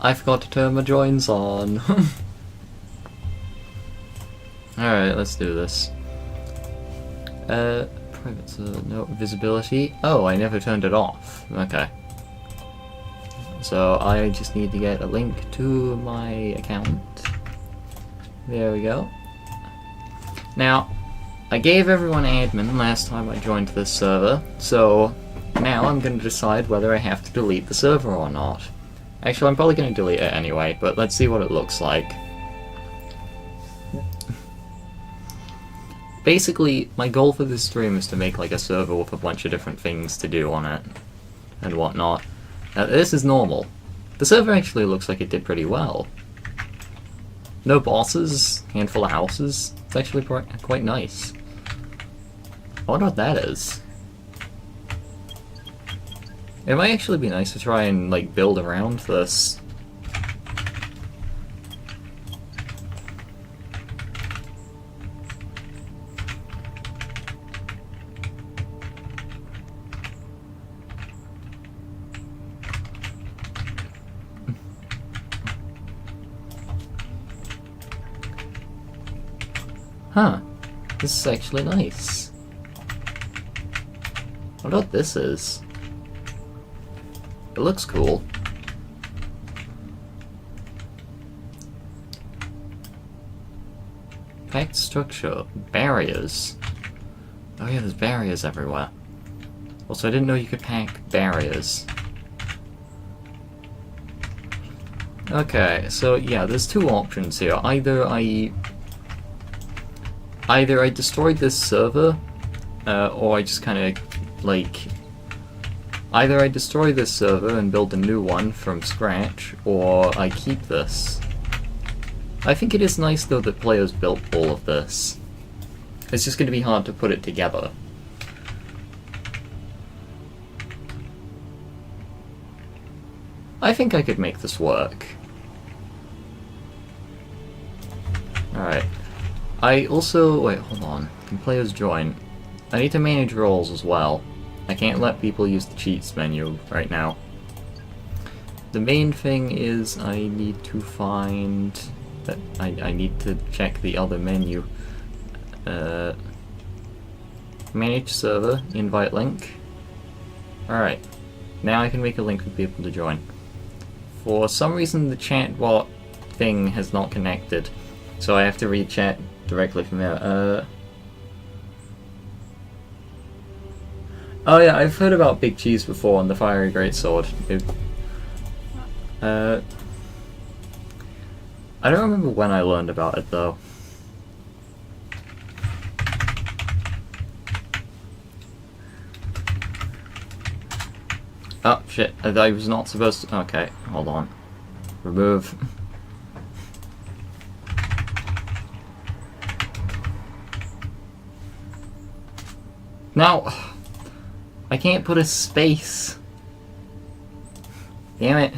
I forgot to turn my joins on. Alright, let's do this. Private no visibility. Oh, I never turned it off. Okay. So I just need to get a link to my account. There we go. Now, I gave everyone admin last time I joined this server, so now I'm going to decide whether I have to delete the server or not. Actually, I'm probably going to delete it anyway, but let's see what it looks like. Basically, my goal for this stream is to make like a server with a bunch of different things to do on it and whatnot. Now, this is normal. The server actually looks like it did pretty well. No bosses, handful of houses. It's actually quite nice. I wonder what that is. It might actually be nice to try and like build around this. Huh. This is actually nice. I wonder what this is. It looks cool. Packed structure. Barriers. Oh yeah, there's barriers everywhere. Also, I didn't know you could pack barriers. Okay, so yeah, there's two options here. Either I destroyed this server, or I just kind of, like... Either I destroy this server and build a new one from scratch, or I keep this. I think it is nice, though, that players built all of this. It's just going to be hard to put it together. I think I could make this work. Alright. I also... wait, hold on. Can players join? I need to manage roles as well. I can't let people use the cheats menu right now. The main thing is I need to find... that I need to check the other menu. Manage server, invite link. Alright. Now I can make a link for people to join. For some reason the chatbot thing has not connected, so I have to read chat directly from there. Oh yeah, I've heard about Big Cheese before on the Fiery Greatsword. I don't remember when I learned about it though. Oh shit, I was not supposed to... okay, hold on. Remove. No! I can't put a space. Damn it.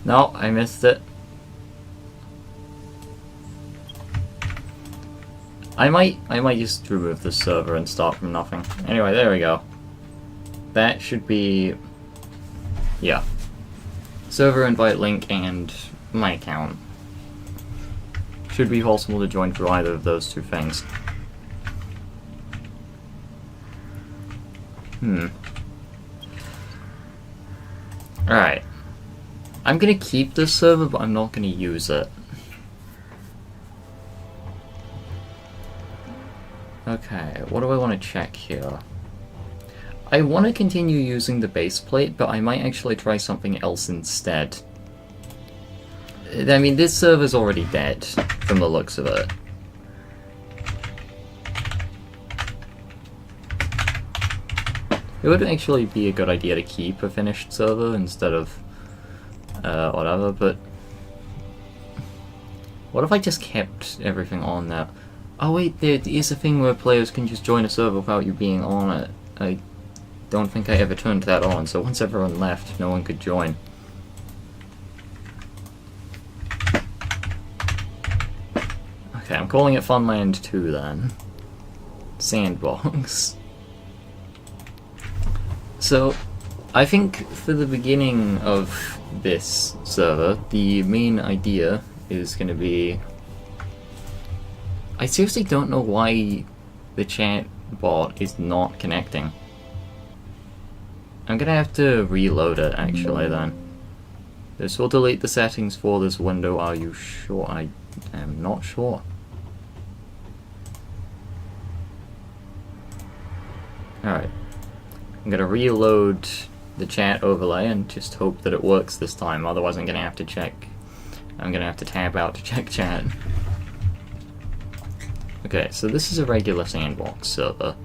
No, I missed it. I might just remove this server and start from nothing. Anyway, there we go. That should be... yeah. Server invite link and my account. Should be possible to join through either of those two things. Alright. I'm gonna keep this server, but I'm not gonna use it. Okay, what do I want to check here? I want to continue using the base plate, but I might actually try something else instead. I mean, this server's already dead, from the looks of it. It would actually be a good idea to keep a finished server instead of whatever, but... what if I just kept everything on there? Oh wait, there is a thing where players can just join a server without you being on it. I don't think I ever turned that on, so once everyone left, no one could join. calling it Funland 2 then. Sandbox. So, I think for the beginning of this server, the main idea is going to be... I seriously don't know why the chat bot is not connecting. I'm going to have to reload it actually then. This will delete the settings for this window. Are you sure? I am not sure. Alright. I'm going to reload the chat overlay and just hope that it works this time, otherwise I'm going to have to check. I'm going to have to tab out to check chat. Okay, so this is a regular Sandbox server.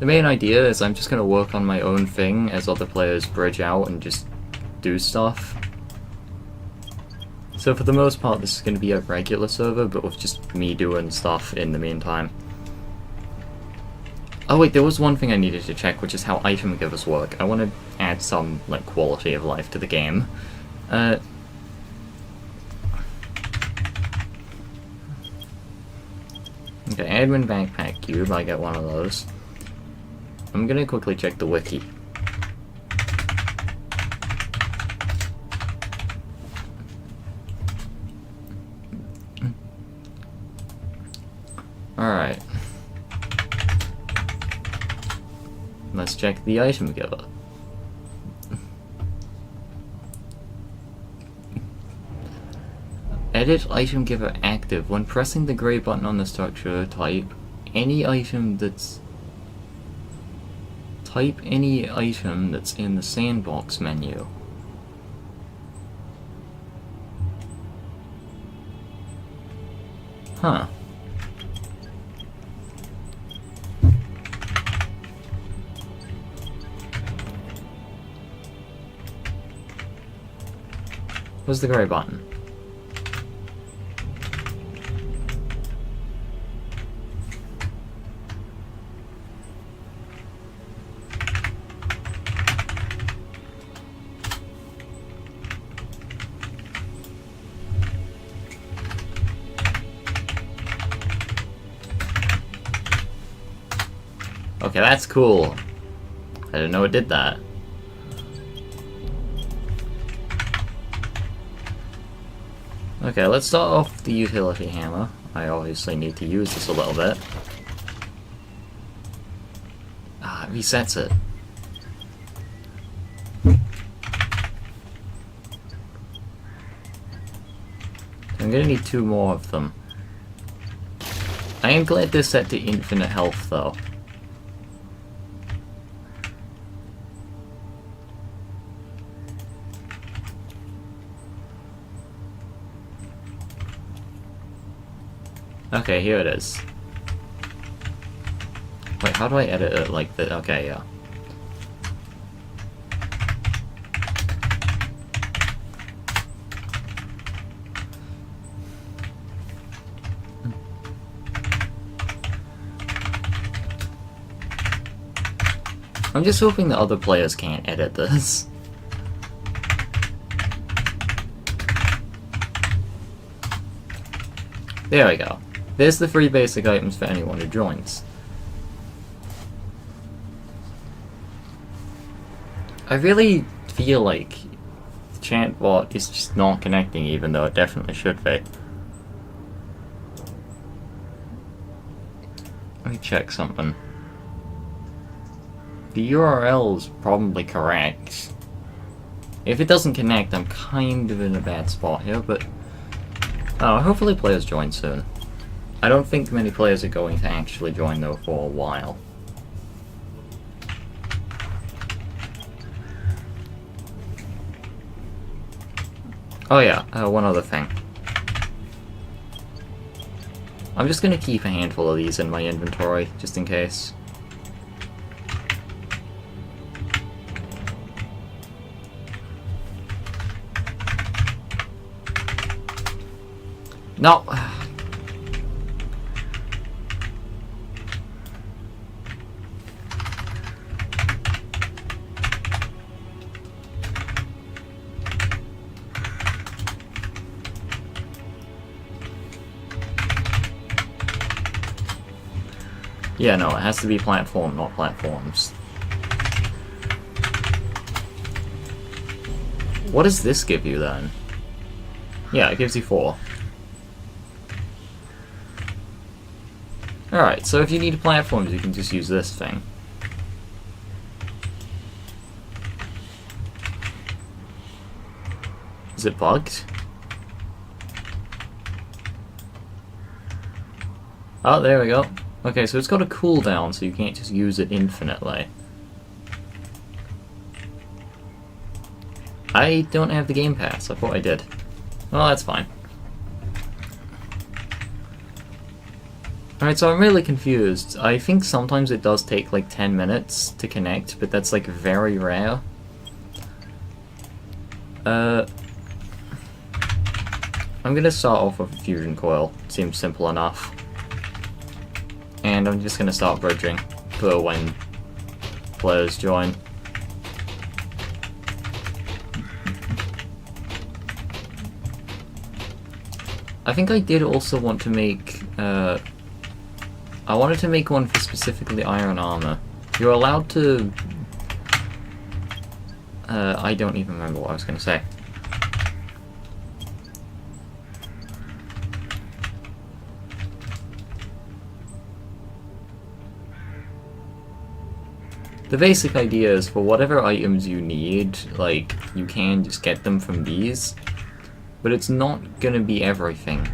The main idea is I'm just going to work on my own thing as other players bridge out and just do stuff. So for the most part this is going to be a regular server, but with just me doing stuff in the meantime. Oh wait, there was one thing I needed to check, which is how item givers work. I want to add some, like, quality of life to the game. Okay, admin backpack cube, I get one of those. I'm gonna quickly check the wiki. Alright. Let's check the item giver. Edit item giver active. When pressing the grey button on the structure, type any item that's in the Sandbox menu. Huh. Where's the grey button? Okay, that's cool. I didn't know it did that. Okay, let's start off the utility hammer. I obviously need to use this a little bit. Ah, it resets it. I'm gonna need 2 more of them. I am glad they're set to infinite health, though. Okay, here it is. Wait, how do I edit it like that? Okay, yeah. I'm just hoping that other players can't edit this. There we go. There's the 3 basic items for anyone who joins. I really feel like the chat bot is just not connecting, even though it definitely should be. Let me check something. The URL's probably correct. If it doesn't connect, I'm kind of in a bad spot here, but... oh, hopefully players join soon. I don't think many players are going to actually join, though, for a while. Oh yeah, one other thing. I'm just gonna keep a handful of these in my inventory, just in case. No! Yeah, no, it has to be platform, not platforms. What does this give you, then? Yeah, it gives you 4. Alright, so if you need platforms, you can just use this thing. Is it bugged? Oh, there we go. Okay, so it's got a cooldown, so you can't just use it infinitely. I don't have the Game Pass. I thought I did. Well, that's fine. Alright, so I'm really confused. I think sometimes it does take like 10 minutes to connect, but that's like very rare. I'm gonna start off with a fusion coil. Seems simple enough. And I'm just gonna start bridging for when players join. I think I did also want to make, I wanted to make one for specifically iron armor. You're allowed to, I don't even remember what I was gonna say. The basic idea is for whatever items you need, like, you can just get them from these, but it's not gonna be everything.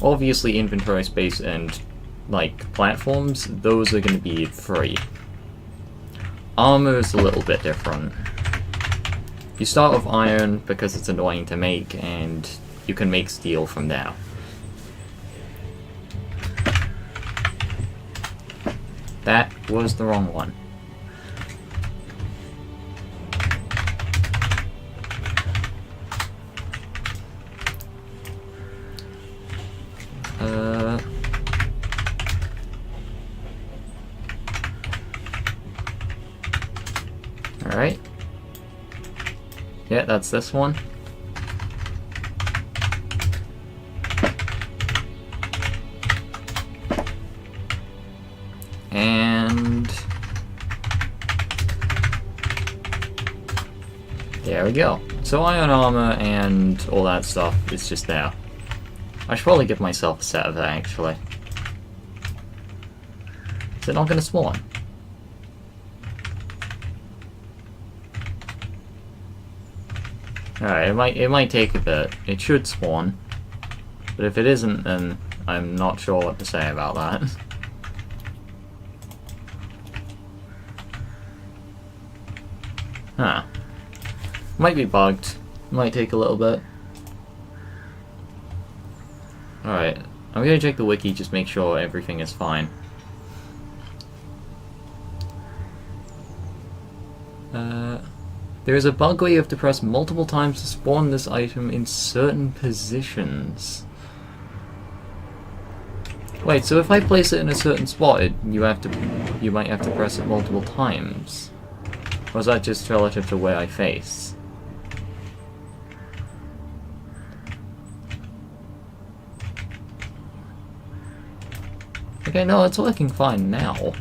Obviously inventory space and, like, platforms, those are gonna be free. Armor is a little bit different. You start with iron because it's annoying to make, and you can make steel from there. That was the wrong one. Alright. Yeah, that's this one. And there we go. So iron armor and all that stuff is just there. I should probably give myself a set of that, actually. Is it not going to spawn? Alright, it might take a bit. It should spawn. But if it isn't, then I'm not sure what to say about that. Huh. Might be bugged. Might take a little bit. Alright, I'm gonna check the wiki, just make sure everything is fine. There is a bug where you have to press multiple times to spawn this item in certain positions. Wait, so if I place it in a certain spot, you might have to press it multiple times? Or is that just relative to where I face? Okay, no, it's working fine now.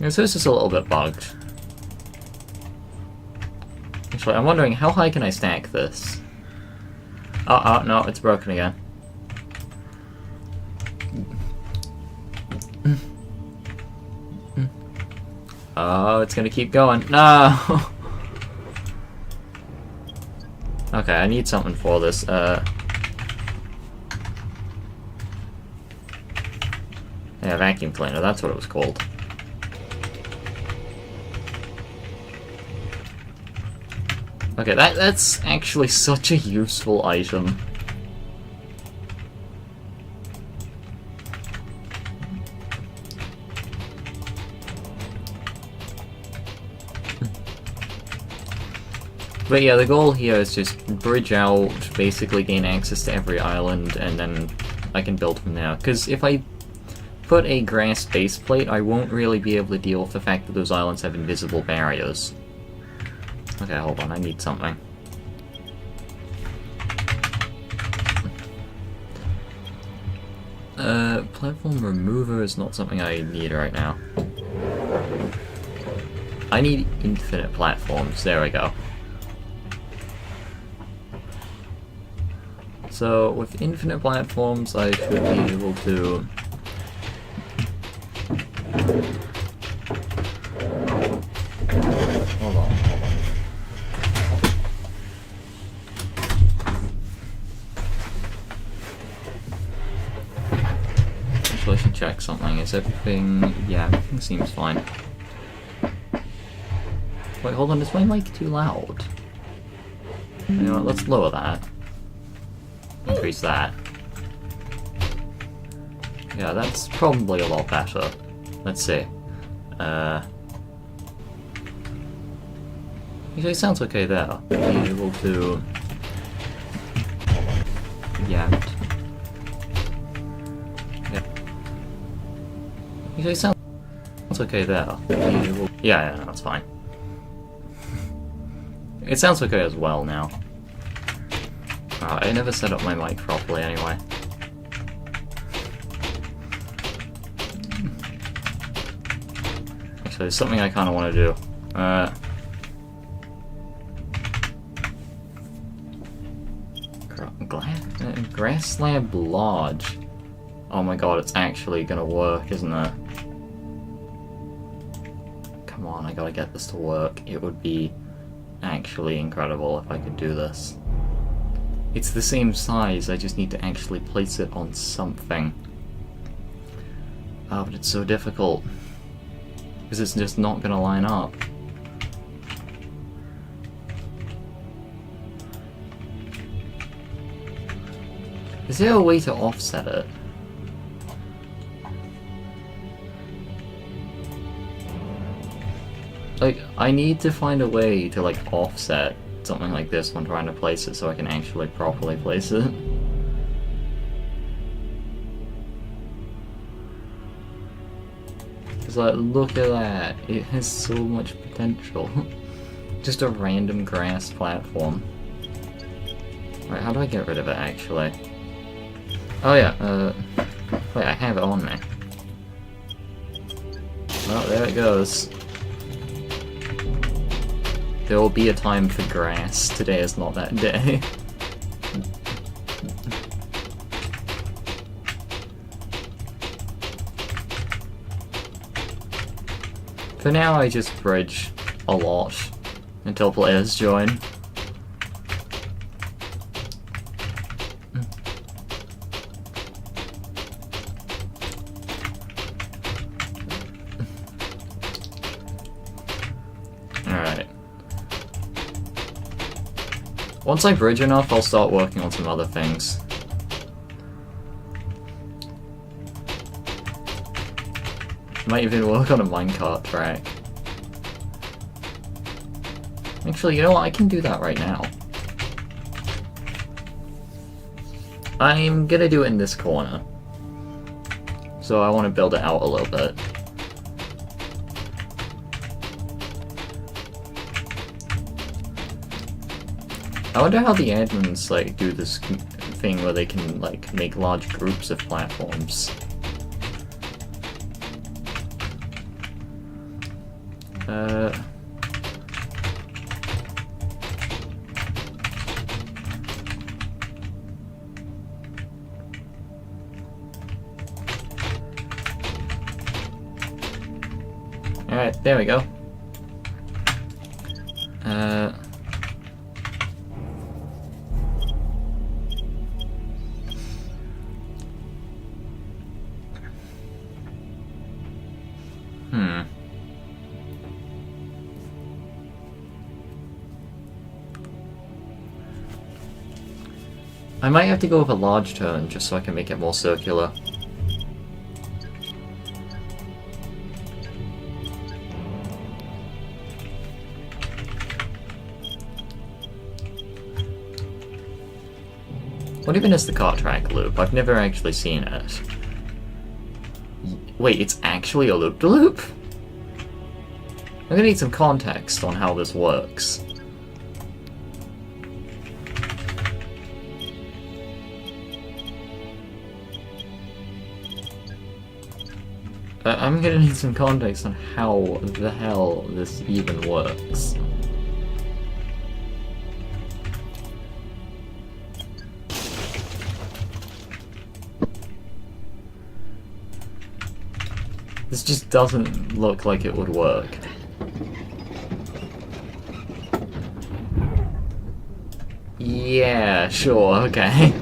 Yeah, so this is a little bit bugged. Actually, I'm wondering, how high can I stack this? Oh, no, it's broken again. Oh, it's gonna keep going. No! Okay, I need something for this. Yeah, vacuum cleaner, that's what it was called. Okay, that's actually such a useful item. But yeah, the goal here is just bridge out, basically gain access to every island, and then I can build from there. Because if I put a grass base plate, I won't really be able to deal with the fact that those islands have invisible barriers. Okay, hold on, I need something. Platform remover is not something I need right now. I need infinite platforms. There we go. So, with infinite platforms, I should be able to... Hold on. Actually, I should check something. Is everything... Yeah, everything seems fine. Wait, hold on, is my mic too loud? You know what, let's lower that. Increase that. Yeah, that's probably a lot better. Let's see. Actually, it sounds okay there. Be able to... Yeah. Yeah. Actually, it sounds okay there. Be able... Yeah, that's fine. It sounds okay as well now. I never set up my mic properly anyway. Actually, there's something I kind of want to do. Grass slab lodge. Oh my god, it's actually gonna work, isn't it? Come on, I gotta get this to work. It would be actually incredible if I could do this. It's the same size, I just need to actually place it on something. Oh, but it's so difficult. Because it's just not gonna line up. Is there a way to offset it? Like, I need to find a way to, like, offset something like this when trying to place it so I can actually properly place it. It's like, look at that. It has so much potential. Just a random grass platform. Right, how do I get rid of it, actually? Oh yeah, wait, I have it on me. Oh, there it goes. There will be a time for grass. Today is not that day. For now, I just bridge a lot until players join. Alright. Once I bridge enough, I'll start working on some other things. Might even work on a minecart track. Actually, you know what? I can do that right now. I'm gonna do it in this corner. So I want to build it out a little bit. I wonder how the admins like do this thing where they can like make large groups of platforms. Alright, there we go. I might have to go with a large turn just so I can make it more circular. What even is the cart track loop? I've never actually seen it. Wait, it's actually a loop-de-loop? I'm gonna need some context on how this works. I'm gonna need some context on how the hell this even works. This just doesn't look like it would work. Yeah, sure, okay.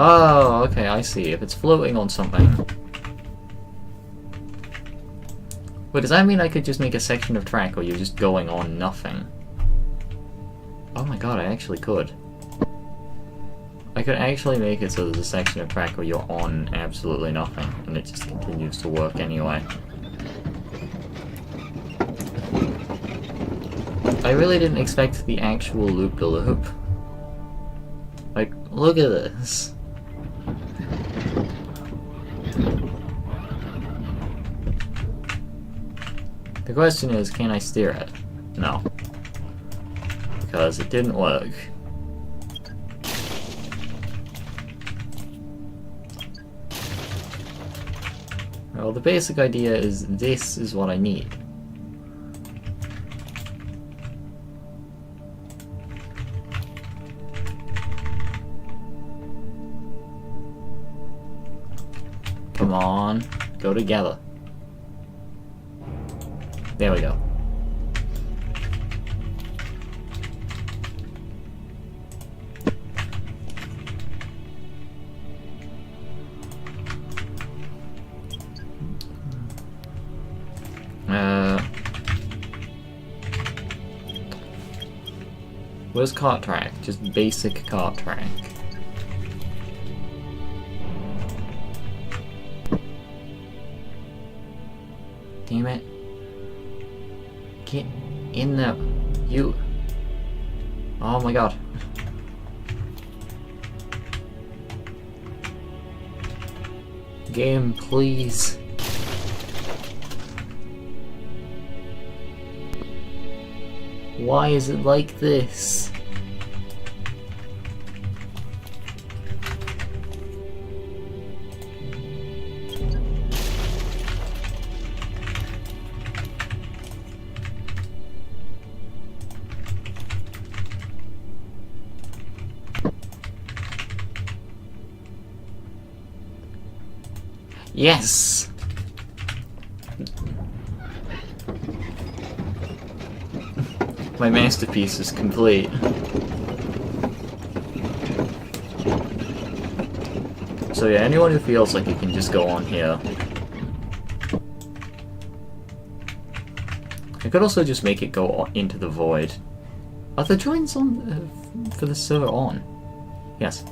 Oh, okay, I see. If it's floating on something. Wait, does that mean I could just make a section of track where you're just going on nothing? Oh my god, I actually could. I could actually make it so there's a section of track where you're on absolutely nothing, and it just continues to work anyway. I really didn't expect the actual loop-de-loop. Like, look at this. The question is, can I steer it? No. Because it didn't work. Well, the basic idea is this is what I need. Come on, go together. There we go. Where's cart track? Just basic cart track. Damn it. Get in there. You. Oh my god. Game, please. Why is it like this? Yes! My masterpiece is complete. So yeah, anyone who feels like you can just go on here. I could also just make it go into the void. Are the joins on for the server on? Yes.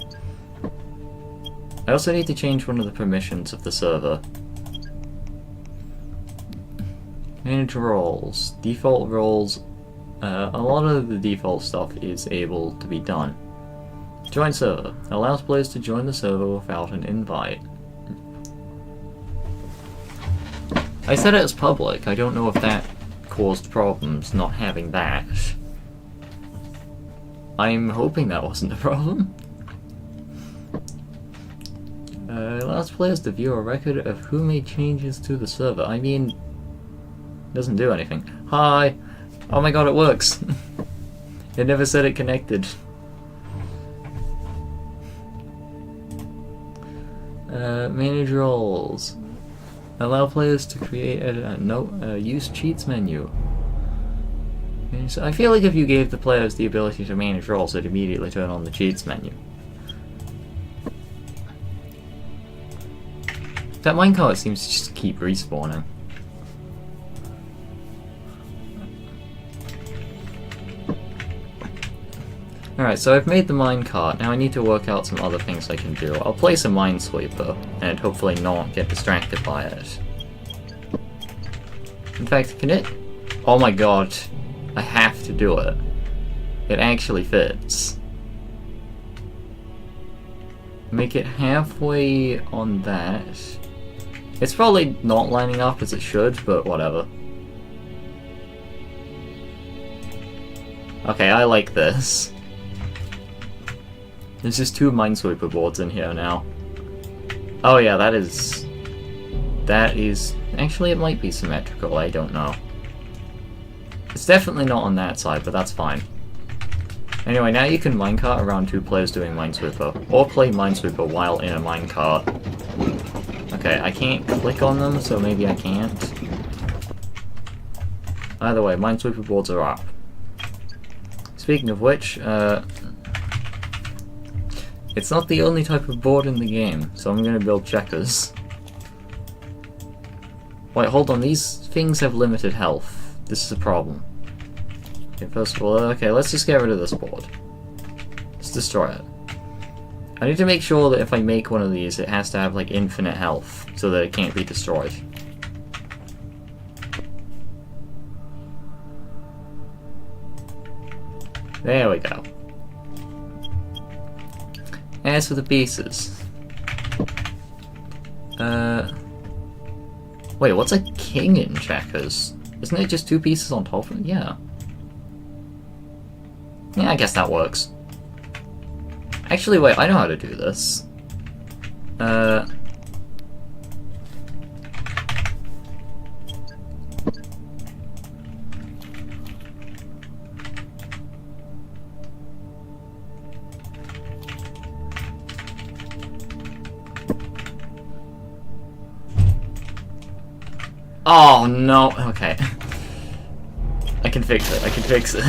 I also need to change one of the permissions of the server. Manage roles. Default roles. A lot of the default stuff is able to be done. Join server. Allows players to join the server without an invite. I said it was public. I don't know if that caused problems not having that. I'm hoping that wasn't a problem. Allows players to view a record of who made changes to the server. I mean, doesn't do anything. Hi! Oh my god, it works! It never said it connected. Manage roles. Allow players to create a use cheats menu. So I feel like if you gave the players the ability to manage roles, it'd immediately turn on the cheats menu. That minecart seems to just keep respawning. Alright, so I've made the minecart. Now I need to work out some other things I can do. I'll place a minesweeper, and hopefully not get distracted by it. In fact, can it? Oh my god. I have to do it. It actually fits. Make it halfway on that. It's probably not lining up as it should, but whatever. Okay, I like this. There's just 2 Minesweeper boards in here now. Oh yeah, that is... Actually, it might be symmetrical, I don't know. It's definitely not on that side, but that's fine. Anyway, now you can minecart around 2 players doing Minesweeper, or play Minesweeper while in a minecart. Okay, I can't click on them, so maybe I can't. Either way, Minesweeper boards are up. Speaking of which, it's not the only type of board in the game, so I'm gonna build checkers. Wait, hold on, these things have limited health. This is a problem. Okay, first of all, okay, let's just get rid of this board. Let's destroy it. I need to make sure that if I make one of these, it has to have, like, infinite health, so that it can't be destroyed. There we go. As for the pieces... Wait, what's a king in checkers? Isn't it just 2 pieces on top of it? Yeah. Yeah, I guess that works. Actually, wait, I know how to do this. Oh, no. Okay. I can fix it. I can fix it.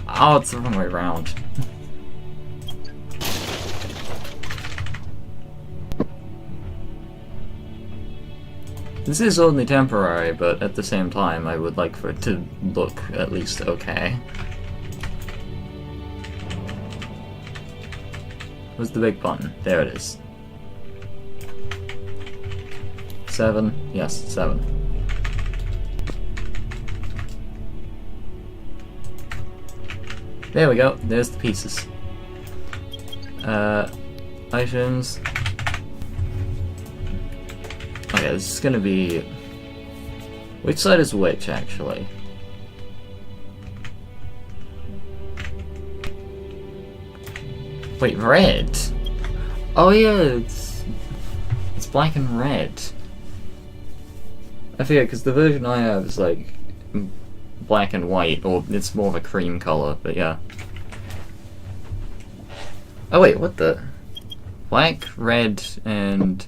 Oh, it's the wrong way around. This is only temporary, but at the same time, I would like for it to look at least okay. Where's the big button? There it is. 7. Yes, 7. There we go. There's the pieces. Items. Okay, this is gonna be... Which side is which, actually? Wait, red? Oh yeah, it's black and red. I forget, because the version I have is like black and white, or it's more of a cream color, but yeah. Oh wait, what the? Black, red, and...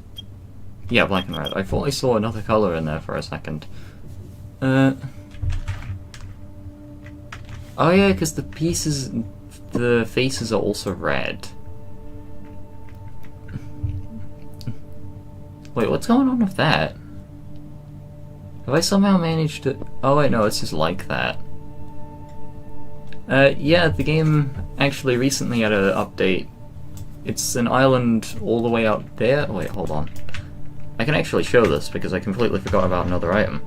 Yeah, black and red. I thought I saw another color in there for a second. Oh yeah, because the pieces... The faces are also red. Wait, what's going on with that? Have I somehow managed to... Oh wait, no, it's just like that. Yeah, the game actually recently had an update. It's an island all the way out there. Wait, hold on. I can actually show this because I completely forgot about another item.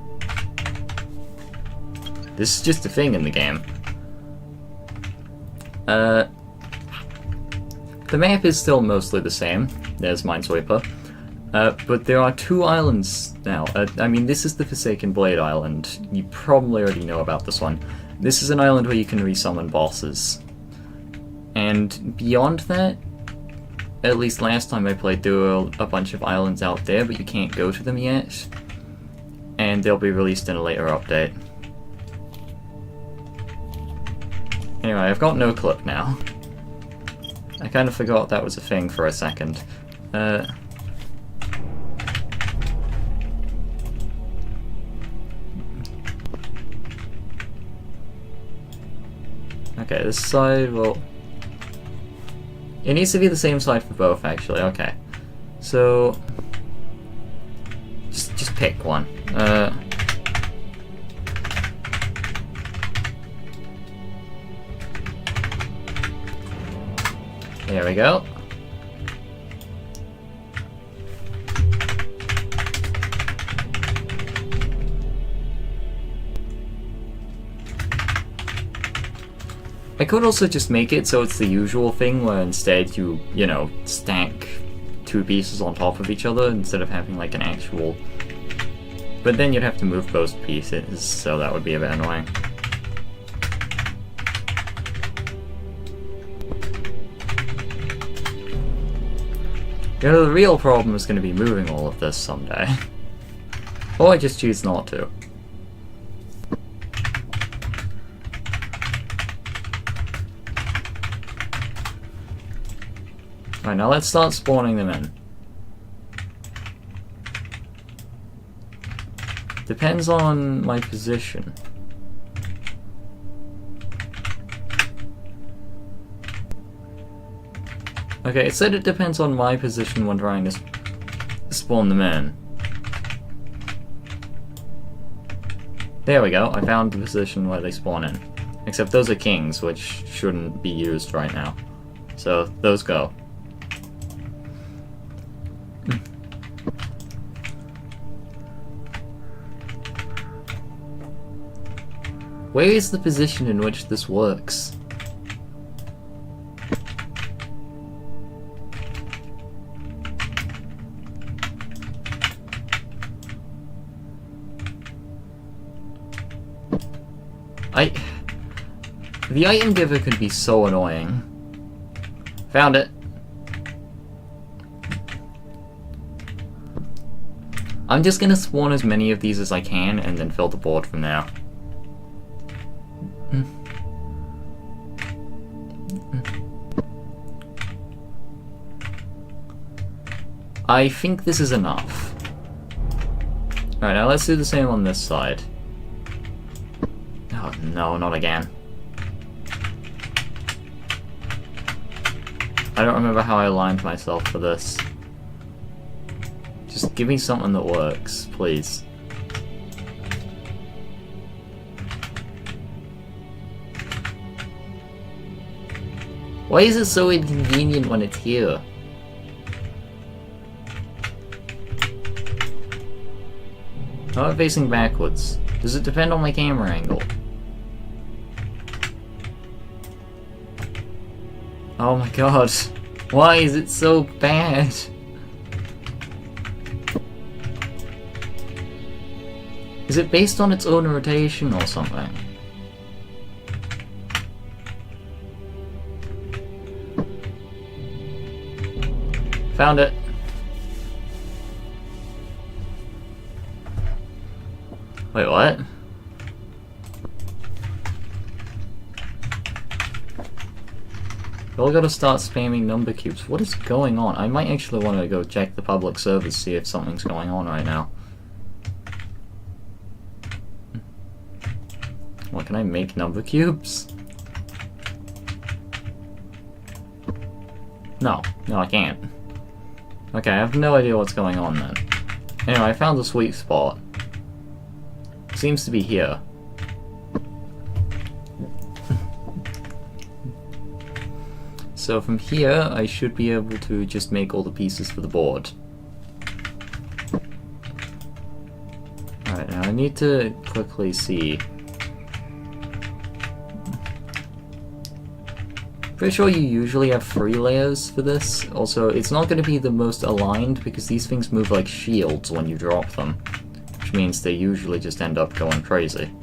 This is just a thing in the game. The map is still mostly the same. There's Minesweeper. But there are 2 islands now. I mean, this is the Forsaken Blade Island. You probably already know about this one. This is an island where you can resummon bosses. And beyond that, at least last time I played, there were a bunch of islands out there, but you can't go to them yet. And they'll be released in a later update. Anyway, I've got no clip now. I kind of forgot that was a thing for a second. Okay, this side will... It needs to be the same side for both, actually. Okay. So... Just pick one. There we go. I could also just make it so it's the usual thing where instead you know, stack 2 pieces on top of each other instead of having like an actual... But then you'd have to move both pieces, so that would be a bit annoying. You know, the real problem is going to be moving all of this someday. Or I just choose not to. Alright, now let's start spawning them in. Depends on my position. Okay, it said it depends on my position when trying to spawn them in. There we go, I found the position where they spawn in. Except those are kings, which shouldn't be used right now. So, those go. Where is the position in which this works? The item giver could be so annoying. Found it. I'm just gonna spawn as many of these as I can and then fill the board from there. I think this is enough. Alright, now let's do the same on this side. Oh no, not again. I don't remember how I aligned myself for this. Just give me something that works, please. Why is it so inconvenient when it's here? How am I facing backwards? Does it depend on my camera angle? Oh my god. Why is it so bad? Is it based on its own rotation or something? Found it. Wait, what? We all gotta start spamming number cubes. What is going on? I might actually want to go check the public servers, see if something's going on right now. What, can I make number cubes? No, I can't. Okay, I have no idea what's going on then. Anyway, I found the sweet spot. Seems to be here. So from here, I should be able to just make all the pieces for the board. Alright, now I need to quickly see. Pretty sure you usually have 3 layers for this. Also, it's not going to be the most aligned because these things move like shields when you drop them. Which means they usually just end up going crazy.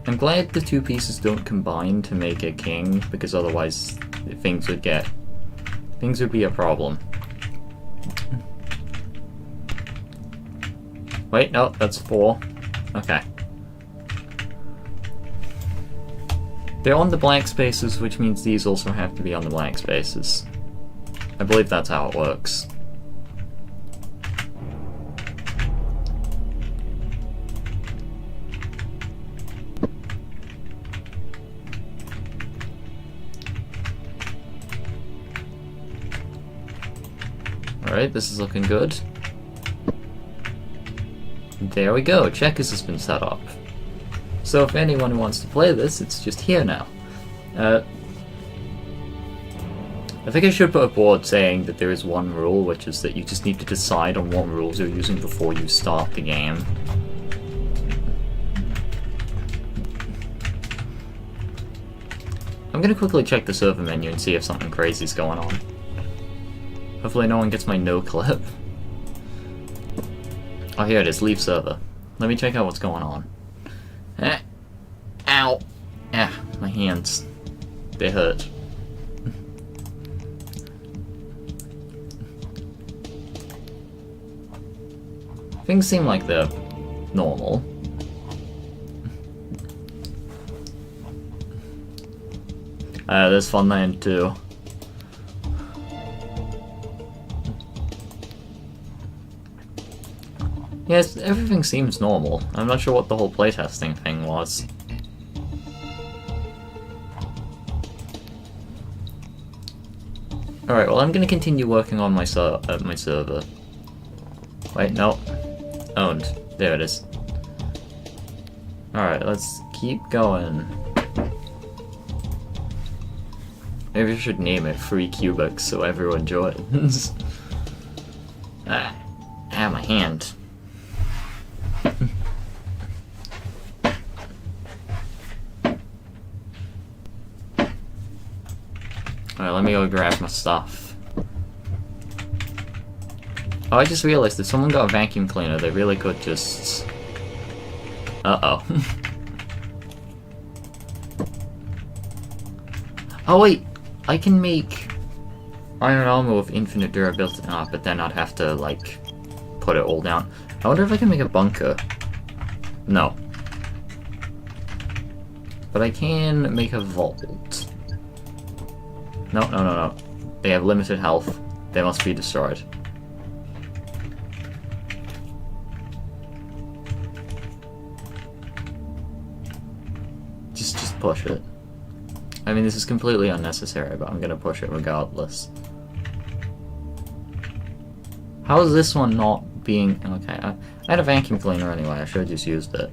I'm glad the 2 pieces don't combine to make a king, because otherwise things would be a problem. Wait, no, that's 4. Okay. They're on the black spaces, which means these also have to be on the black spaces. I believe that's how it works. Alright, this is looking good. There we go, checkers has been set up. So if anyone who wants to play this, it's just here now. I think I should put a board saying that there is one rule, which is that you just need to decide on what rules you're using before you start the game. I'm gonna quickly check the server menu and see if something crazy is going on. Hopefully no one gets my no clip. Oh, here it is, leave server. Let me check out what's going on. Ow! Ah, my hands. They hurt. Things seem like they're normal. There's Funland too. Yes, everything seems normal. I'm not sure what the whole playtesting thing was. Alright, well I'm gonna continue working on my server. Wait, no. Owned. There it is. Alright, let's keep going. Maybe I should name it Free Cubics so everyone joins. Ah, my hand. Alright, let me go grab my stuff. Oh, I just realized if someone got a vacuum cleaner, they really could just... Uh-oh. Oh wait! I can make iron armor with infinite durability, but then I'd have to, like, put it all down. I wonder if I can make a bunker. No. But I can make a vault. No. They have limited health. They must be destroyed. Just push it. I mean, this is completely unnecessary, but I'm gonna push it regardless. How is this one not being... Okay, I had a vacuum cleaner anyway, I should have just used it.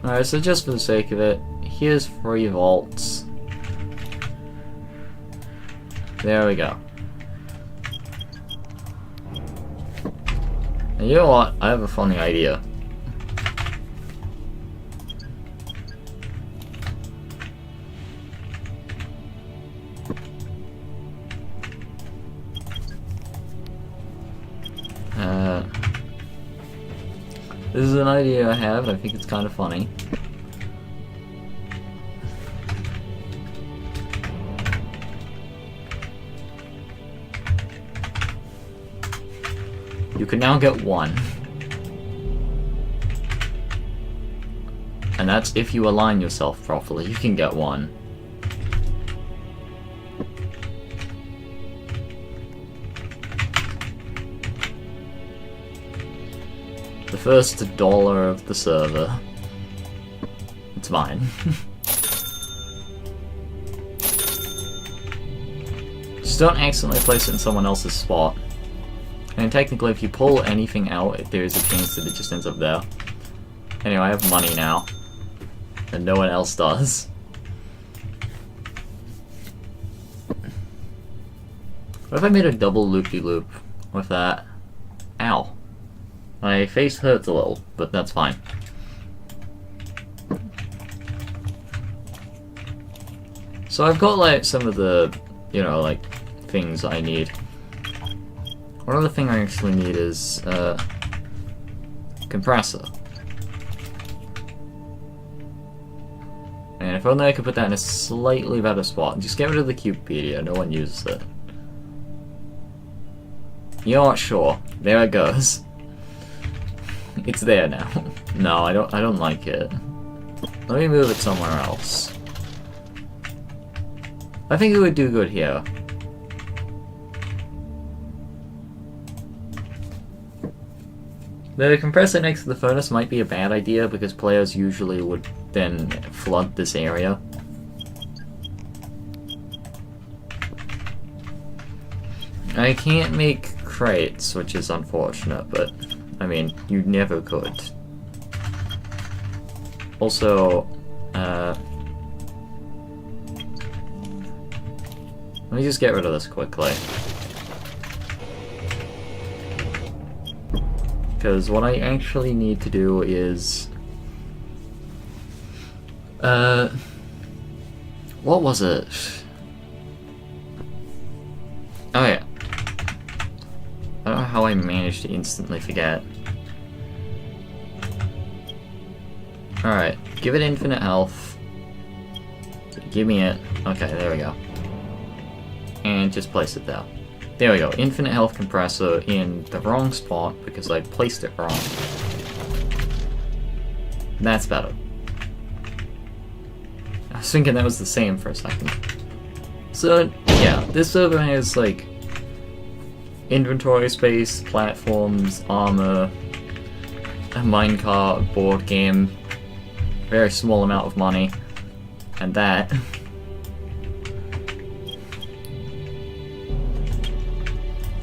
Alright, so just for the sake of it, here's 3 vaults. There we go. And you know what? I have a funny idea. This is an idea I have, and I think it's kind of funny. You can now get 1. And that's if you align yourself properly, you can get 1. The first $1 of the server. It's mine. Just don't accidentally place it in someone else's spot. And technically, if you pull anything out, there is a chance that it just ends up there. Anyway, I have money now. And no one else does. What if I made a double loop-de-loop with that? Ow. My face hurts a little, but that's fine. So I've got, like, some of the, you know, like, things I need. One other thing I actually need is, compressor. And if only I could put that in a slightly better spot. Just get rid of the Cubepedia, no one uses it. You know what, sure. There it goes. It's there now. No, I don't like it. Let me move it somewhere else. I think it would do good here. The compressor next to the furnace might be a bad idea because players usually would then flood this area. I can't make crates, which is unfortunate, but I mean, you never could. Also, let me just get rid of this quickly. Because what I actually need to do is... what was it? Oh yeah. I don't know how I managed to instantly forget. Alright, give it infinite health. Give me it. Okay, there we go. And just place it there. There we go. Infinite health compressor in the wrong spot because I placed it wrong. That's better. I was thinking that was the same for a second. So, yeah, this server has, like, inventory space, platforms, armor, a minecart, board game, very small amount of money, and that.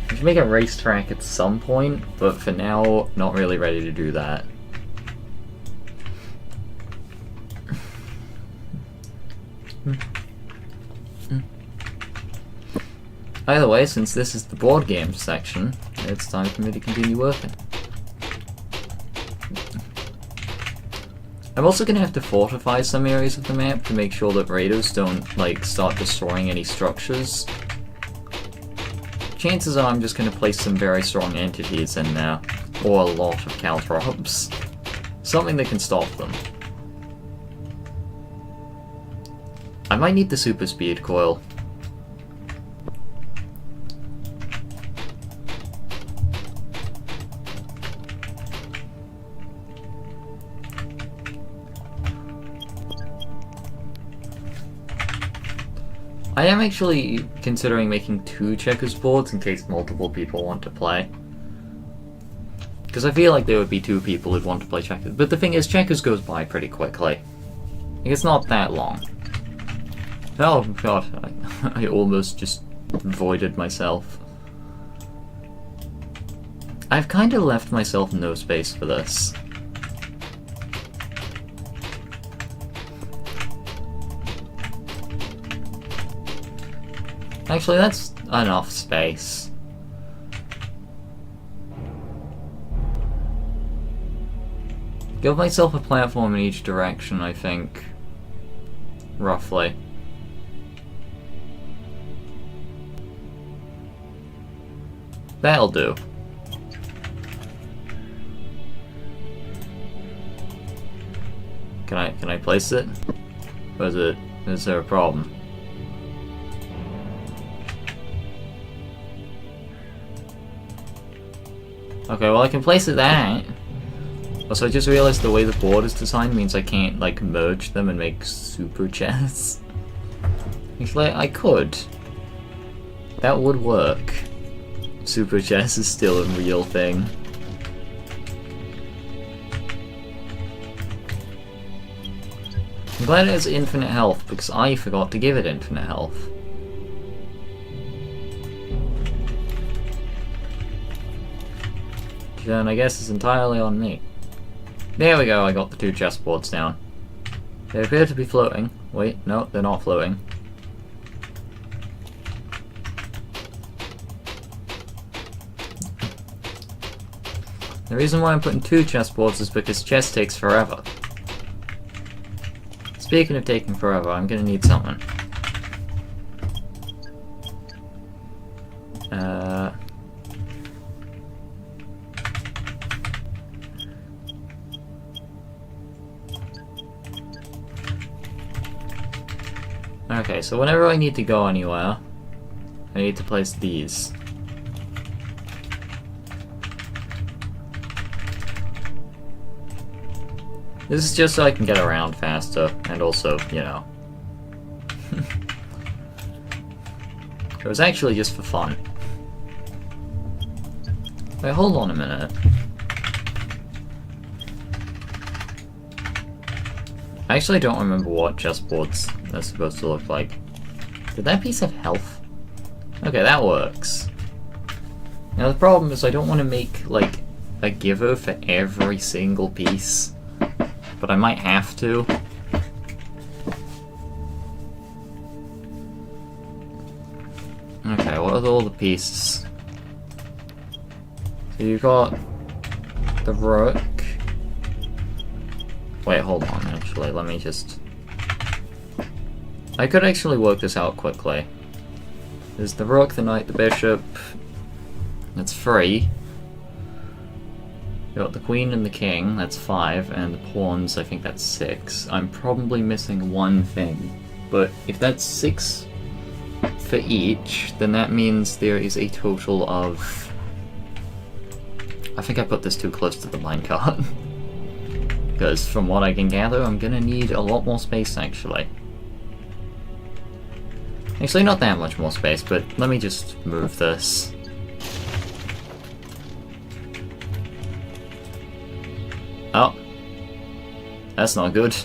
We should make a racetrack at some point, but for now, not really ready to do that. Either way, since this is the board game section, it's time for me to continue working. I'm also going to have to fortify some areas of the map to make sure that raiders don't, like, start destroying any structures. Chances are I'm just going to place some very strong entities in there, or a lot of caltrops. Something that can stop them. I might need the super speed coil. I am actually considering making 2 checkers boards in case multiple people want to play. Because I feel like there would be 2 people who'd want to play checkers. But the thing is, checkers goes by pretty quickly. Like, it's not that long. Oh god, I almost just voided myself. I've kind of left myself no space for this. Actually, that's enough space. Give myself a platform in each direction, I think. Roughly. That'll do. Can I place it? Or is there a problem? Okay, well I can place it there. Also, I just realized the way the board is designed means I can't, like, merge them and make super chests. Actually, I could. That would work. Super chess is still a real thing. I'm glad it has infinite health, because I forgot to give it infinite health. Then I guess it's entirely on me. There we go, I got the 2 chessboards down. They appear to be floating. Wait, no, they're not floating. The reason why I'm putting 2 chessboards is because chess takes forever. Speaking of taking forever, I'm gonna need something. Okay, so whenever I need to go anywhere, I need to place these. This is just so I can get around faster, and also, you know. It was actually just for fun. Wait, hold on a minute. I actually don't remember what chessboards are supposed to look like. Did that piece have health? Okay, that works. Now the problem is I don't want to make, like, a giver for every single piece. But I might have to. Okay, what are all the pieces? So you've got the rook. Wait, hold on, actually, let me just... I could actually work this out quickly. There's the rook, the knight, the bishop. That's 3. You got the queen and the king, that's 5, and the pawns, I think that's 6. I'm probably missing one thing. But if that's 6 for each, then that means there is a total of... I think I put this too close to the minecart. Because from what I can gather, I'm gonna need a lot more space actually. Actually, not that much more space, but let me just move this. Oh. That's not good.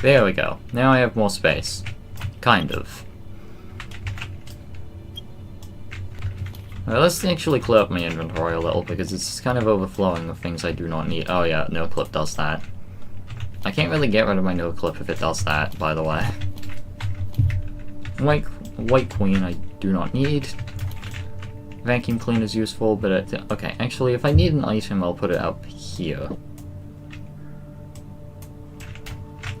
There we go. Now I have more space. Kind of. Alright, let's actually clear up my inventory a little, because it's kind of overflowing with things I do not need. Oh yeah, no clip does that. I can't really get rid of my no clip if it does that, by the way. White queen I do not need. Vacuum cleaner is useful, but okay, actually if I need an item I'll put it up here.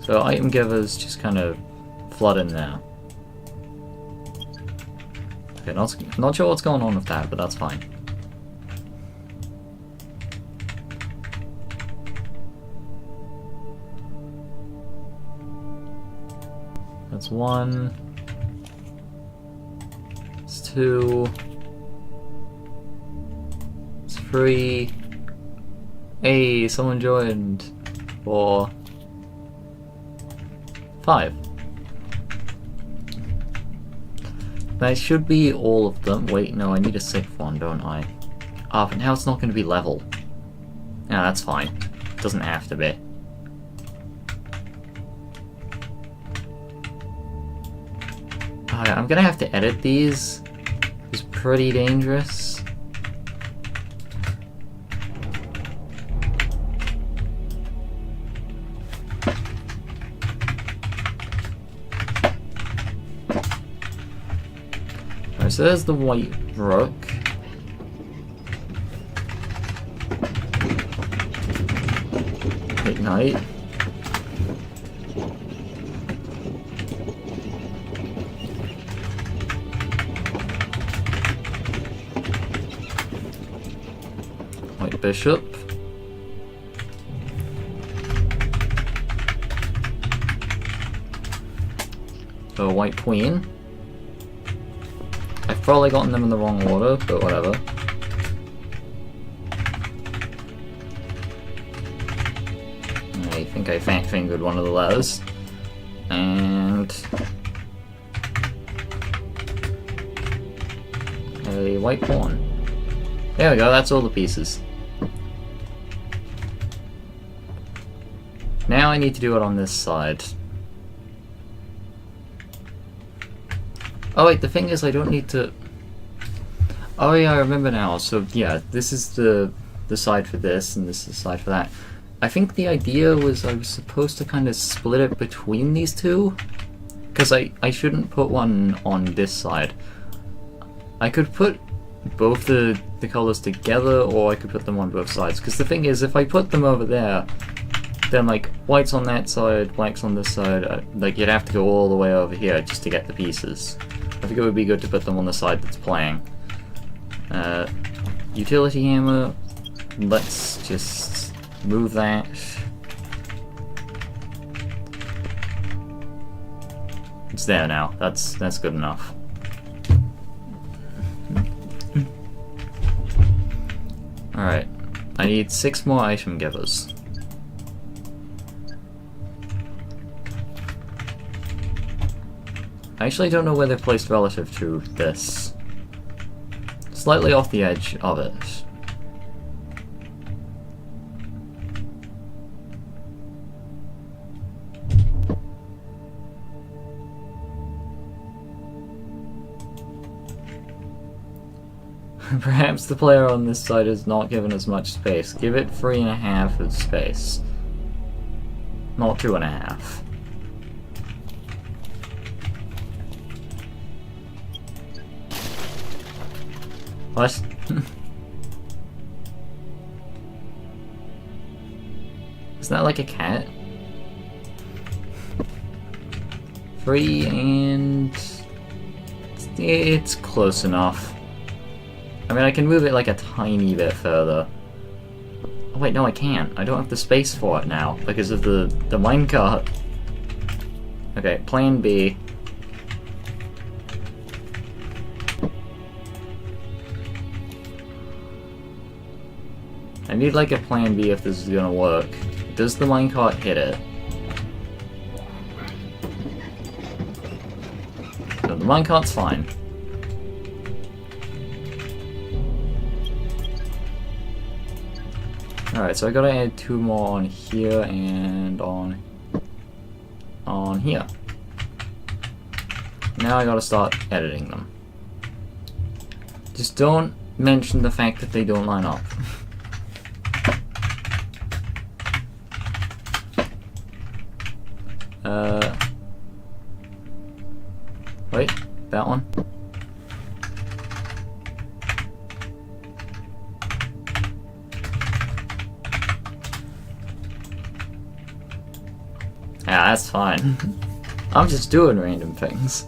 So item givers just kind of flood in there. Okay, not sure what's going on with that, but that's fine. That's 1. It's 2. It's 3. Hey, someone joined. 4. 5. That should be all of them. Wait, no, I need a 6th one, don't I? Ah, but now it's not going to be level. Yeah, that's fine. It doesn't have to be. Alright, I'm going to have to edit these. It's pretty dangerous. So there's the white rook. Ignite. White bishop. So white queen. I've probably gotten them in the wrong order, but whatever. I think I fat-fingered one of the letters. And... a white pawn. There we go, that's all the pieces. Now I need to do it on this side. Oh wait, the thing is I don't need to... Oh yeah, I remember now. So yeah, this is the side for this, and this is the side for that. I think the idea was I was supposed to kind of split it between these two. Because I shouldn't put one on this side. I could put both the colors together, or I could put them on both sides. Because the thing is, if I put them over there, then like white's on that side, black's on this side, like you'd have to go all the way over here just to get the pieces. I think it would be good to put them on the side that's playing. Utility hammer, let's just move that. It's there now, that's good enough. Alright, I need 6 more item givers. I actually don't know where they're placed relative to this. Slightly off the edge of it. Perhaps the player on this side is not given as much space. Give it 3.5 of space. Not 2.5. What? Isn't that like a cat? 3, and it's close enough. I mean, I can move it like a tiny bit further. Oh wait, no I can't. I don't have the space for it now because of the minecart. Okay, plan B. I need like a plan B if this is gonna work. Does the minecart hit it? No, the minecart's fine. Alright, so I gotta add 2 more on here and on here. Now I gotta start editing them. Just don't mention the fact that they don't line up. Wait, that one? Yeah, that's fine. I'm just doing random things.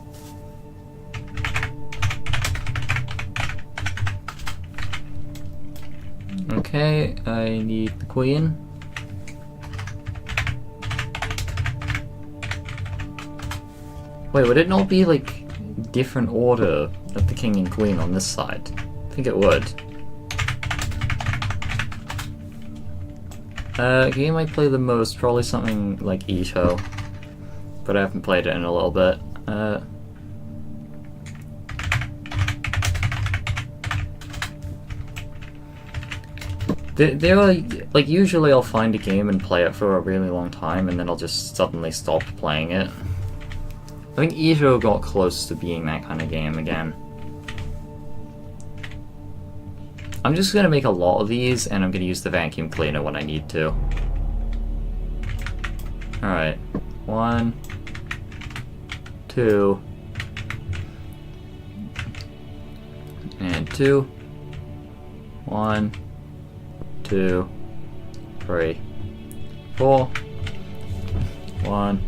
Okay, I need the queen. Wait, would it not be like different order of the king and queen on this side? I think it would. Game I play the most, probably something like Ito, but I haven't played it in a little bit. There are, like, usually I'll find a game and play it for a really long time, and then I'll just suddenly stop playing it. I think Ito got close to being that kind of game again. I'm just gonna make a lot of these, and I'm gonna use the vacuum cleaner when I need to. Alright. 1, 2, and 2. 1, 2, 3, 4. 1,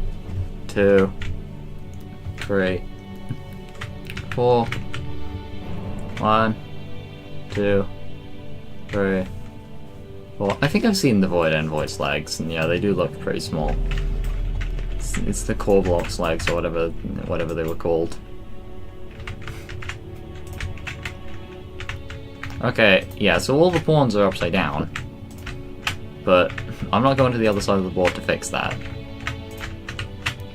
2, 3, 4. 1, 2, 3, 4. I think I've seen the void and void slags, and yeah, they do look pretty small. It's the core block slags or whatever they were called. Okay, yeah, so all the pawns are upside down, but I'm not going to the other side of the board to fix that.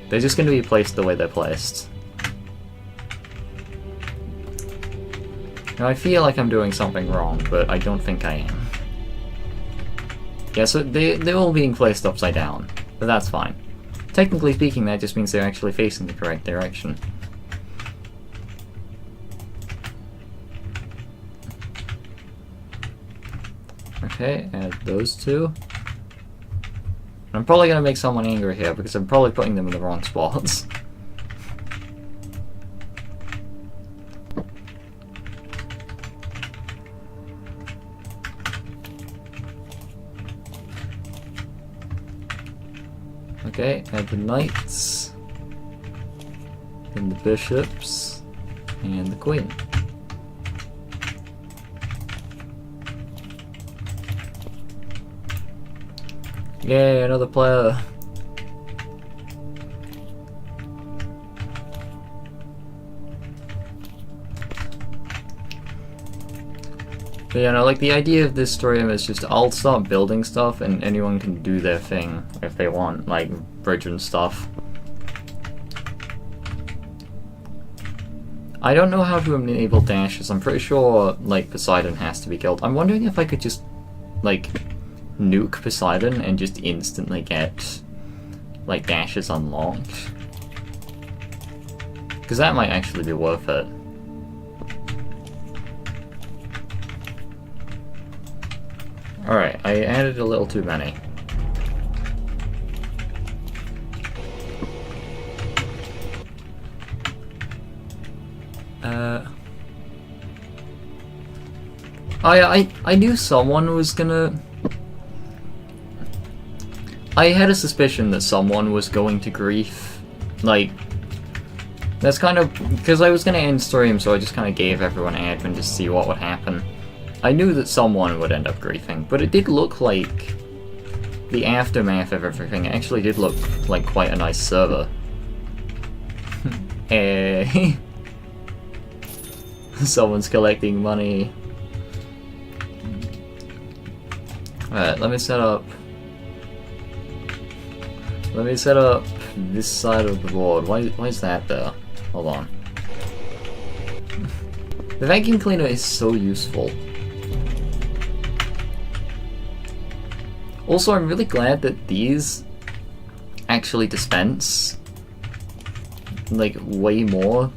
They're just going to be placed the way they're placed. Now I feel like I'm doing something wrong, but I don't think I am. Yeah, so they're all being placed upside down, but that's fine. Technically speaking, that just means they're actually facing the correct direction. Okay, add those 2. I'm probably gonna make someone angry here because I'm probably putting them in the wrong spots. Okay, add the knights, then the bishops, and the queen. Yay, another player. But yeah, no, like the idea of this story is just I'll start building stuff and anyone can do their thing if they want, like bridge and stuff. I don't know how to enable dashes. I'm pretty sure like Poseidon has to be killed. I'm wondering if I could just like nuke Poseidon and just instantly get like dashes unlocked, because that might actually be worth it. Alright, I added a little too many. I knew someone was gonna... I had a suspicion that someone was going to grief, like, That's kind of... because I was going to end stream, so I just kind of gave everyone admin to see what would happen. I knew that someone would end up griefing, but it did look like... the aftermath of everything actually did look like quite a nice server. Hey. Someone's collecting money. Alright, let me set up this side of the board. Why is that there? Hold on. The vacuum cleaner is so useful. Also, I'm really glad that these actually dispense like way more,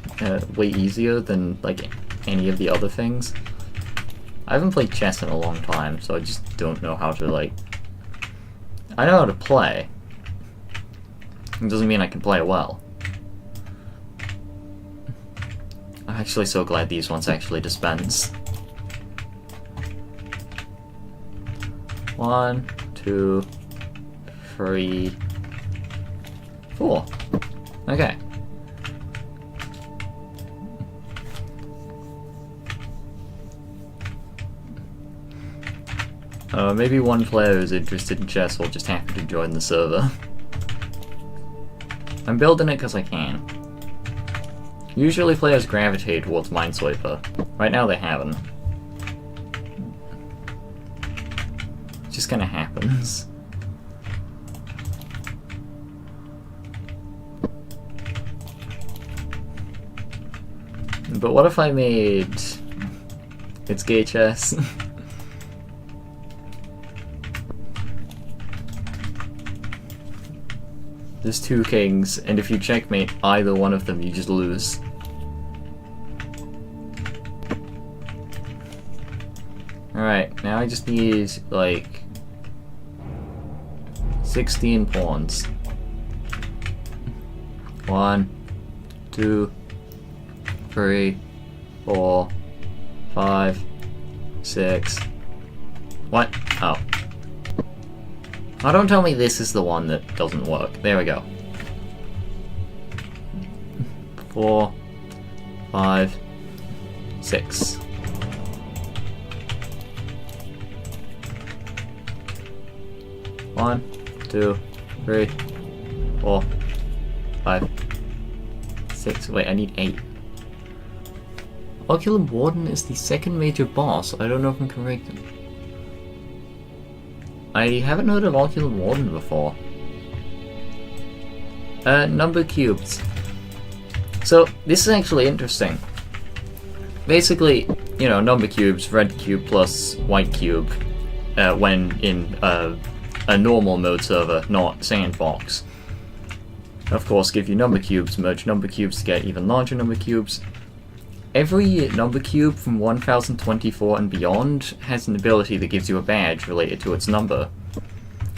way easier than like any of the other things. I haven't played chess in a long time, so I just don't know how to like... I know how to play. It doesn't mean I can play well. I'm actually so glad these ones actually dispense. 1, 2, 3, 4. Okay. Maybe one player who's interested in chess will just happen to join the server. I'm building it because I can. Usually players gravitate towards Minesweeper. Right now they haven't. It just kinda happens. But what if I made... it's gay chess? There's 2 kings, and if you checkmate either one of them, you just lose. Alright, now I just need, like... 16 pawns. 1, 2, 3, 4, 5, 6... What? Oh. Oh, don't tell me this is the one that doesn't work. There we go. 4, 5, 6. One, 2, 3, 4, 5, 6. Wait, I need 8. Ocular Warden is the second major boss. I don't know if I'm correct. I haven't heard of Ocular Warden before. Number cubes. So, this is actually interesting. Basically, you know, number cubes, red cube plus white cube, when in a normal mode server, not Sandbox. Of course, give you number cubes, merge number cubes to get even larger number cubes. Every number cube from 1024 and beyond has an ability that gives you a badge related to its number.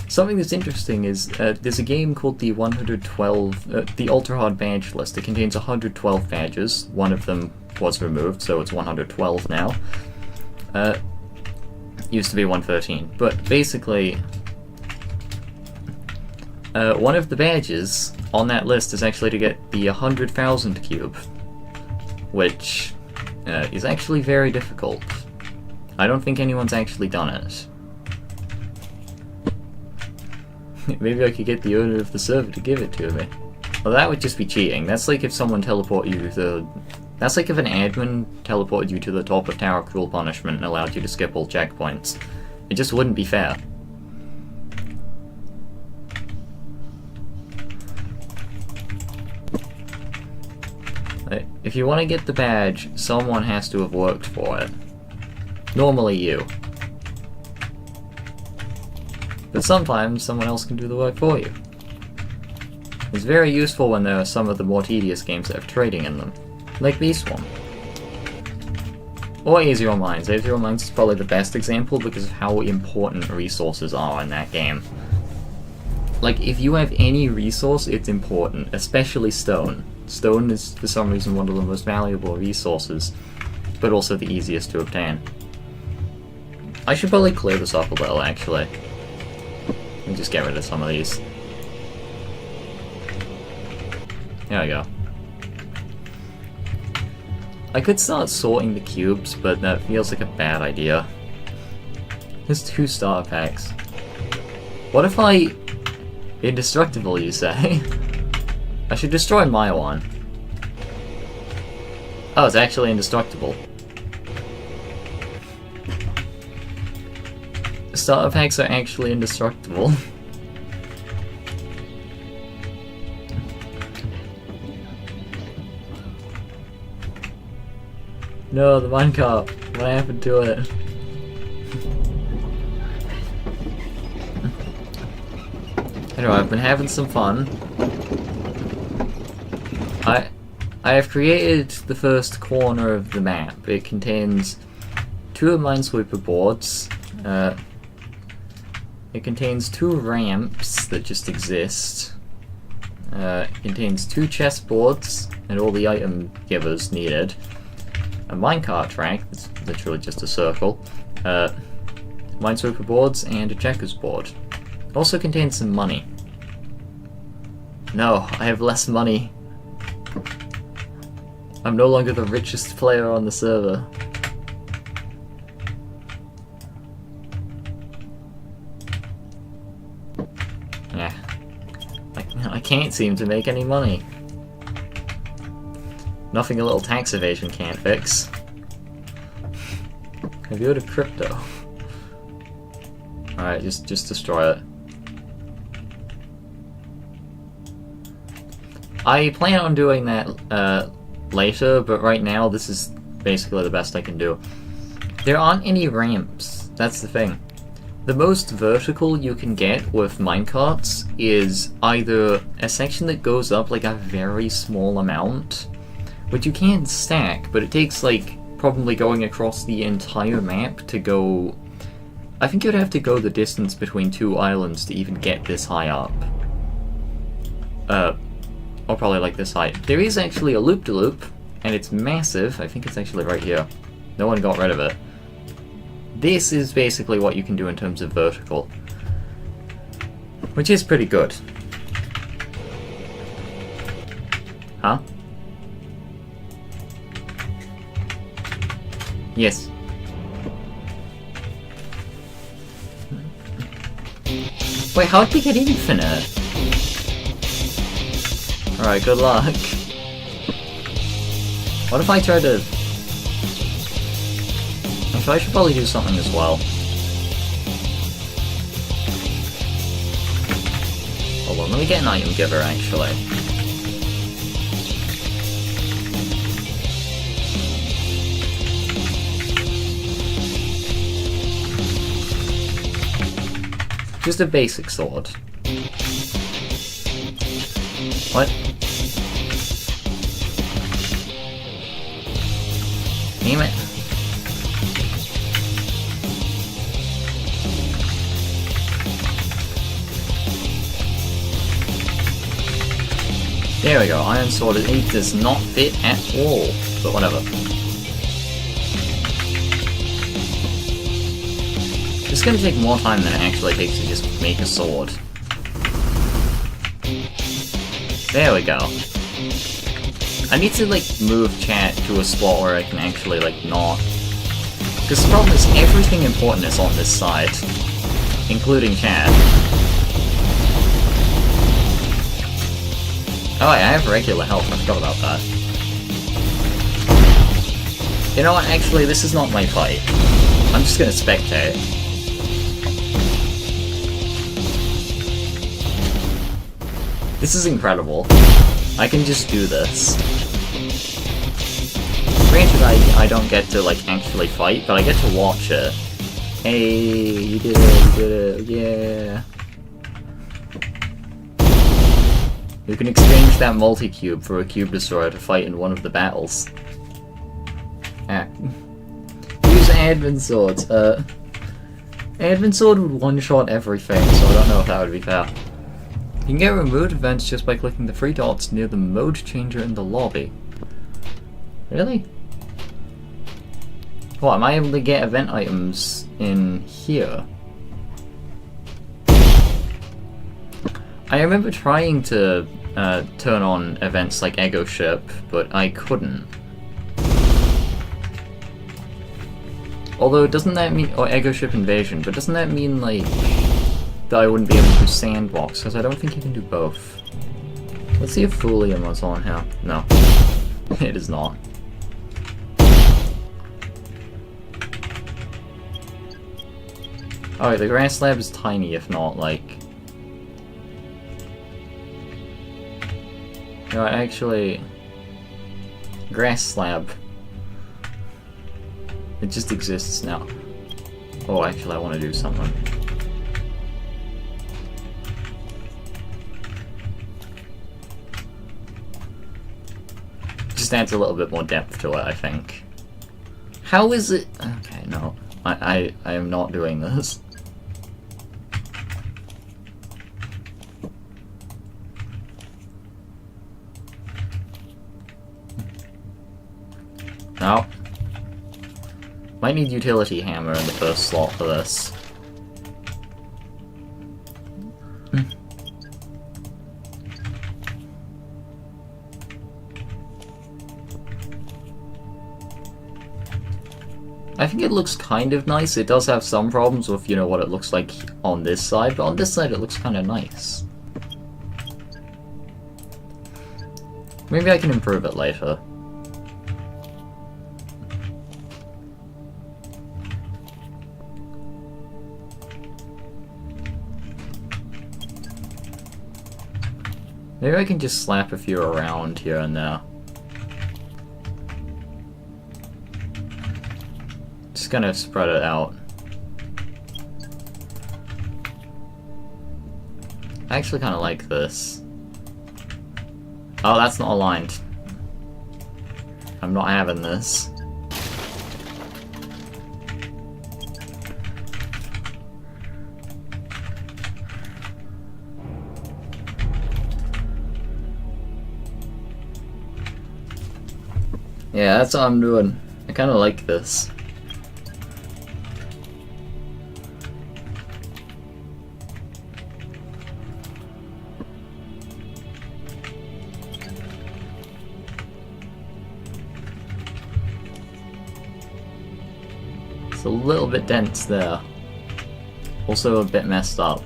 Something that's interesting is there's a game called the 112, the Ultra Hard Badge List. It contains 112 badges. One of them was removed, so it's 112 now. Used to be 113, but basically, one of the badges on that list is actually to get the 100,000 cube, which is actually very difficult. I don't think anyone's actually done it. Maybe I could get the owner of the server to give it to me. Well, that would just be cheating. That's like if someone teleported you to... That's like if an admin teleported you to the top of Tower Cruel Punishment and allowed you to skip all checkpoints. It just wouldn't be fair. If you want to get the badge, someone has to have worked for it. Normally you. But sometimes someone else can do the work for you. It's very useful when there are some of the more tedious games that have trading in them. Like this one. Or Easier Minds. Easier Minds is probably the best example because of how important resources are in that game. Like, if you have any resource, it's important, especially stone. Stone is, for some reason, one of the most valuable resources, but also the easiest to obtain. I should probably clear this up a little, actually. And just get rid of some of these. There we go. I could start sorting the cubes, but that feels like a bad idea. There's 2 starter packs. What if I... Indestructible, you say? I should destroy my one. Oh, it's actually indestructible. Starter packs are actually indestructible. No, the minecart. What happened to it? Anyway, I've been having some fun. I have created the first corner of the map. It contains 2 minesweeper boards. It contains 2 ramps that just exist. It contains 2 chestboards and all the item givers needed. A minecart track, that's literally just a circle. Minesweeper boards and a checkers board. It also contains some money. No, I have less money. I'm no longer the richest player on the server. Yeah. I can't seem to make any money. Nothing a little tax evasion can't fix. Have you heard of crypto? Alright, just destroy it. I plan on doing that later, but right now this is basically the best I can do. There aren't any ramps, that's the thing. The most vertical you can get with minecarts is either a section that goes up like a very small amount, which you can stack, but it takes like probably going across the entire map to go... I think you'd have to go the distance between 2 islands to even get this high up. Or probably like this height. There is actually a loop-de-loop, and it's massive. I think it's actually right here. No one got rid of it. This is basically what you can do in terms of vertical. Which is pretty good. Huh? Yes. Wait, how did we get infinite? Alright, good luck. What if I try to... Actually, I should probably do something as well. Hold on, let me get an item giver, actually. Just a basic sword. What? Damn it. There we go, iron sword. It does not fit at all, but whatever. It's gonna take more time than it actually takes to just make a sword. There we go. I need to, like, move chat to a spot where I can actually, like, not... Because the problem is everything important is on this side, including chat. Oh wait, I have regular health, I forgot about that. You know what, actually, this is not my fight. I'm just gonna spectate. This is incredible. I can just do this. Granted, I don't get to, like, actually fight, but I get to watch it. Hey, you did it, yeah. You can exchange that multi-cube for a cube destroyer to fight in one of the battles. Ah. Use admin swords. Admin sword would one-shot everything, so I don't know if that would be fair. You can get remote events just by clicking the 3 dots near the mode changer in the lobby. Really? What, am I able to get event items in here? I remember trying to turn on events like Ego Ship, but I couldn't. Although, doesn't that mean... Or Ego Ship Invasion, but doesn't that mean, like... that I wouldn't be able to do Sandbox, because I don't think you can do both. Let's see if Fulium was on here. No. It is not. Oh, the grass slab is tiny, if not, like... No, actually... Grass slab. It just exists now. Oh, actually, I want to do something. Just adds a little bit more depth to it, I think. How is it... Okay, no. I am not doing this. No. Might need utility hammer in the first slot for this. I think it looks kind of nice. It does have some problems with, you know, what it looks like on this side, but on this side it looks kind of nice. Maybe I can improve it later. Maybe I can just slap a few around here and there. Just gonna spread it out. I actually kind of like this. Oh, that's not aligned. I'm not having this. Yeah, that's what I'm doing. I kind of like this. It's a little bit dense there. Also a bit messed up.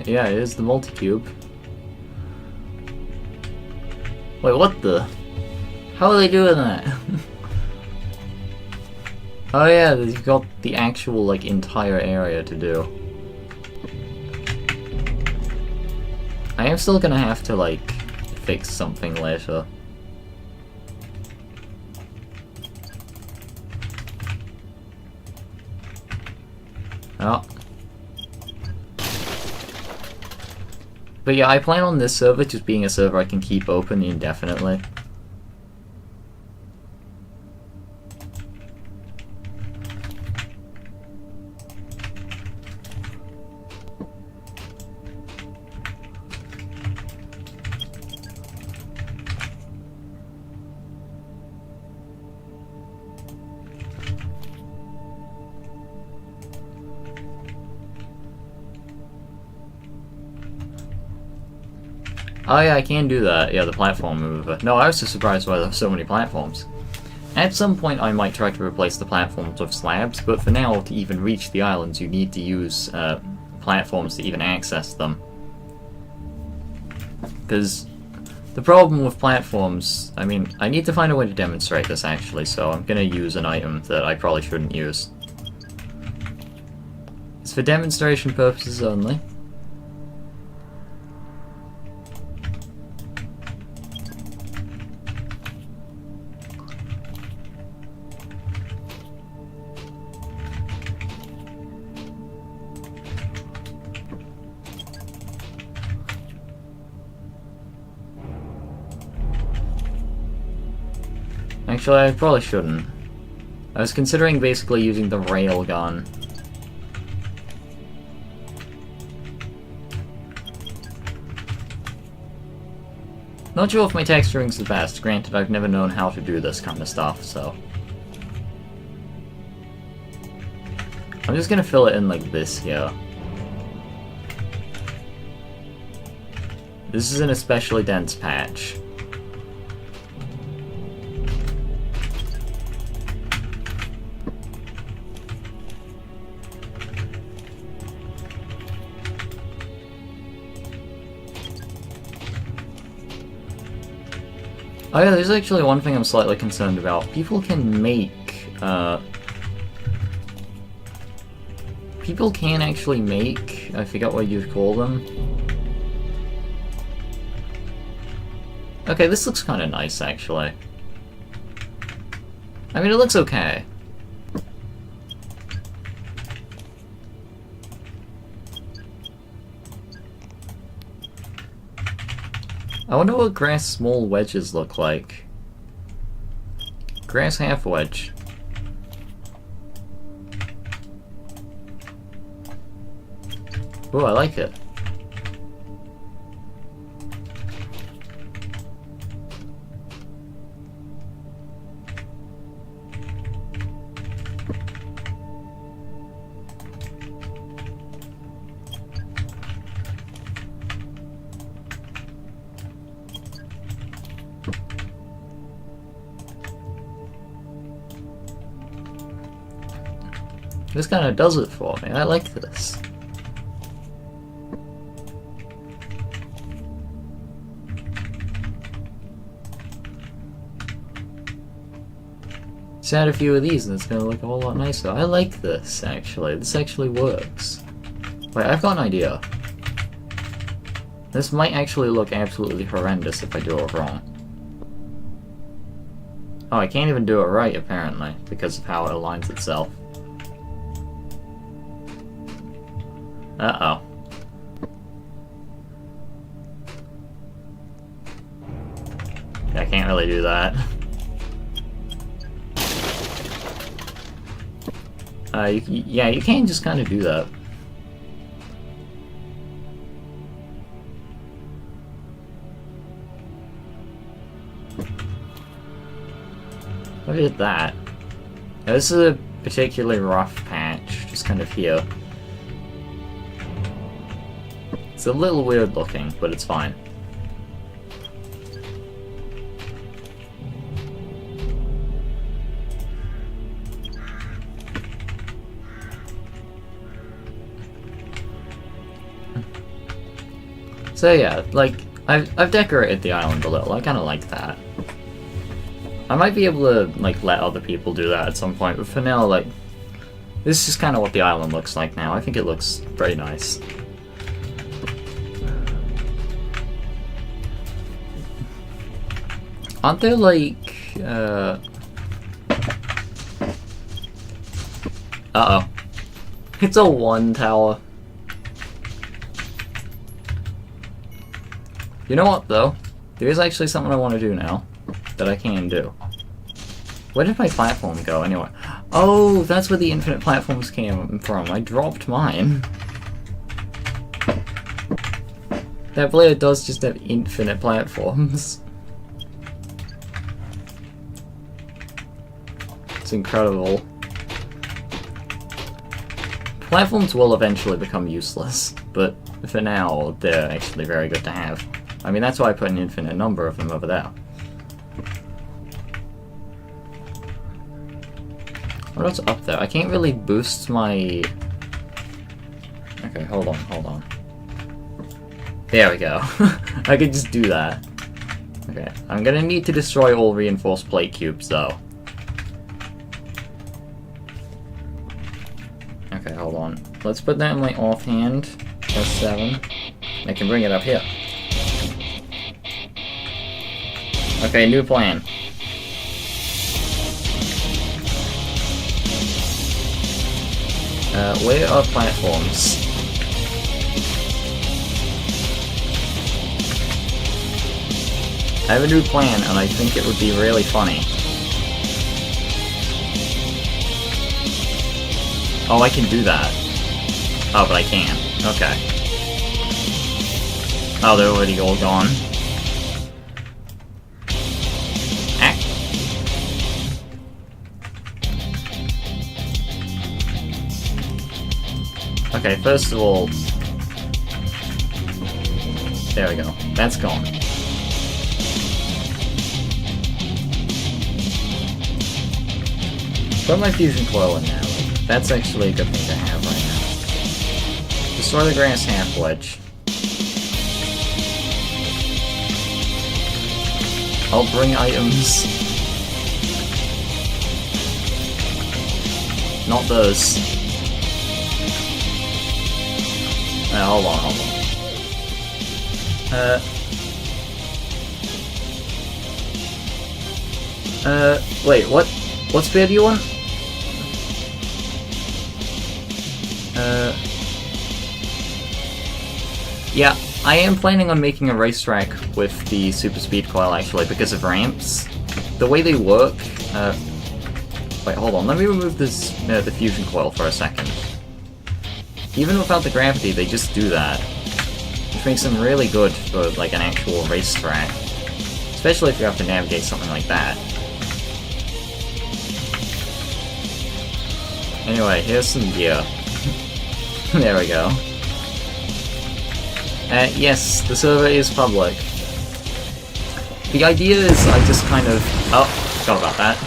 Yeah, it is the multi-cube. Wait, what the? How are they doing that? Oh yeah, you've got the actual, like, entire area to do. I am still gonna have to, like, fix something later. Oh. But yeah, I plan on this server just being a server I can keep open indefinitely. Oh yeah, I can do that. Yeah, the platform mover. No, I was just surprised why there were so many platforms. At some point I might try to replace the platforms with slabs, but for now, to even reach the islands, you need to use platforms to even access them. Because the problem with platforms, I mean, I need to find a way to demonstrate this actually, so I'm gonna use an item that I probably shouldn't use. It's for demonstration purposes only. Actually, I probably shouldn't. I was considering basically using the rail gun. Not sure if my texturing's the best, granted I've never known how to do this kind of stuff, so... I'm just gonna fill it in like this here. This is an especially dense patch. Oh yeah, there's actually one thing I'm slightly concerned about. People can make, people can actually make, I forgot what you'd call them. Okay, this looks kind of nice, actually. I mean, it looks okay. I wonder what grass small wedges look like. Grass half wedge. Ooh, I like it. This kind of does it for me. I like this. Just add a few of these and it's going to look a whole lot nicer. I like this, actually. This actually works. Wait, I've got an idea. This might actually look absolutely horrendous if I do it wrong. Oh, I can't even do it right, apparently, because of how it aligns itself. Uh-oh. Yeah, I can't really do that. Yeah, you can just kind of do that. Look at that. Now, this is a particularly rough patch, just kind of here. It's a little weird looking, but it's fine. So yeah, like, I've decorated the island a little. I kind of like that. I might be able to, like, let other people do that at some point, but for now, like, this is kind of what the island looks like now. I think it looks very nice. Aren't there, like, uh-oh. It's a one tower. You know what, though? There is actually something I want to do now that I can do. Where did my platform go, anyway? Oh, that's where the infinite platforms came from. I dropped mine. That player does just have infinite platforms. It's incredible. Platforms will eventually become useless, but for now, they're actually very good to have. I mean, that's why I put an infinite number of them over there. What else up there? I can't really boost my... Okay, hold on. There we go. I could just do that. Okay, I'm gonna need to destroy all reinforced plate cubes, though. Okay, hold on. Let's put that in my offhand. Plus 7. I can bring it up here. Okay, new plan. Where are platforms? I have a new plan, and I think it would be really funny. Oh, I can do that. Oh, but I can. Okay. Oh, they're already all gone. Okay, first of all... There we go. That's gone. Put my fusion coil in now. That's actually a good thing to have right now. Destroy the grass half wedge. I'll bring items. Not those. Hold on, hold on. Wait, what? What spear do you want? Yeah, I am planning on making a racetrack with the super speed coil actually because of ramps. The way they work, wait, hold on, let me remove this, the fusion coil for a second. Even without the gravity, they just do that. Which makes them really good for, like, an actual racetrack. Especially if you have to navigate something like that. Anyway, here's some gear. There we go. Yes, the server is public. The idea is I just kind of... Oh, forgot about that.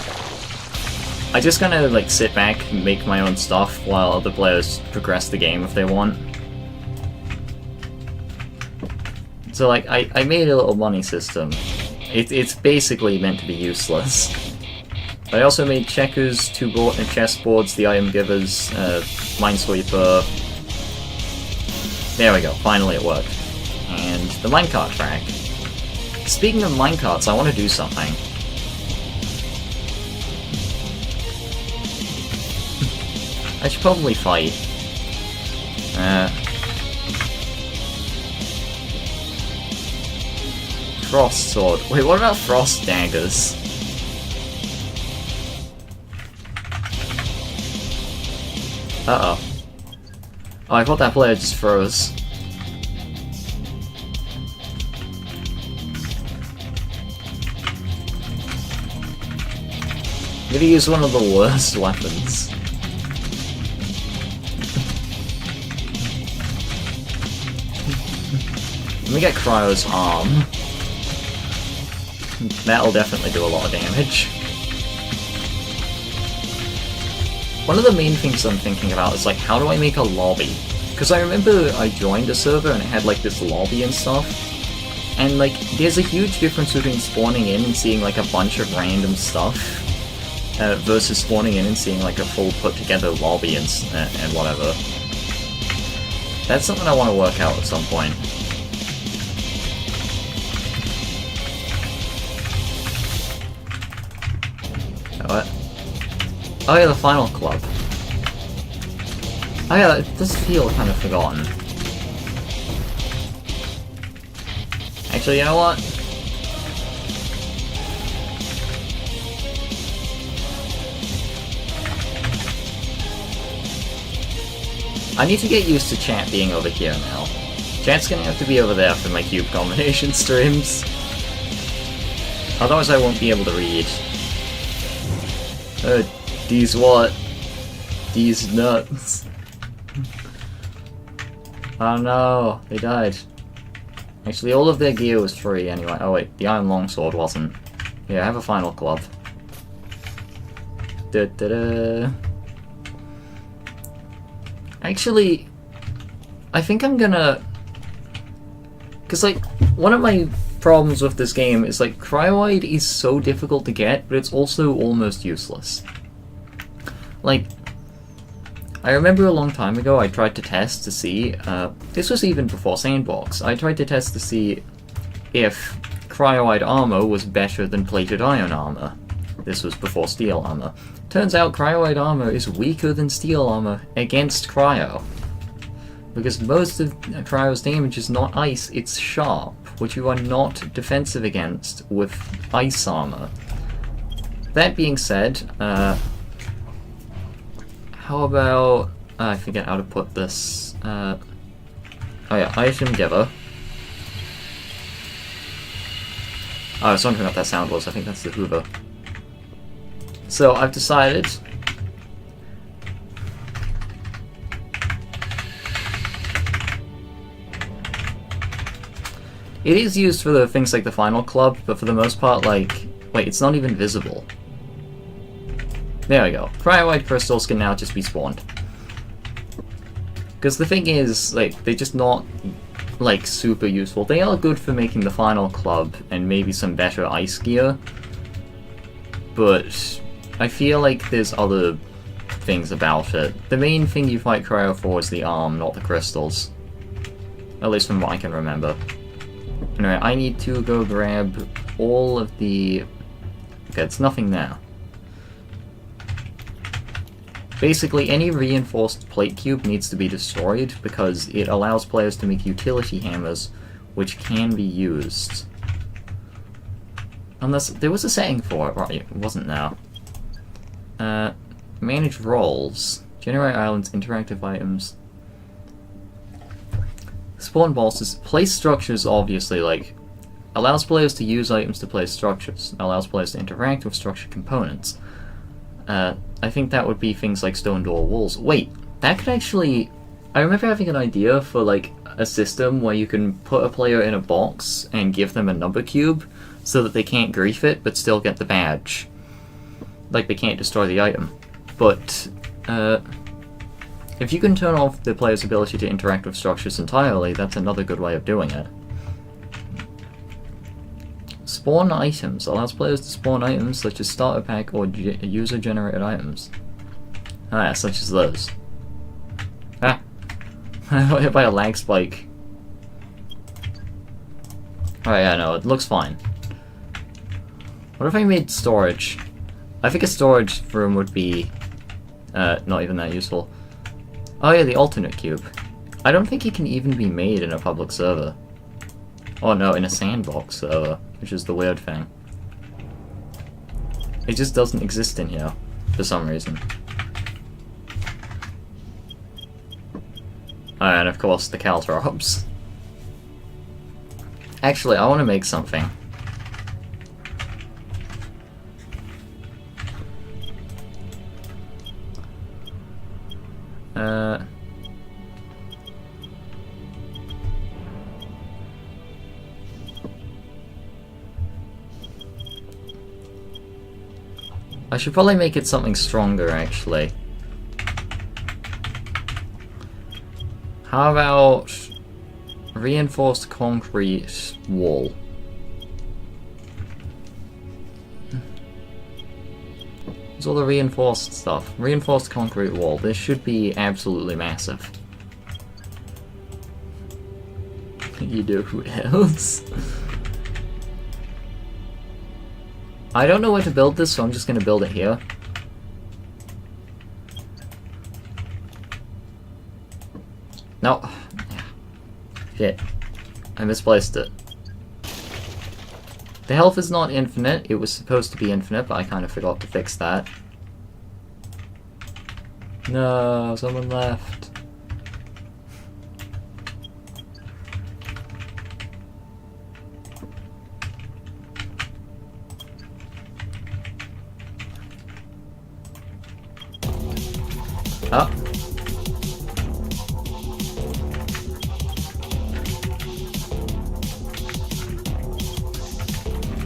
I just kind of, like, sit back and make my own stuff while other players progress the game if they want. So, like, I made a little money system. It's basically meant to be useless. I also made checkers, two chessboards, the item givers, minesweeper. There we go, finally it worked. And the minecart track. Speaking of minecarts, I want to do something. I should probably fight. Frost sword. Wait, what about frost daggers? Uh-oh. Oh, I thought that player just froze. I'm gonna use one of the worst weapons. Let me get Cryo's arm. That'll definitely do a lot of damage. One of the main things I'm thinking about is, like, how do I make a lobby? Because I remember I joined a server and it had, like, this lobby and stuff. And, like, there's a huge difference between spawning in and seeing, like, a bunch of random stuff versus spawning in and seeing, like, a full put-together lobby and whatever. That's something I want to work out at some point. What? Oh yeah, the final club. Oh yeah, it does feel kind of forgotten. Actually, you know what? I need to get used to chat being over here now. Chat's gonna have to be over there for my cube combination streams. Otherwise I won't be able to read. These what? These nuts. Oh no, they died. Actually, all of their gear was free anyway. Oh wait, the iron longsword wasn't. Yeah, I have a final club. Da-da-da. Actually, I think I'm gonna... Because, like, one of my problems with this game is, like, cryoide is so difficult to get, but it's also almost useless. Like, I remember a long time ago I tried to test to see, this was even before Sandbox, I tried to test to see if cryoide armor was better than plated iron armor. This was before steel armor. Turns out cryoide armor is weaker than steel armor against cryo. Because most of cryo's damage is not ice, it's sharp, which you are not defensive against with ice armor. That being said, how about... I forget how to put this. Oh yeah, item giver. Oh, I was wondering what that sound was. I think that's the Hoover. So I've decided... It is used for the things like the final club, but for the most part, like... Wait, it's not even visible. There we go. Cryo-white crystals can now just be spawned. Because the thing is, like, they're just not, like, super useful. They are good for making the final club and maybe some better ice gear. But I feel like there's other things about it. The main thing you fight cryo for is the arm, not the crystals. At least from what I can remember. Anyway, I need to go grab all of the... Okay, it's nothing there. Basically, any reinforced plate cube needs to be destroyed because it allows players to make utility hammers, which can be used. Unless there was a setting for it, right? It wasn't now. Manage roles. Generate islands, interactive items. Spawn bosses. Place structures, obviously, like, allows players to use items to place structures. Allows players to interact with structure components. I think that would be things like stone door walls. Wait, that could actually... I remember having an idea for, like, a system where you can put a player in a box and give them a number cube so that they can't grief it but still get the badge. Like, they can't destroy the item. But, if you can turn off the player's ability to interact with structures entirely, that's another good way of doing it. Spawn items. Allows players to spawn items such as starter pack or user-generated items. Ah, such as those. Ah! I got hit by a lag spike. Oh yeah, no, it looks fine. What if I made storage? I think a storage room would be not even that useful. Oh yeah, the alternate cube. I don't think it can even be made in a public server. Oh no, in a sandbox server, which is the weird thing. It just doesn't exist in here, for some reason. Oh, and of course the caltrops. Actually, I want to make something. I should probably make it something stronger, actually. How about reinforced concrete wall? It's all the reinforced stuff. Reinforced concrete wall. This should be absolutely massive. You know who else? I don't know where to build this, so I'm just gonna build it here. No. Shit. I misplaced it. The health is not infinite. It was supposed to be infinite, but I kind of forgot to fix that. No, someone left. Oh.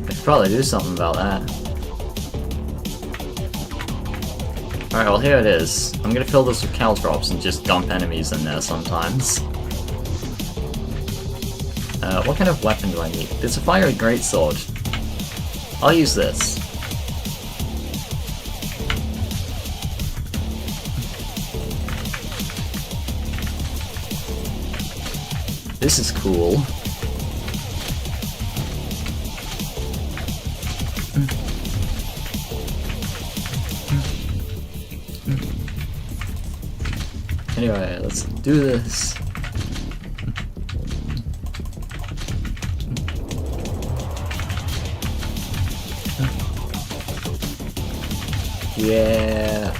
I should probably do something about that. Alright, well here it is. I'm gonna fill this with caltrops and just dump enemies in there sometimes. What kind of weapon do I need? It's a fiery greatsword. I'll use this. This is cool. Anyway, let's do this. Yeah.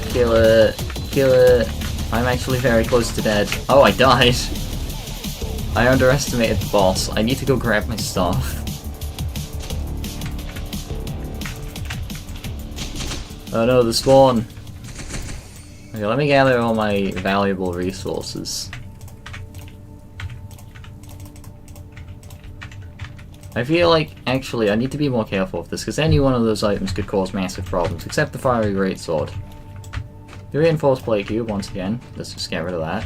Kill it. Kill it. I'm actually very close to dead. Oh, I died. I underestimated the boss. I need to go grab my stuff. Oh no, the spawn! Okay, let me gather all my valuable resources. I feel like, actually, I need to be more careful with this, because any one of those items could cause massive problems, except the Fiery Greatsword. The Reinforced Plate Cube, once again, let's just get rid of that.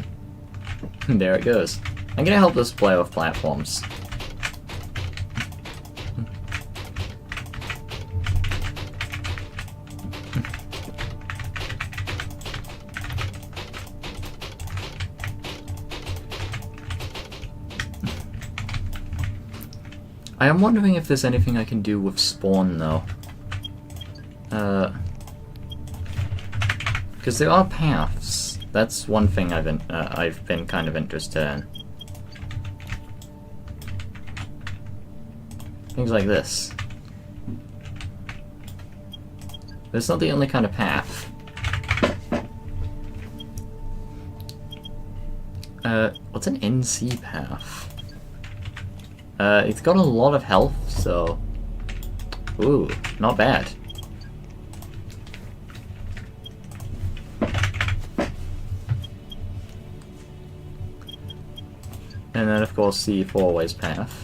There it goes. I'm gonna help this play with platforms. I am wondering if there's anything I can do with spawn, though. Because there are paths. That's one thing I've been kind of interested in. Things like this. But it's not the only kind of path. What's an NC path? It's got a lot of health, so... Ooh, not bad. And then, of course, the four-ways path.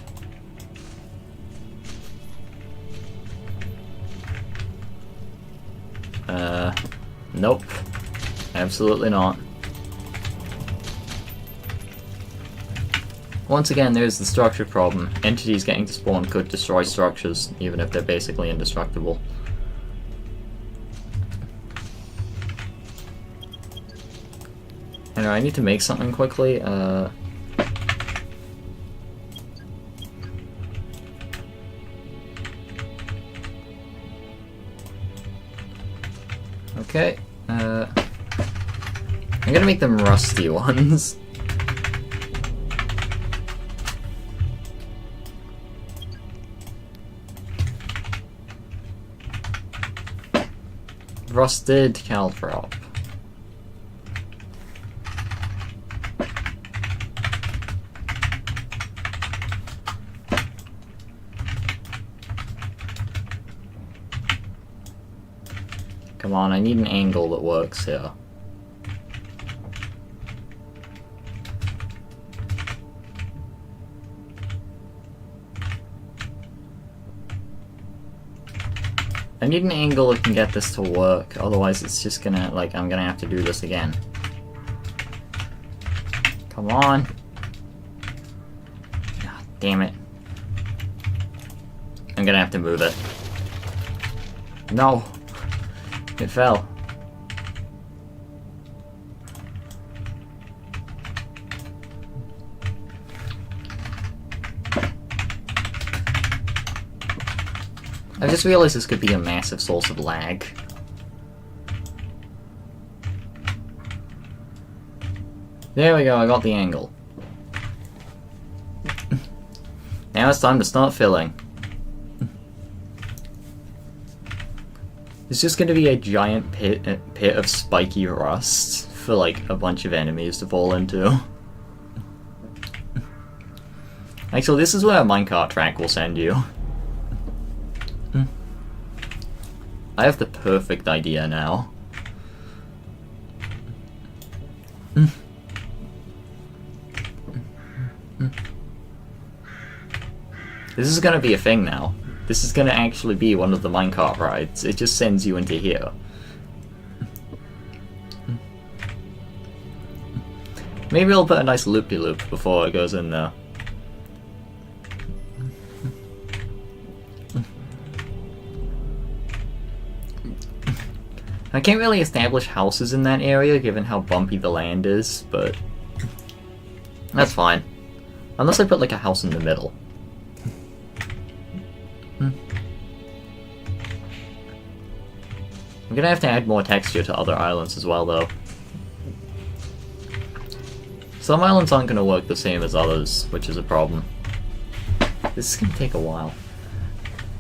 Nope. Absolutely not. Once again, there's the structure problem. Entities getting to spawn could destroy structures, even if they're basically indestructible. Anyway, I need to make something quickly. Okay. I'm gonna make them rusty ones. Rusted calthrop. Come on, I need an angle that works here. I need an angle that can get this to work, otherwise it's just gonna, like, I'm gonna have to do this again. Come on. God damn it. I'm gonna have to move it. No. It fell. I just realized this could be a massive source of lag. There we go, I got the angle. Now it's time to start filling. It's just going to be a giant pit of spiky rust for like a bunch of enemies to fall into. Actually, this is where a minecart track will send you. I have the perfect idea now. This is gonna be a thing now. This is gonna actually be one of the minecart rides. It just sends you into here. Maybe I'll put a nice loop-de-loop before it goes in there. I can't really establish houses in that area given how bumpy the land is, but that's fine. Unless I put like a house in the middle. I'm gonna have to add more texture to other islands as well, though. Some islands aren't gonna work the same as others, which is a problem. This is gonna take a while.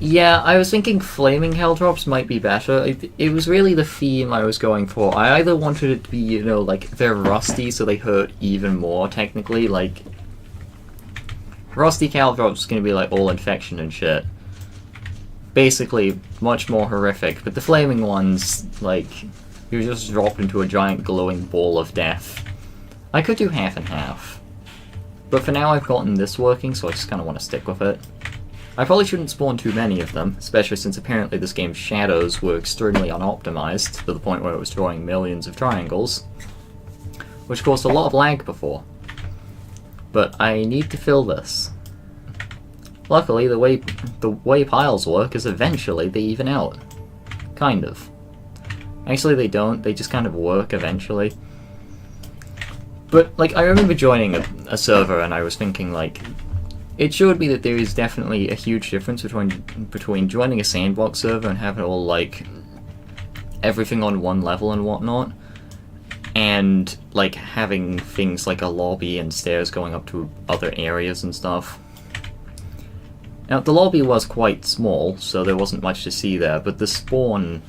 Yeah, I was thinking flaming caltrops might be better. It was really the theme I was going for. I either wanted it to be, you know, like, they're rusty so they hurt even more, technically. Like, rusty caltrops is gonna be like all infection and shit. basically much more horrific, but the flaming ones, like, you just drop into a giant glowing ball of death. I could do half and half, but for now I've gotten this working, so I just kind of want to stick with it. I probably shouldn't spawn too many of them, especially since apparently this game's shadows were extremely unoptimized, to the point where it was drawing millions of triangles, which caused a lot of lag before. But I need to fill this. Luckily, the way piles work is eventually they even out. Kind of. Actually, they don't. They just kind of work eventually. But, like, I remember joining a server and I was thinking, like, it showed me that there is definitely a huge difference between joining a Sandbox server and having all, like, everything on one level and whatnot, and, like, having things like a lobby and stairs going up to other areas and stuff. Now, the lobby was quite small, so there wasn't much to see there, but the spawn,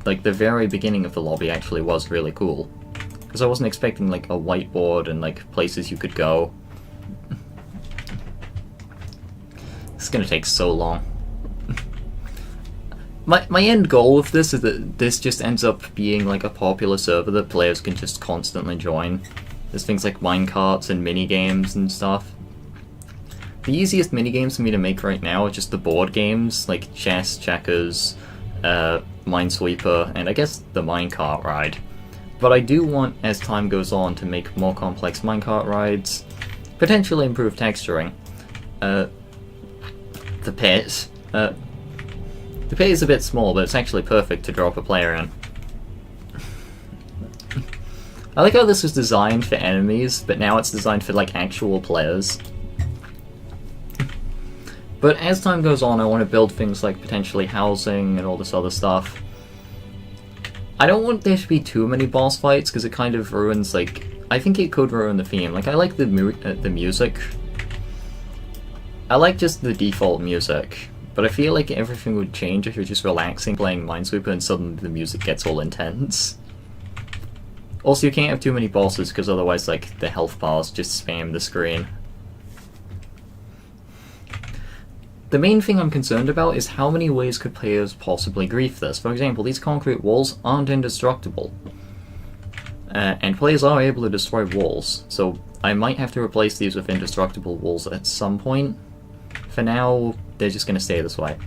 like, the very beginning of the lobby actually was really cool. Because I wasn't expecting, like, a whiteboard and, like, places you could go. It's gonna take so long. My end goal with this is that this just ends up being, like, a popular server that players can just constantly join. There's things like minecarts and minigames and stuff. The easiest minigames for me to make right now are just the board games, like chess, checkers, Minesweeper, and I guess the minecart ride. But I do want, as time goes on, to make more complex minecart rides, potentially improve texturing. The pit. The pit is a bit small, but it's actually perfect to drop a player in. I like how this was designed for enemies, but now it's designed for, like, actual players. But as time goes on, I want to build things like potentially housing and all this other stuff. I don't want there to be too many boss fights, because it kind of ruins, like... I think it could ruin the theme. Like, I like the music. I like just the default music, but I feel like everything would change if you're just relaxing playing Minesweeper and suddenly the music gets all intense. Also, you can't have too many bosses, because otherwise, like, the health bars just spam the screen. The main thing I'm concerned about is how many ways could players possibly grief this. For example, these concrete walls aren't indestructible. And players are able to destroy walls, so I might have to replace these with indestructible walls at some point. For now, they're just going to stay this way.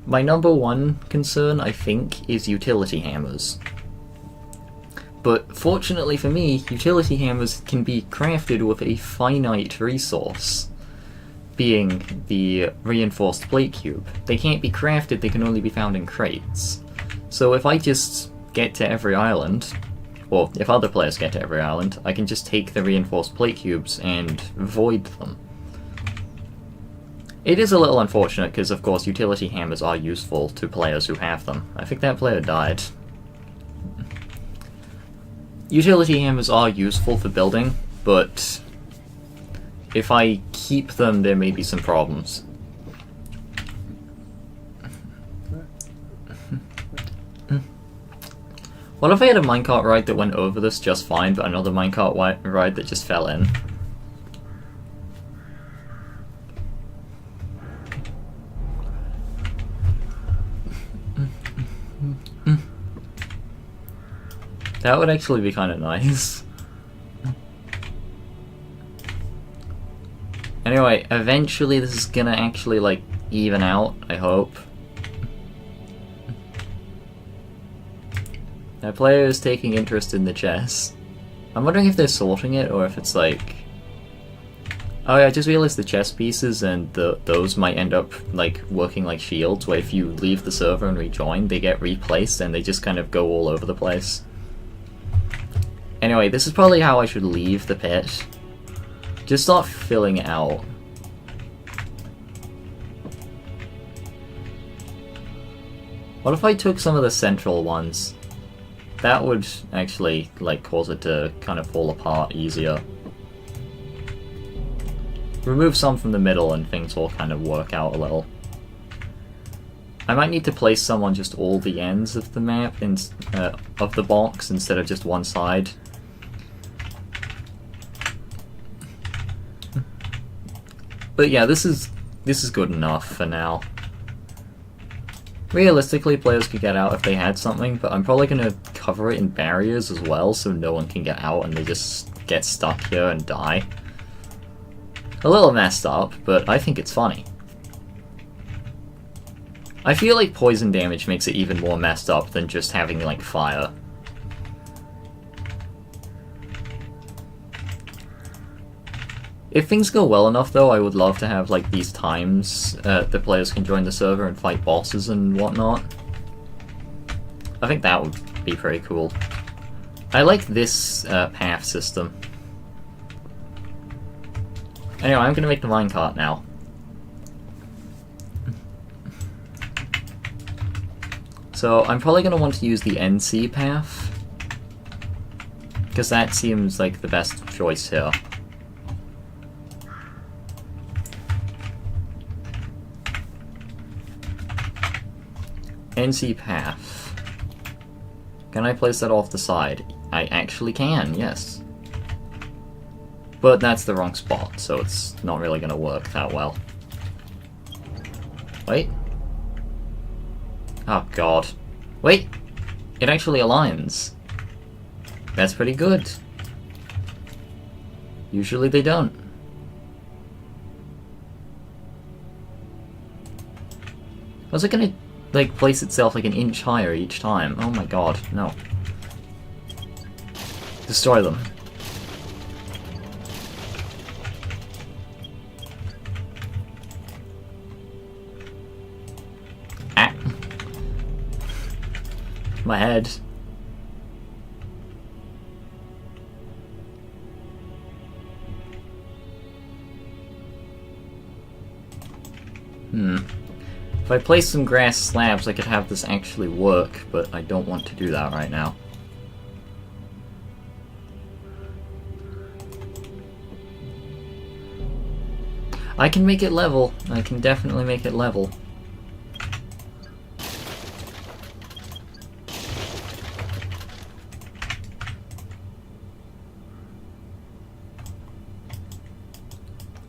My number one concern, I think, is utility hammers. But fortunately for me, utility hammers can be crafted with a finite resource, being the reinforced plate cube. They can't be crafted, they can only be found in crates. So if I just get to every island, or if other players get to every island, I can just take the reinforced plate cubes and void them. It is a little unfortunate because, of course, utility hammers are useful to players who have them. I think that player died. Utility hammers are useful for building, but if I keep them, there may be some problems. What if I had a minecart ride that went over this just fine, but another minecart ride that just fell in? That would actually be kind of nice. Anyway, eventually this is gonna actually, like, even out, I hope. That player is taking interest in the chess. I'm wondering if they're sorting it, or if it's like... Oh yeah, I just realized the chess pieces and those might end up, like, working like shields, where if you leave the server and rejoin, they get replaced and they just kind of go all over the place. Anyway, this is probably how I should leave the pit. Just start filling it out. What if I took some of the central ones? That would actually, like, cause it to kind of fall apart easier. Remove some from the middle and things will kind of work out a little. I might need to place some on just all the ends of the map, of the box, instead of just one side. But yeah, this is good enough for now. Realistically, players could get out if they had something, but I'm probably going to cover it in barriers as well so no one can get out and they just get stuck here and die. A little messed up, but I think it's funny. I feel like poison damage makes it even more messed up than just having, like, fire. If things go well enough, though, I would love to have, like, these times the players can join the server and fight bosses and whatnot. I think that would be pretty cool. I like this path system. Anyway, I'm gonna make the minecart now. So, I'm probably gonna want to use the NC path, because that seems like the best choice here. NC path. Can I place that off the side? I actually can, yes. But that's the wrong spot, so it's not really gonna work that well. Wait. Oh god. Wait! It actually aligns. That's pretty good. Usually they don't. Was it gonna, like, place itself like an inch higher each time? Oh my god, no. Destroy them. Ah. My head. If I place some grass slabs, I could have this actually work, but I don't want to do that right now. I can make it level. I can definitely make it level.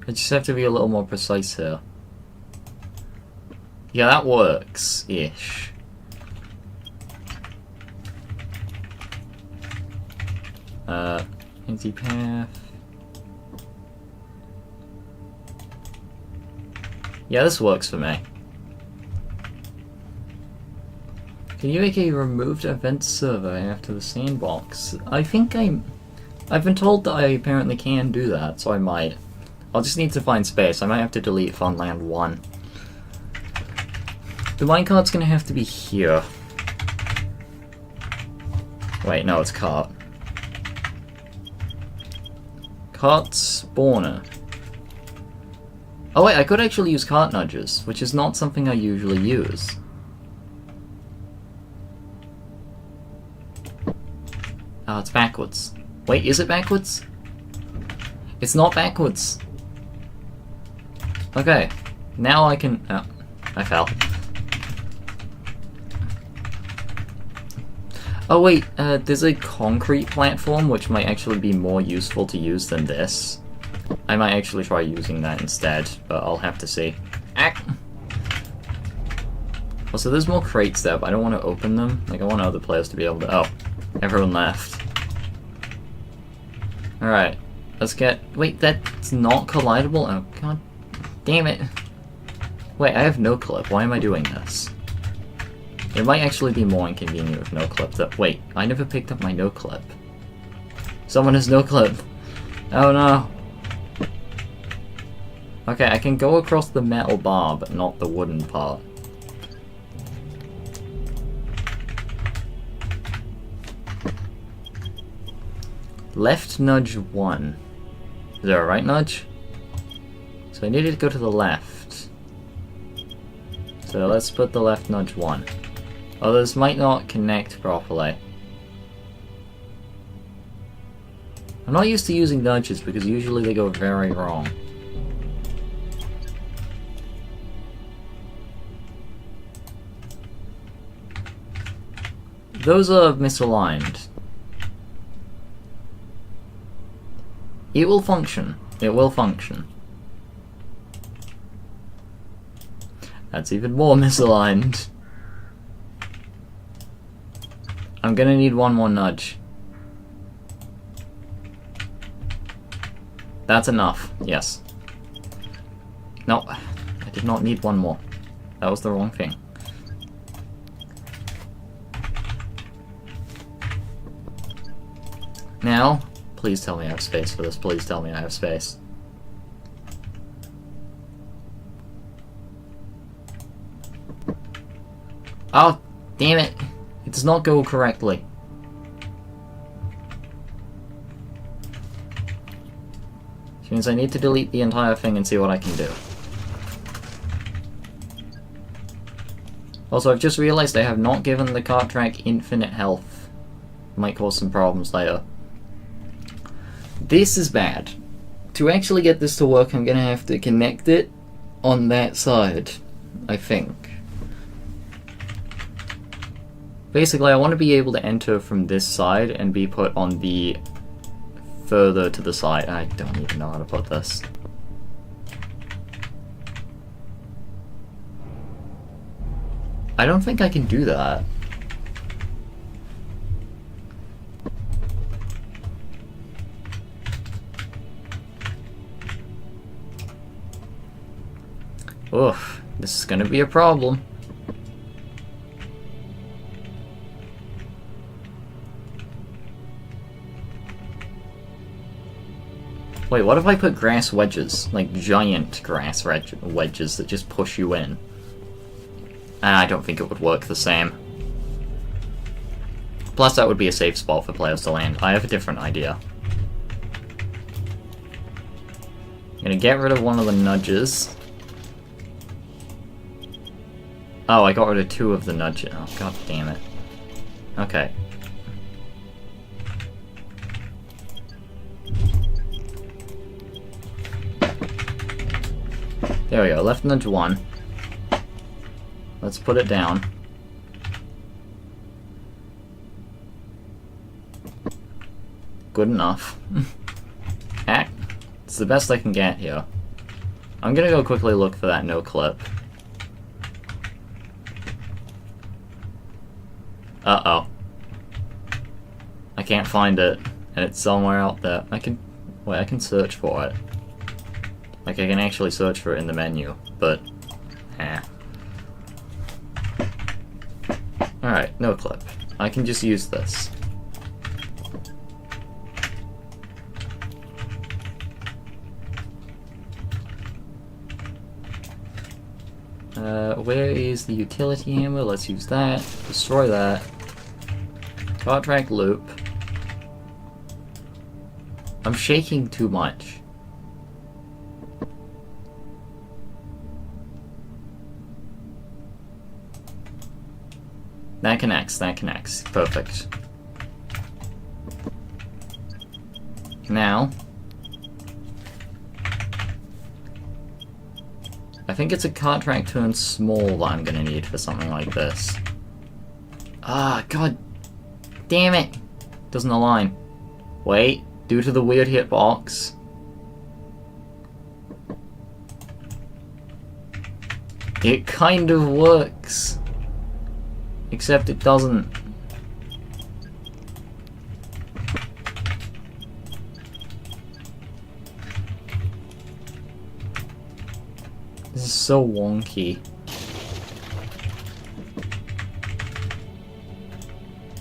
I just have to be a little more precise here. Yeah, that works-ish. Empty path. Yeah, this works for me. Can you make a removed event server after the Sandbox? I think I've been told that I apparently can do that, so I might. I'll just need to find space. I might have to delete Funland 1. The minecart's gonna have to be here. Wait, no, it's cart. Cart spawner. Oh wait, I could actually use cart nudges, which is not something I usually use. Oh, it's backwards. Wait, is it backwards? It's not backwards. Okay, now I can... Oh, I fell. Oh wait, there's a concrete platform which might actually be more useful to use than this. I might actually try using that instead, but I'll have to see. Ah! Also, there's more crates there, but I don't want to open them. Like, I want other players to be able to... Oh, everyone left. Alright, let's get... Wait, that's not collidable? Oh, god damn it. Wait, I have no clip. Why am I doing this? It might actually be more inconvenient with no clip. Wait, I never picked up my no clip. Someone has no clip. Oh no. Okay, I can go across the metal bar, but not the wooden part. Left nudge 1. Is there a right nudge? So I needed to go to the left. So let's put the left nudge 1. Oh, this might not connect properly. I'm not used to using nudges because usually they go very wrong. Those are misaligned. It will function. It will function. That's even more misaligned. I'm gonna need one more nudge. That's enough, yes. No, I did not need one more. That was the wrong thing. Now, please tell me I have space for this. Please tell me I have space. Oh, damn it. It does not go correctly. Which means I need to delete the entire thing and see what I can do. Also, I've just realized I have not given the cart track infinite health. Might cause some problems later. This is bad. To actually get this to work, I'm gonna have to connect it on that side, I think. Basically, I want to be able to enter from this side and be put on the further to the side. I don't even know how to put this. I don't think I can do that. Oof, this is gonna be a problem. Wait, what if I put grass wedges? Like giant grass wedges that just push you in? I don't think it would work the same. Plus that would be a safe spot for players to land. I have a different idea. I'm gonna get rid of one of the nudges. Oh, I got rid of 2 of the nudges. Oh, god damn it. Okay. There we go, left nudge 1. Let's put it down. Good enough. It's the best I can get here. I'm gonna go quickly look for that no clip. Uh-oh. I can't find it, and it's somewhere out there. I can search for it. Like, I can actually search for it in the menu, but... Alright, no clip. I can just use this. Where is the utility hammer? Let's use that. Destroy that. Cart track loop. I'm shaking too much. That connects, that connects. Perfect. Now... I think it's a cart track turned small that I'm gonna need for something like this. Ah, god damn it! Doesn't align. Wait, due to the weird hitbox. It kind of works. Except it doesn't. This is so wonky.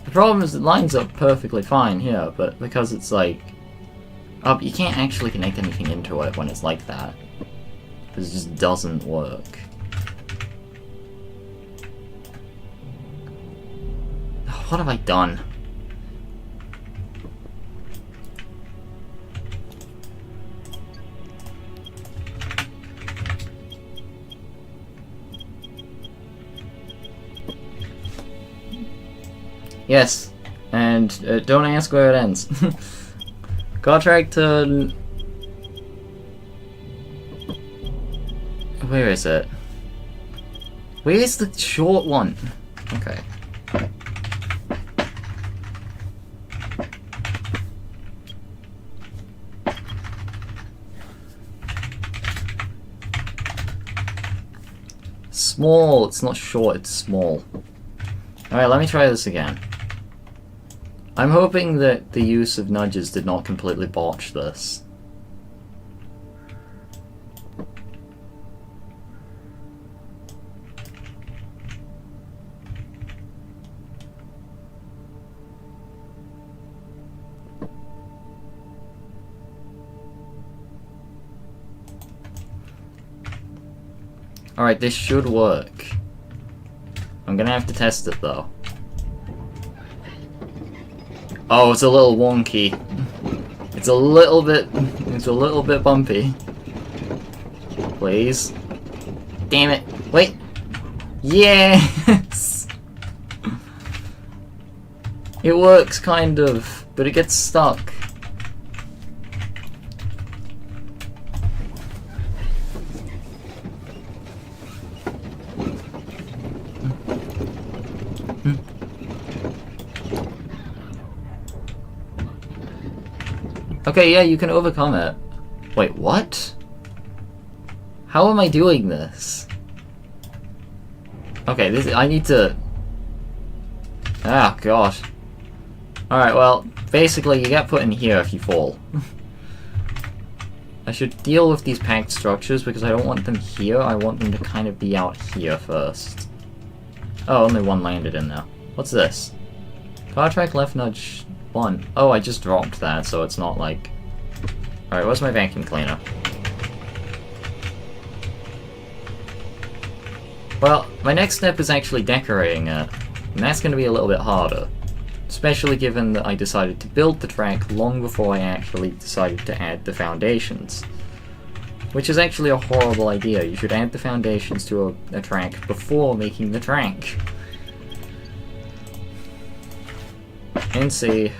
The problem is it lines up perfectly fine here, but because it's like... you can't actually connect anything into it when it's like that. Because it just doesn't work. What have I done? Yes, and don't ask where it ends. Contract to... Where is it? Where is the short one? Okay. Small, it's not short, it's small. Alright, let me try this again. I'm hoping that the use of nudges did not completely botch this. Alright, this should work. I'm gonna have to test it though. Oh, it's a little wonky. It's a little bit bumpy. Please. Damn it. Wait. Yes! It works, kind of, but it gets stuck. Okay, yeah, you can overcome it. Wait, what? How am I doing this? Okay, I need to... Ah, gosh. Alright, well, basically you get put in here if you fall. I should deal with these packed structures because I don't want them here, I want them to kind of be out here first. Oh, only one landed in there. What's this? Car track left nudge 1. Oh, I just dropped that, so it's not like... Alright, where's my vacuum cleaner? Well, my next step is actually decorating it, and that's going to be a little bit harder. Especially given that I decided to build the track long before I actually decided to add the foundations. Which is actually a horrible idea. You should add the foundations to a track before making the track. NC.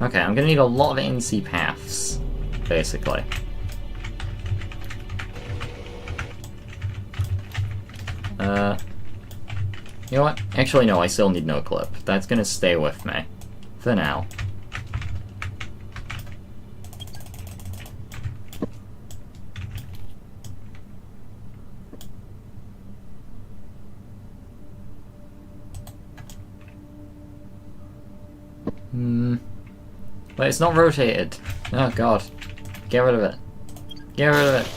Okay, I'm gonna need a lot of NC paths, basically. You know what? Actually, no, I still need no clip. That's gonna stay with me. For now. But it's not rotated. Oh god. Get rid of it. Get rid of it.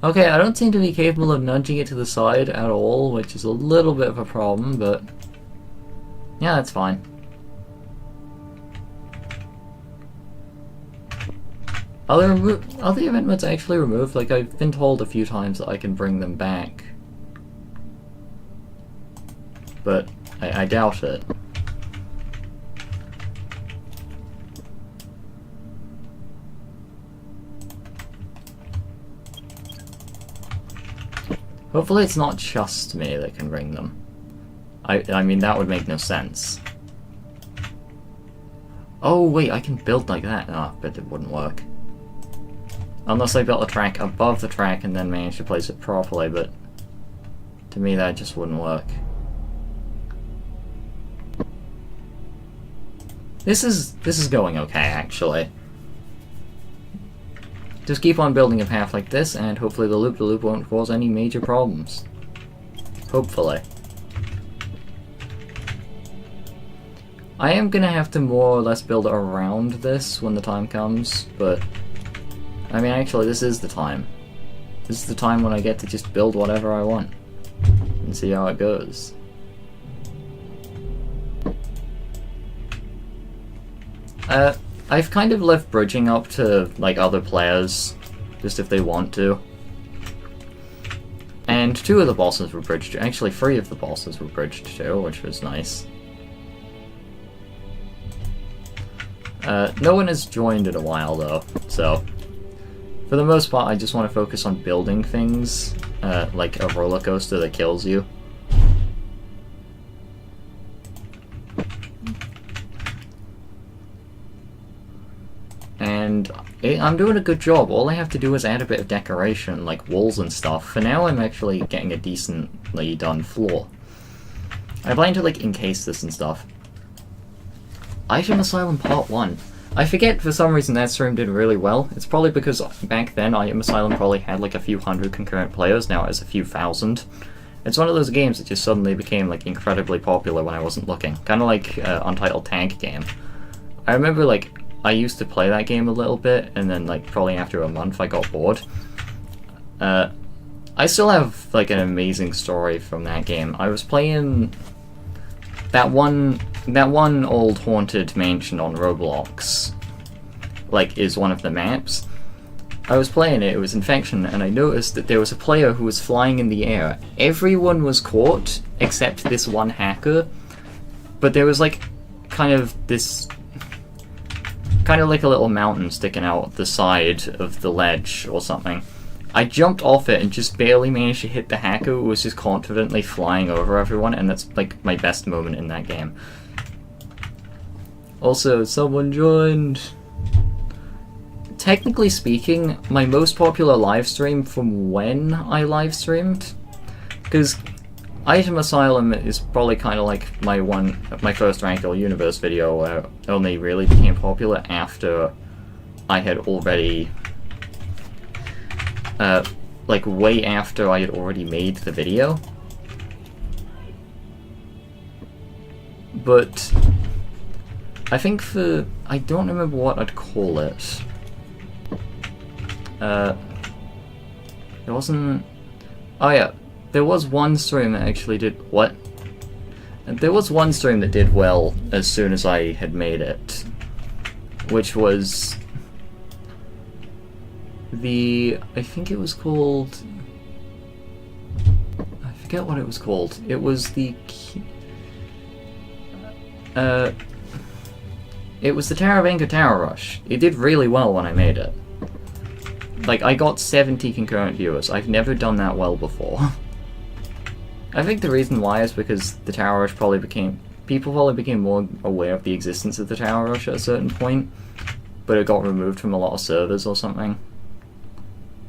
Okay, I don't seem to be capable of nudging it to the side at all, which is a little bit of a problem, but... yeah, that's fine. Are the event modes actually removed? Like, I've been told a few times that I can bring them back. But I doubt it. Hopefully it's not just me that can bring them. I mean, that would make no sense. Oh, wait, I can build like that. Oh, but it wouldn't work. Unless I built a track above the track and then managed to place it properly, but to me that just wouldn't work. This is going okay, actually. Just keep on building a path like this, and hopefully the loop-de-loop won't cause any major problems. Hopefully. I am gonna have to more or less build around this when the time comes, but... I mean, actually, this is the time. This is the time when I get to just build whatever I want. And see how it goes. I've kind of left bridging up to, like, other players, just if they want to. And 2 of the bosses were bridged to. Actually, 3 of the bosses were bridged to, which was nice. No one has joined in a while, though, so... for the most part, I just want to focus on building things, like a roller coaster that kills you. And I'm doing a good job. All I have to do is add a bit of decoration, like walls and stuff. For now, I'm actually getting a decently done floor. I plan to, like, encase this and stuff. Item Asylum Part 1. I forget for some reason that stream did really well. It's probably because back then Item Asylum probably had like a few hundred concurrent players, now it has a few thousand. It's one of those games that just suddenly became like incredibly popular when I wasn't looking. Kind of like Untitled Tank Game. I remember like I used to play that game a little bit, and then like probably after a month I got bored. I still have like an amazing story from that game. I was playing that one old haunted mansion on Roblox, like, is one of the maps. I was playing it, it was Infection, and I noticed that there was a player who was flying in the air. Everyone was caught, except this one hacker, but there was, like, kind of like a little mountain sticking out the side of the ledge or something. I jumped off it and just barely managed to hit the hacker who was just confidently flying over everyone, and that's, like, my best moment in that game. Also, someone joined. Technically speaking, my most popular live stream from when I live streamed, because Item Asylum is probably kind of like my first Ragdoll Universe video, where it only really became popular after I had already, like way after I had already made the video. But I think I don't remember what I'd call it. There wasn't... Oh yeah, there was one stream that actually did... What? There was one stream that did well as soon as I had made it. Which was... I think it was called... I forget what it was called. It was the... It was the Taravanka Tower Rush. It did really well when I made it. Like, I got 70 concurrent viewers. I've never done that well before. I think the reason why is because the Tower Rush people probably became more aware of the existence of the Tower Rush at a certain point, but it got removed from a lot of servers or something.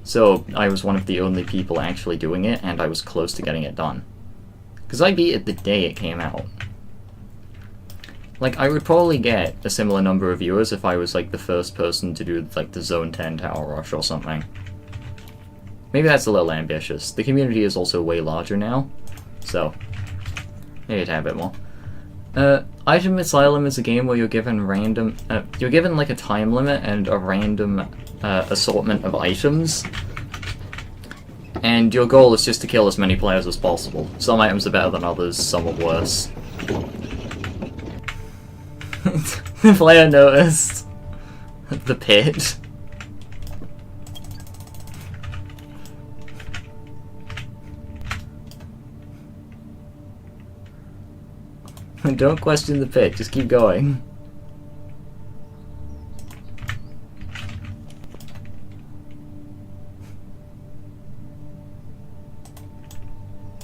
So, I was one of the only people actually doing it, and I was close to getting it done. Because I beat it the day it came out. Like, I would probably get a similar number of viewers if I was, like, the first person to do, like, the Zone 10 Tower Rush or something. Maybe that's a little ambitious. The community is also way larger now, so maybe a tad bit more. Item Asylum is a game where you're given like, a time limit and a random assortment of items, and your goal is just to kill as many players as possible. Some items are better than others, some are worse. The player noticed the pit. Don't question the pit, just keep going.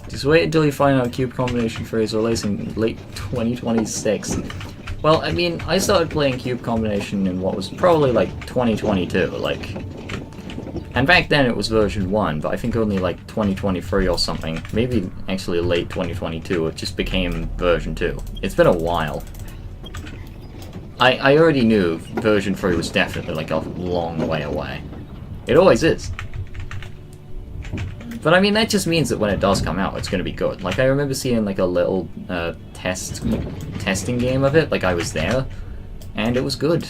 Just wait until you find out cube combination phrase releasing in late 2026. Well, I mean, I started playing cube combination in what was probably like 2022, like, and back then it was version 1, but I think only like 2023 or something, maybe actually late 2022, it just became version 2. It's been a while. I already knew version 3 was definitely like a long way away. It always is. But I mean, that just means that when it does come out, it's going to be good. Like, I remember seeing like a little testing game of it, like I was there, and it was good.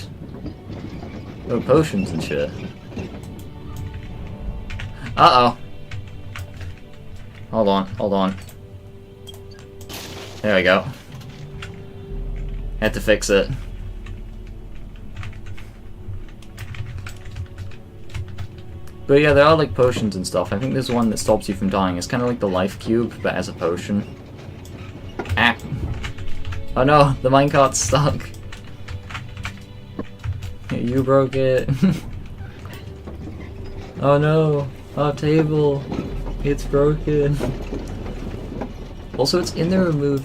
There were potions and shit. Uh-oh. Hold on. There we go. Had to fix it. But yeah, there are like potions and stuff. I think there's one that stops you from dying. It's kind of like the life cube, but as a potion. Ah! Oh no, the minecart's stuck. You broke it. Oh no, our table. It's broken. Also, it's in the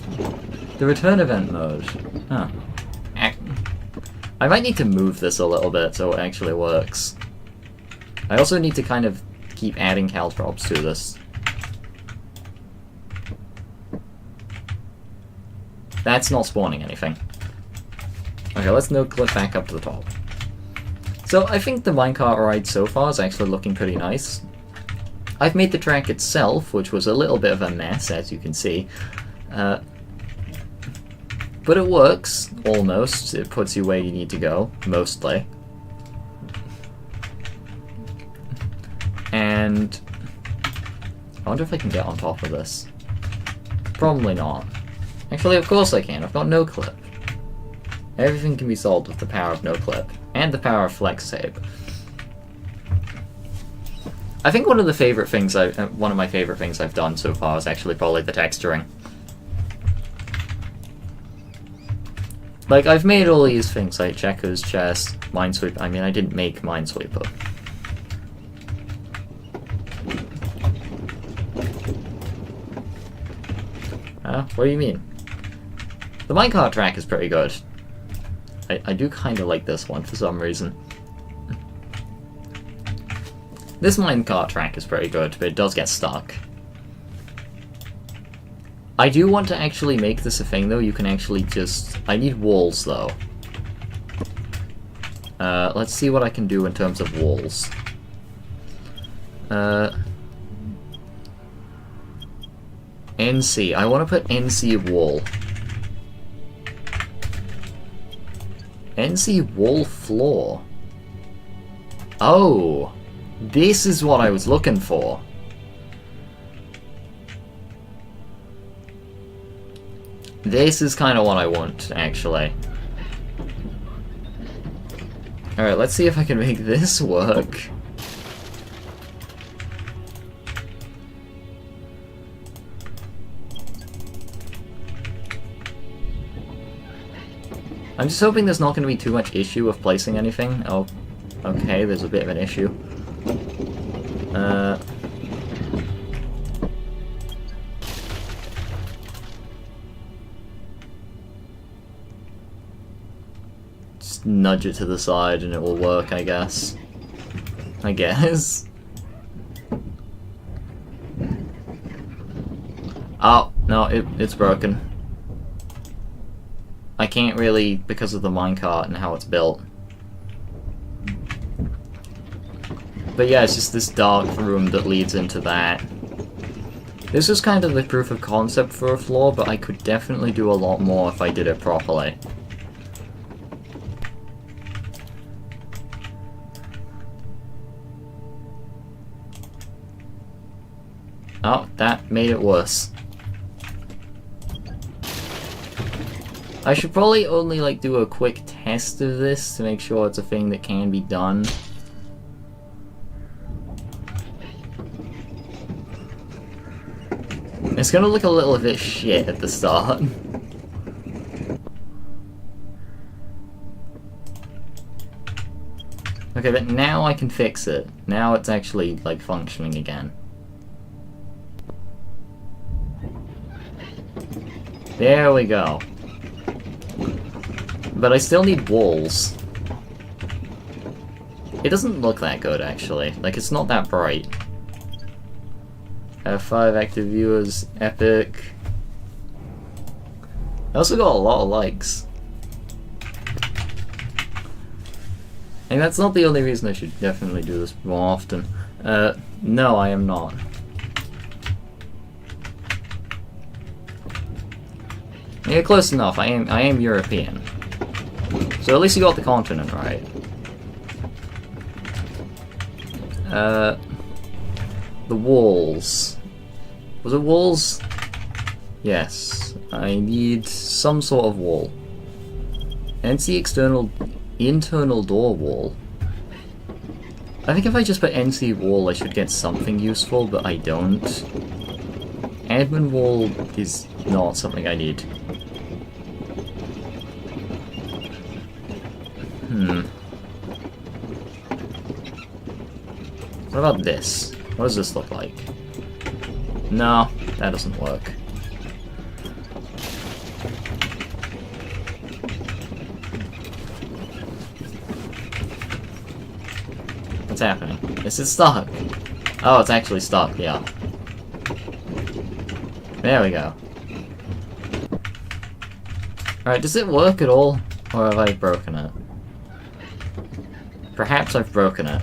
return event mode. Huh. I might need to move this a little bit so it actually works. I also need to kind of keep adding caltrops to this. That's not spawning anything. Okay, let's no-clip back up to the top. So I think the minecart ride so far is actually looking pretty nice. I've made the track itself, which was a little bit of a mess, as you can see. But it works, almost. It puts you where you need to go, mostly. And I wonder if I can get on top of this. Probably not. Actually, of course I can. I've got no-clip. Everything can be solved with the power of no-clip. And the power of flex tape. I think one of my favorite things I've done so far is actually probably the texturing. Like, I've made all these things like checkers, chest, minesweeper. I mean, I didn't make minesweeper. What do you mean? The minecart track is pretty good. I do kind of like this one for some reason. This minecart track is pretty good, but it does get stuck. I do want to actually make this a thing, though. You can actually just... I need walls, though. Let's see what I can do in terms of walls. NC. I want to put NC wall. NC wall floor. Oh! This is what I was looking for. This is kind of what I want, actually. Alright, let's see if I can make this work. I'm just hoping there's not going to be too much issue of placing anything. Oh, okay, there's a bit of an issue. Just nudge it to the side and it will work, I guess. I guess. Oh, no, it's broken. I can't really, because of the minecart and how it's built. But yeah, it's just this dark room that leads into that. This is kind of the proof of concept for a floor, but I could definitely do a lot more if I did it properly. Oh, that made it worse. I should probably only, like, do a quick test of this to make sure it's a thing that can be done. It's gonna look a little bit shit at the start. Okay, but now I can fix it. Now it's actually, like, functioning again. There we go. But I still need walls. It doesn't look that good, actually. Like, it's not that bright. I have 5 active viewers. Epic. I also got a lot of likes. And that's not the only reason I should definitely do this more often. No, I am not. Yeah, close enough. I am European. So at least you got the continent right. The walls. Was it walls? Yes. I need some sort of wall. And it's the internal door wall. I think if I just put NC wall I should get something useful, but I don't. Admin wall is not something I need. What about this? What does this look like? No, that doesn't work. What's happening? Is it stuck? Oh, it's actually stuck, yeah. There we go. Alright, does it work at all? Or have I broken it? Perhaps I've broken it.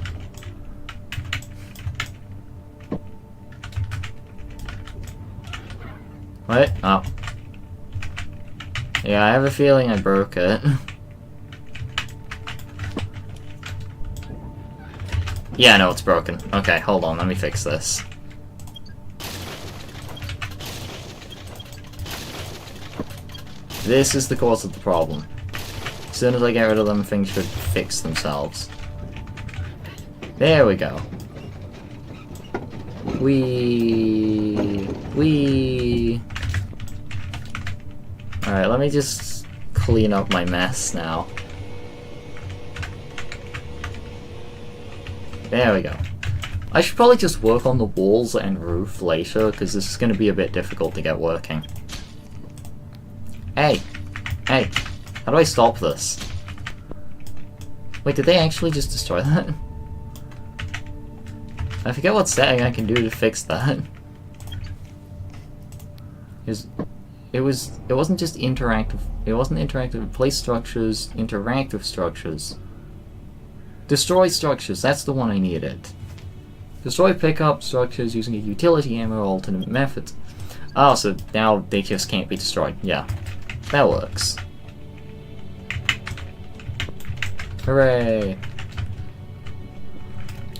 What? Oh. Yeah, I have a feeling I broke it. Yeah, no, it's broken. Okay, hold on, let me fix this. This is the cause of the problem. As soon as I get rid of them, things should fix themselves. There we go. Wee. Alright, let me just clean up my mess now. There we go. I should probably just work on the walls and roof later, because this is going to be a bit difficult to get working. Hey! Hey! How do I stop this? Wait, did they actually just destroy that? I forget what setting I can do to fix that. It wasn't just interactive. It wasn't interactive. Place structures, interactive structures. Destroy structures, that's the one I needed. Destroy pickup structures using a utility hammer or alternate methods. Oh, so now they just can't be destroyed. Yeah, that works. Hooray!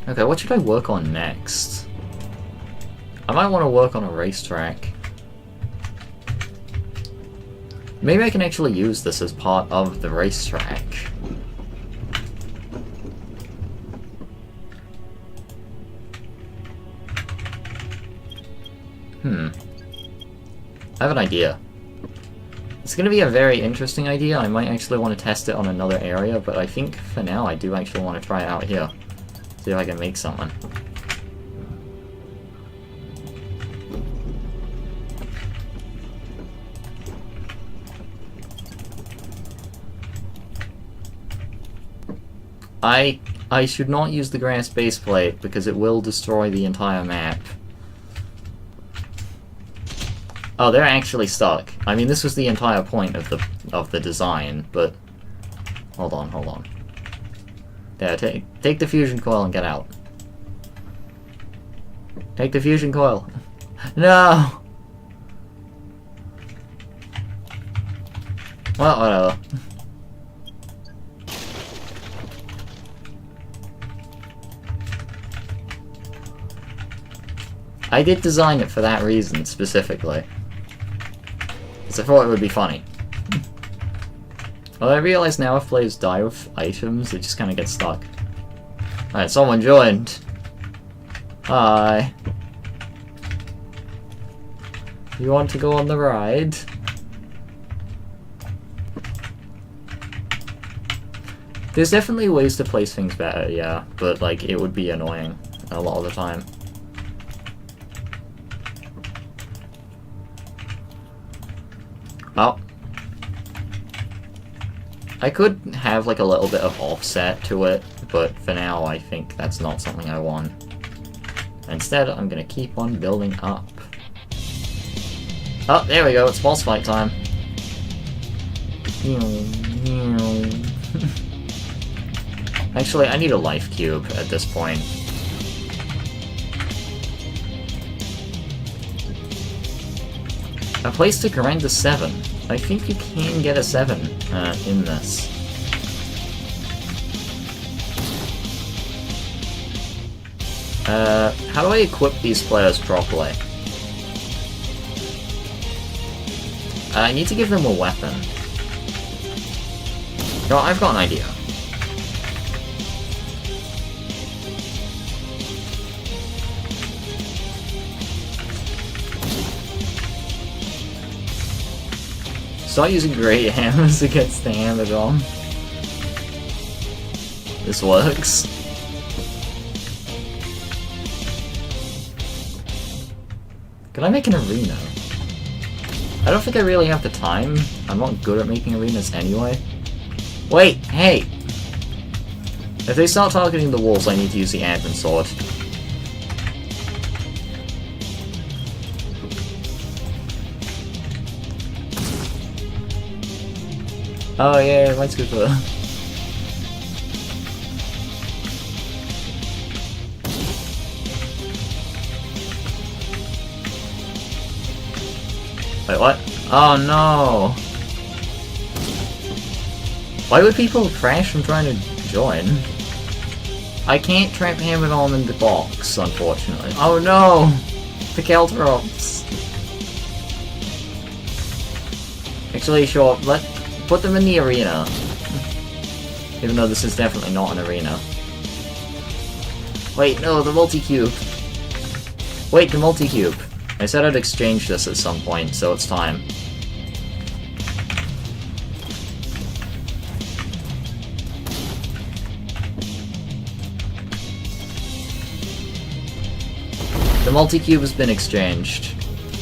Okay, what should I work on next? I might want to work on a racetrack. Maybe I can actually use this as part of the racetrack. I have an idea. It's going to be a very interesting idea. I might actually want to test it on another area, but I think for now I do actually want to try it out here. See if I can make something. I should not use the grass base plate because it will destroy the entire map. Oh, they're actually stuck. I mean, this was the entire point of the design, but hold on. There, take the fusion coil and get out. Take the fusion coil. No. Well, whatever. I did design it for that reason, specifically. Because I thought it would be funny. Well, I realize now if players die with items, it just kind of gets stuck. Alright, someone joined. Hi. You want to go on the ride? There's definitely ways to place things better, yeah, but like it would be annoying a lot of the time. Oh. I could have like a little bit of offset to it, but for now I think that's not something I want. Instead, I'm gonna keep on building up. Oh, there we go, it's boss fight time. Actually, I need a life cube at this point. A place to grind a 7. I think you can get a 7 in this. How do I equip these players properly? I need to give them a weapon. No, I've got an idea. Start using great hammers against the Hammer-Dom. This works. Can I make an arena? I don't think I really have the time. I'm not good at making arenas anyway. Wait, hey! If they start targeting the walls, I need to use the admin sword. Oh yeah, mine's good for that. Wait, what? Oh no! Why would people crash from trying to join? I can't trap him at all in the box, unfortunately. Oh no! The Caltrops! Actually, sure, put them in the arena. Even though this is definitely not an arena. Wait, no, the multi-cube. Wait, the multi-cube. I said I'd exchange this at some point, so it's time. The multi-cube has been exchanged.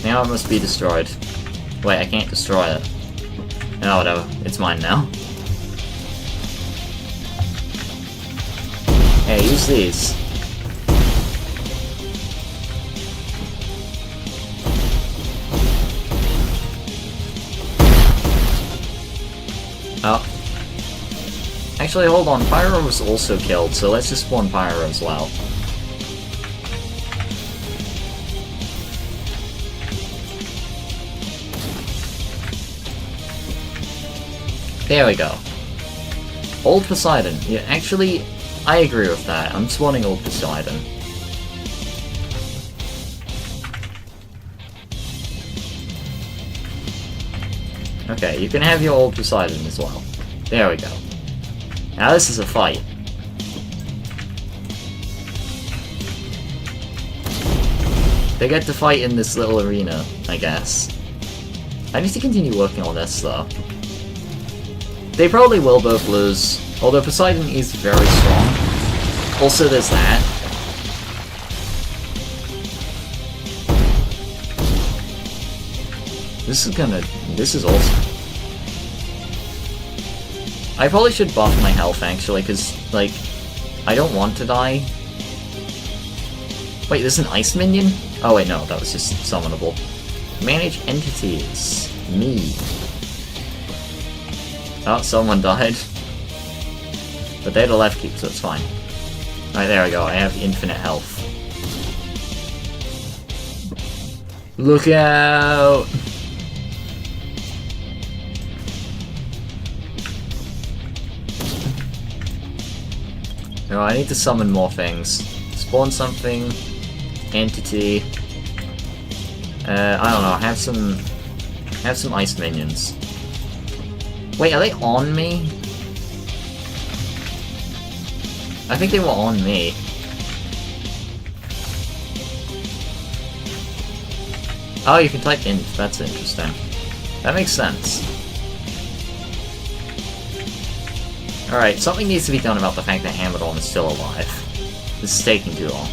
Now it must be destroyed. Wait, I can't destroy it. Oh, whatever. It's mine now. Hey, use these. Oh. Actually, hold on. Pyro was also killed, so let's just spawn Pyro as well. There we go. Old Poseidon. Yeah, actually, I agree with that. I'm spawning Old Poseidon. Okay, you can have your Old Poseidon as well. There we go. Now this is a fight. They get to fight in this little arena, I guess. I need to continue working on this, though. They probably will both lose, although Poseidon is very strong. Also, there's that. This is awesome. I probably should buff my health, actually, because, like, I don't want to die. Wait, there's an ice minion? Oh wait, no, that was just summonable. Manage entities. Me. Oh, someone died. But they had a left keep, so it's fine. Alright, there we go. I have infinite health. Look out! No, I need to summon more things. Spawn something. Entity. I don't know. Have some ice minions. Wait, are they on me? I think they were on me. Oh, you can type int. That's interesting. That makes sense. Alright, something needs to be done about the fact that Hamilton is still alive. This is taking too long.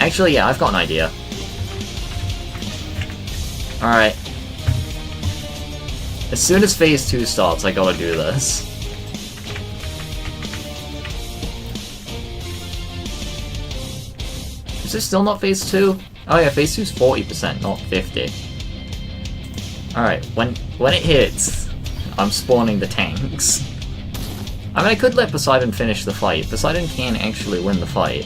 Actually, yeah, I've got an idea. Alright. As soon as Phase 2 starts, I gotta do this. Is this still not Phase 2? Oh yeah, Phase 2's 40%, not 50. Alright, when it hits, I'm spawning the tanks. I mean, I could let Poseidon finish the fight. Poseidon can actually win the fight.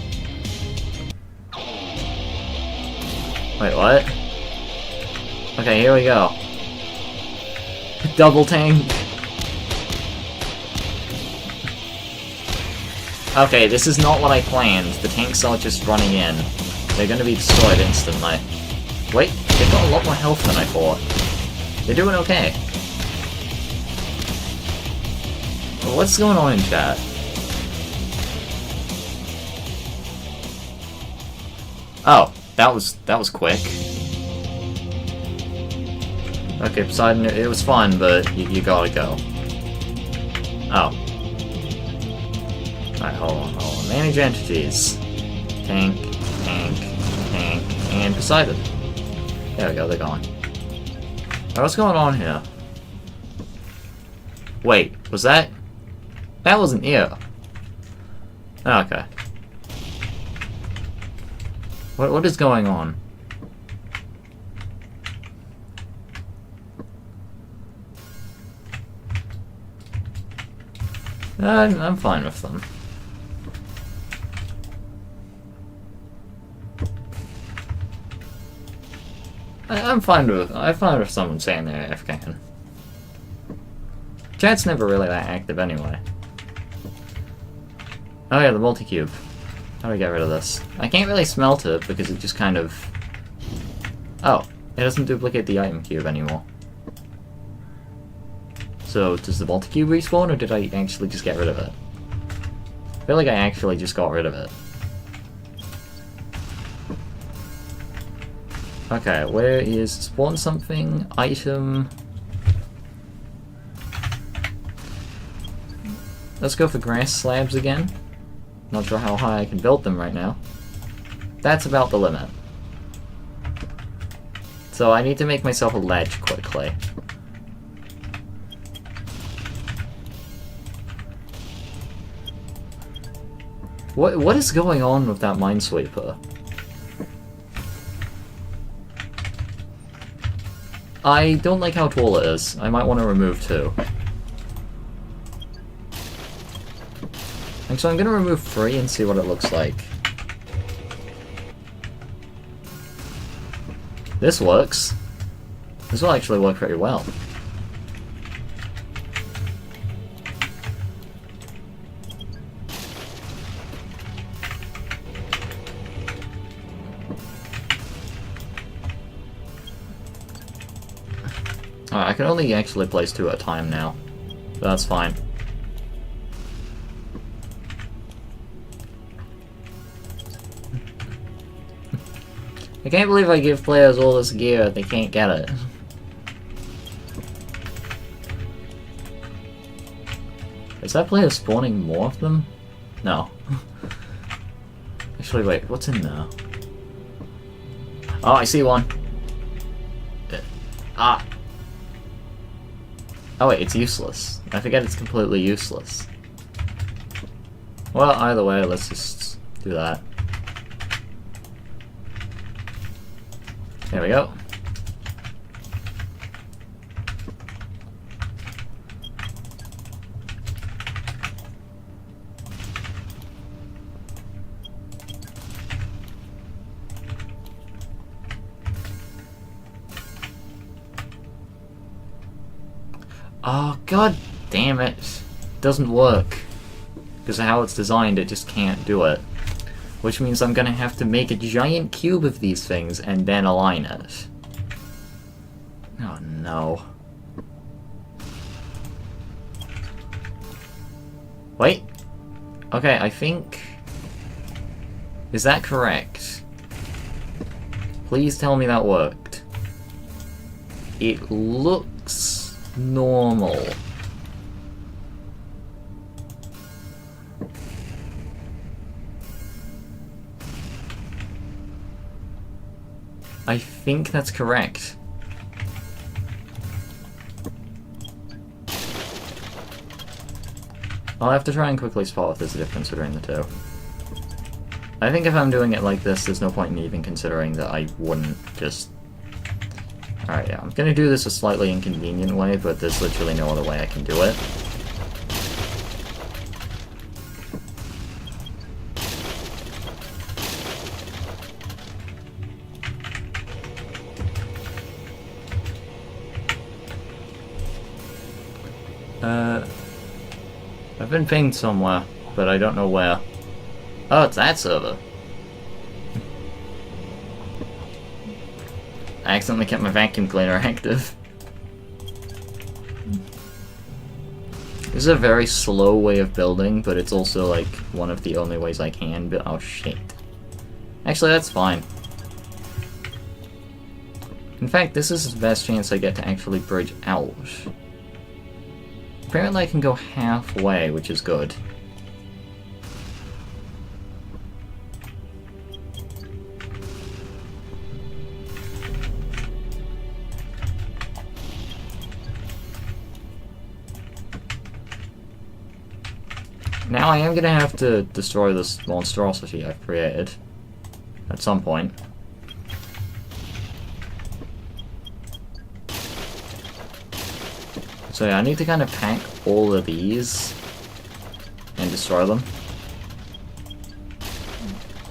Wait, what? Okay, here we go. Double tank. Okay, this is not what I planned. The tanks are just running in. They're gonna be destroyed instantly. Wait, they've got a lot more health than I thought. They're doing okay. What's going on in chat? Oh, that was quick. Okay, Poseidon, it was fun, but you gotta go. Oh. Alright, hold on. Manage entities. Tank, and Poseidon. There we go, they're gone. Alright, what's going on here? Wait, was that? That wasn't you. Okay. What is going on? I'm fine with them. I'm fine with someone saying they're Afghan. Chat's never really that active anyway. Oh yeah, the multi-cube. How do I get rid of this? I can't really smelt it because it just kind of... Oh, it doesn't duplicate the item cube anymore. So, does the multi-cube respawn, or did I actually just get rid of it? I feel like I actually just got rid of it. Okay, where is spawn something? Item... Let's go for grass slabs again. Not sure how high I can build them right now. That's about the limit. So I need to make myself a ledge quickly. What is going on with that minesweeper? I don't like how tall it is. I might want to remove two. And so I'm going to remove 3 and see what it looks like. This works. This will actually work pretty well. Alright, I can only actually place 2 at a time now. But that's fine. I can't believe I give players all this gear, they can't get it. Is that player spawning more of them? No. Actually, wait, what's in there? Oh, I see one. Ah. Oh wait, it's useless. I forget it's completely useless. Well, either way, let's just do that. There we go. Oh, god damn it. Doesn't work. Because of how it's designed, it just can't do it. Which means I'm gonna have to make a giant cube of these things and then align it. Oh no. Wait. Okay, I think... Is that correct? Please tell me that worked. It looks normal. I think that's correct. I'll have to try and quickly spot if there's a difference between the two. I think if I'm doing it like this, there's no point in even considering that I wouldn't just... Alright, yeah, I'm gonna do this a slightly inconvenient way, but there's literally no other way I can do it. I've been pinged somewhere, but I don't know where. Oh, it's that server. I accidentally kept my vacuum cleaner active. This is a very slow way of building, but it's also like one of the only ways I can build. Oh shit. Actually, that's fine. In fact, this is the best chance I get to actually bridge out. Apparently I can go halfway, which is good. Now I am going to have to destroy this monstrosity I've created at some point. So yeah, I need to kind of pack all of these and destroy them.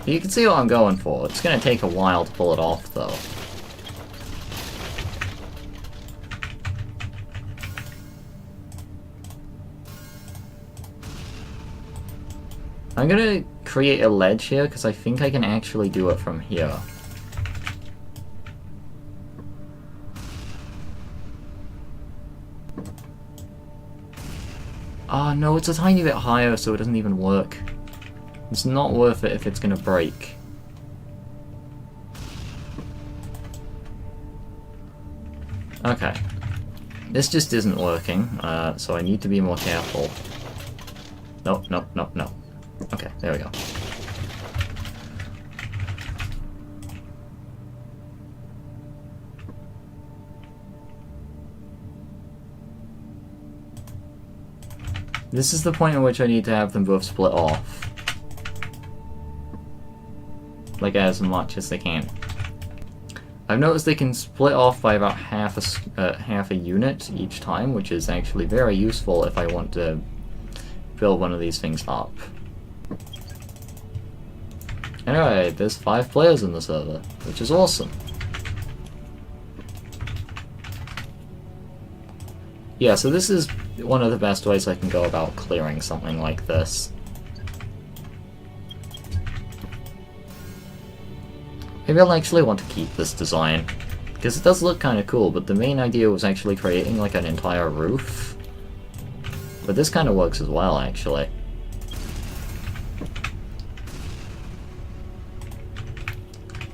You can see what I'm going for. It's gonna take a while to pull it off, though. I'm gonna create a ledge here, because I think I can actually do it from here. Oh no, it's a tiny bit higher, so it doesn't even work. It's not worth it if it's gonna break. Okay. This just isn't working, so I need to be more careful. Nope, nope, nope, nope. Okay, there we go. This is the point at which I need to have them both split off. Like, as much as they can. I've noticed they can split off by about half a unit each time, which is actually very useful if I want to build one of these things up. Anyway, there's 5 players in the server, which is awesome. Yeah, so this is one of the best ways I can go about clearing something like this. Maybe I'll actually want to keep this design, because it does look kind of cool, but the main idea was actually creating like an entire roof. But this kind of works as well, actually.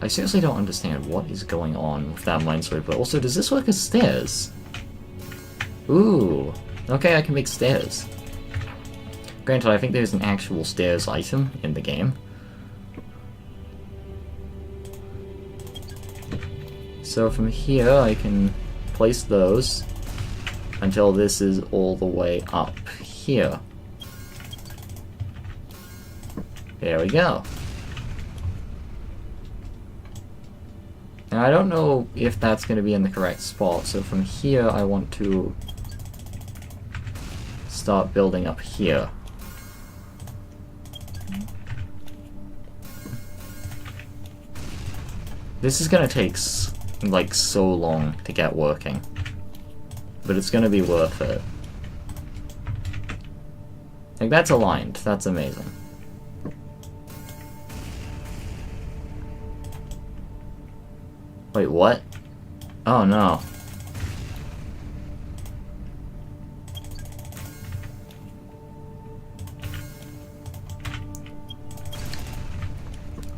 I seriously don't understand what is going on with that minesweeper. Also, does this work as stairs? Ooh, okay, I can make stairs. Granted, I think there's an actual stairs item in the game. So from here, I can place those until this is all the way up here. There we go. Now, I don't know if that's going to be in the correct spot, so from here I want to start building up here. This is going to take like so long to get working, but it's going to be worth it. Like, that's aligned. That's amazing. Wait, what? Oh no.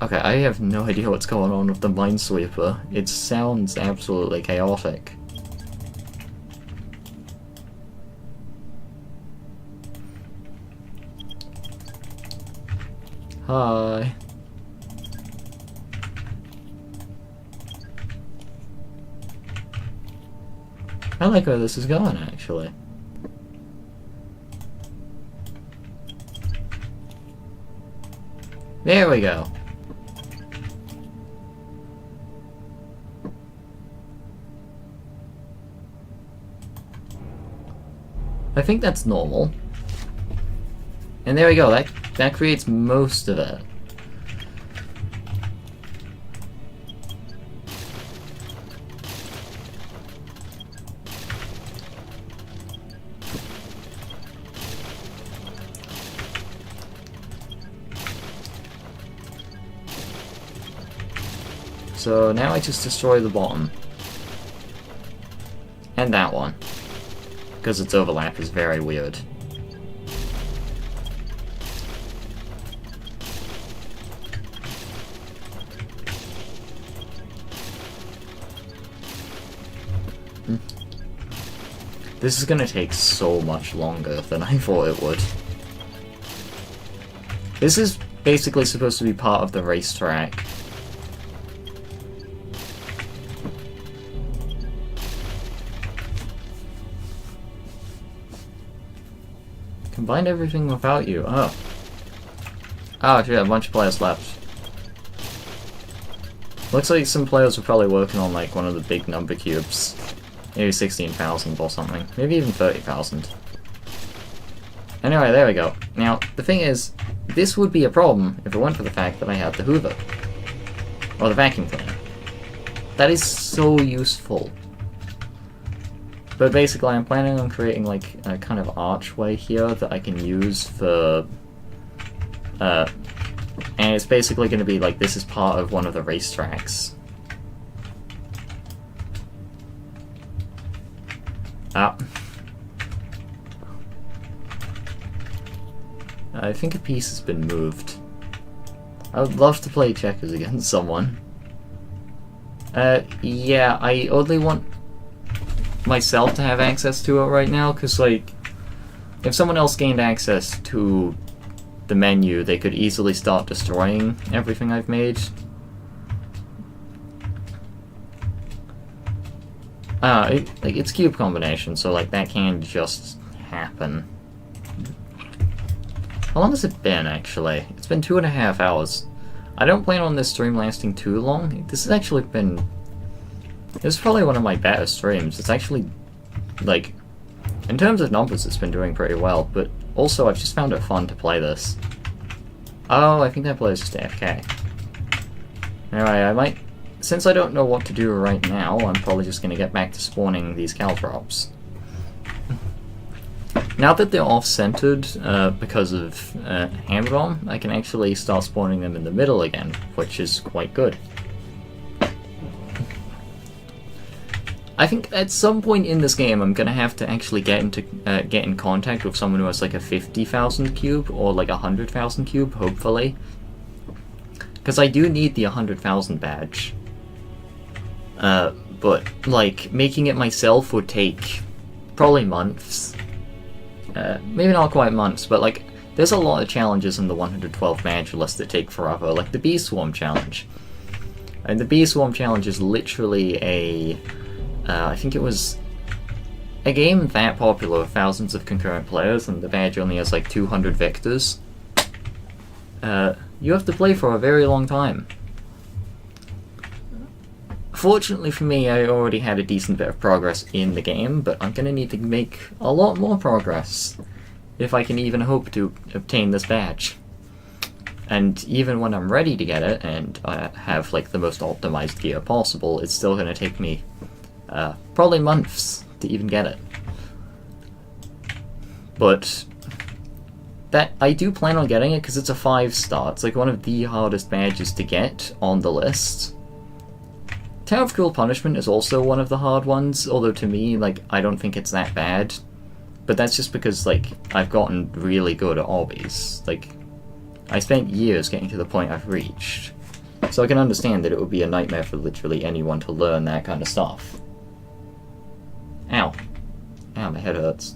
Okay, I have no idea what's going on with the minesweeper. It sounds absolutely chaotic. Hi. I like where this is going, actually. There we go. I think that's normal. And there we go, that creates most of it. So now I just destroy the bottom. And that one. Because its overlap is very weird. This is gonna take so much longer than I thought it would. This is basically supposed to be part of the racetrack. Combined everything without you. Oh. Oh, yeah, a bunch of players left. Looks like some players were probably working on like one of the big number cubes. Maybe 16,000 or something. Maybe even 30,000. Anyway, there we go. Now, the thing is, this would be a problem if it weren't for the fact that I had the Hoover. Or the vacuum cleaner. That is so useful. But basically, I'm planning on creating like a kind of archway here that I can use for... and it's basically going to be like this is part of one of the racetracks. Ah. I think a piece has been moved. I would love to play checkers against someone. Yeah, I only want myself to have access to it right now, because, like, if someone else gained access to the menu, they could easily start destroying everything I've made. It's cube combination, so, like, that can just happen. How long has it been, actually? It's been 2.5 hours. I don't plan on this stream lasting too long. This has actually been... This is probably one of my better streams. It's actually, like... In terms of numbers, it's been doing pretty well, but also I've just found it fun to play this. Oh, I think that player's just AFK. Anyway, I might... Since I don't know what to do right now, I'm probably just gonna get back to spawning these caltrops. Now that they're off-centered because of Hammer Bomb, I can actually start spawning them in the middle again, which is quite good. I think at some point in this game I'm gonna have to actually get in contact with someone who has like a 50,000 cube or like a 100,000 cube, hopefully, because I do need the 100,000 badge. But like making it myself would take probably months. Maybe not quite months, but like there's a lot of challenges in the 112 badge list that take forever, like the Bee Swarm challenge. And the Bee Swarm challenge is literally a I think it was a game that popular with thousands of concurrent players, and the badge only has like 200 victors. You have to play for a very long time. Fortunately for me, I already had a decent bit of progress in the game, but I'm gonna need to make a lot more progress if I can even hope to obtain this badge. And even when I'm ready to get it, and I have like the most optimized gear possible, it's still gonna take me probably months to even get it. But that I do plan on getting it because it's a 5-star. It's like one of the hardest badges to get on the list. Tower of Cruel Punishment is also one of the hard ones, although to me, like, I don't think it's that bad. But that's just because, like, I've gotten really good at obbies. Like, I spent years getting to the point I've reached. So I can understand that it would be a nightmare for literally anyone to learn that kind of stuff. Ow. Ow, my head hurts.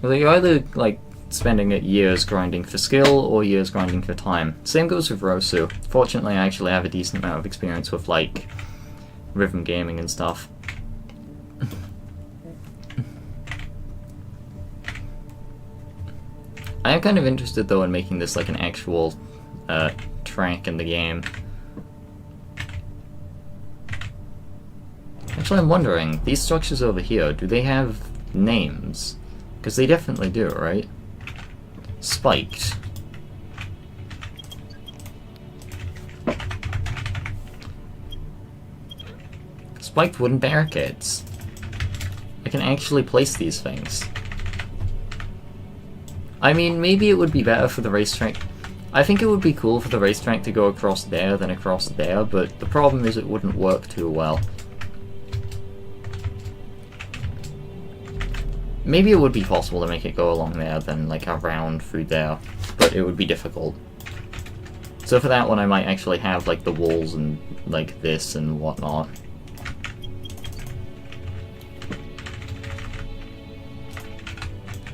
Well, you're either, like, spending years grinding for skill or years grinding for time. Same goes with Rosu. Fortunately, I actually have a decent amount of experience with, like, rhythm gaming and stuff. I am kind of interested, though, in making this, like, an actual track in the game. Actually, I'm wondering, these structures over here, do they have names? Because they definitely do, right? Spiked. Spiked wooden barricades. I can actually place these things. I mean, maybe it would be better for the racetrack. I think it would be cool for the racetrack to go across there than across there, but the problem is it wouldn't work too well. Maybe it would be possible to make it go along there, then like around through there, but it would be difficult. So for that one I might actually have like the walls and like this and whatnot.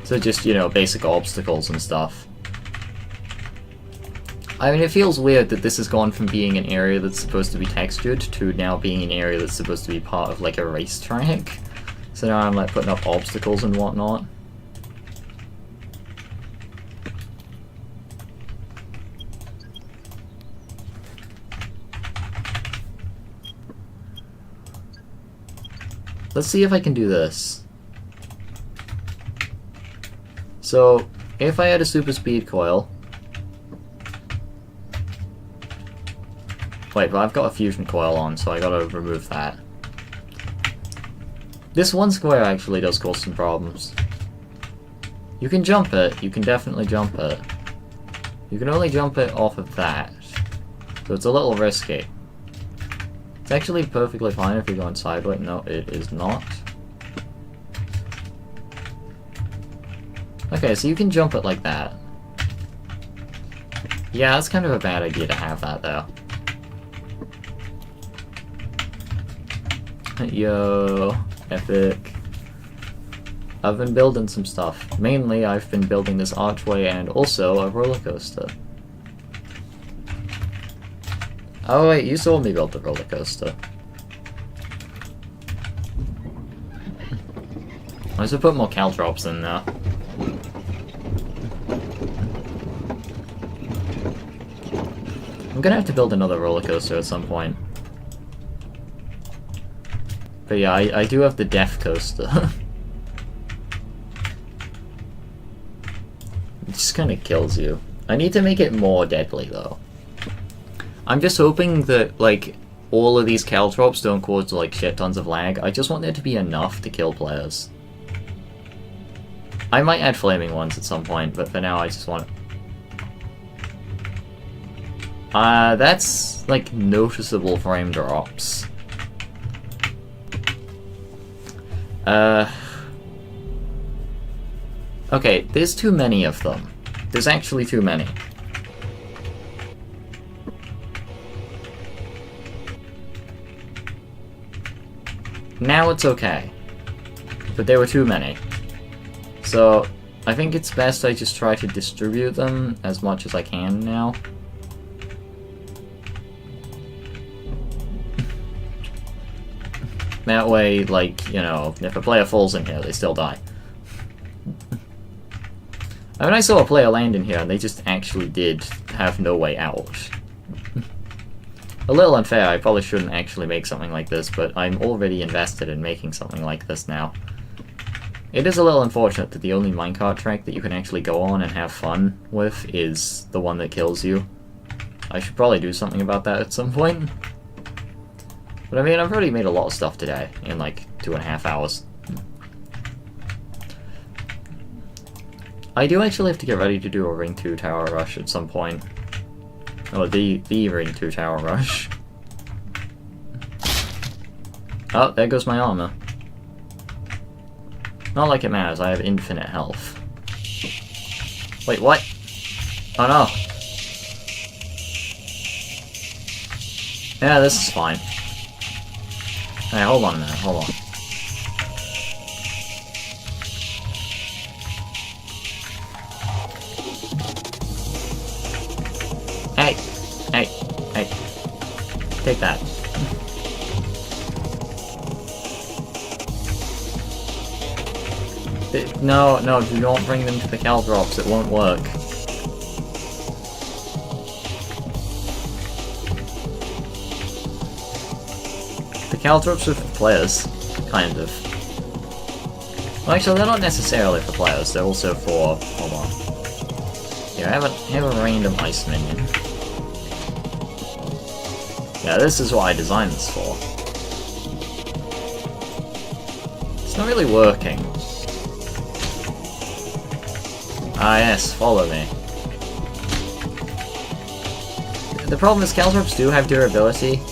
So just, you know, basic obstacles and stuff. I mean, it feels weird that this has gone from being an area that's supposed to be textured to now being an area that's supposed to be part of like a racetrack. So now I'm like putting up obstacles and whatnot. let's see if I can do this. So, if I had a super speed coil... Wait, but I've got a fusion coil on, so I gotta remove that. This one square actually does cause some problems. You can jump it, you can definitely jump it. You can only jump it off of that. So it's a little risky. It's actually perfectly fine if you're going sideways. No, it is not. Okay, so you can jump it like that. Yeah, that's kind of a bad idea to have that, though. Yo, epic. I've been building some stuff. Mainly, I've been building this archway and also a roller coaster. Oh wait, you saw me build the roller coaster. I should put more caltrops in there. I'm gonna have to build another roller coaster at some point. But yeah, I do have the death coaster. It just kinda kills you. I need to make it more deadly though. I'm just hoping that, like, all of these caltrops don't cause, like, shit tons of lag. I just want there to be enough to kill players. I might add flaming ones at some point, but for now I just want... that's, like, noticeable frame drops. Okay, there's too many of them. There's actually too many. Now it's okay. But there were too many. So, I think it's best I just try to distribute them as much as I can now. That way, like, you know, if a player falls in here, they still die. I mean, I saw a player land in here and they just actually did have no way out. A little unfair, I probably shouldn't actually make something like this, but I'm already invested in making something like this now. It is a little unfortunate that the only minecart track that you can actually go on and have fun with is the one that kills you. I should probably do something about that at some point. But I mean, I've already made a lot of stuff today, in like 2.5 hours. I do actually have to get ready to do a Ring 2 tower rush at some point. Oh, the Ring 2 tower rush. Oh, there goes my armor. Not like it matters, I have infinite health. Wait, what? Oh no. Yeah, this is fine. Hey, hold on a minute, hold on. Hey! Hey! Hey! Take that. No, no, do not bring them to the caltrops, it won't work. The caltrops are for players, kind of. Well, actually, they're not necessarily for players, they're also for... hold on. Here, I have a random ice minion. Yeah, this is what I designed this for. It's not really working. Ah yes, follow me. The problem is caltrops do have durability.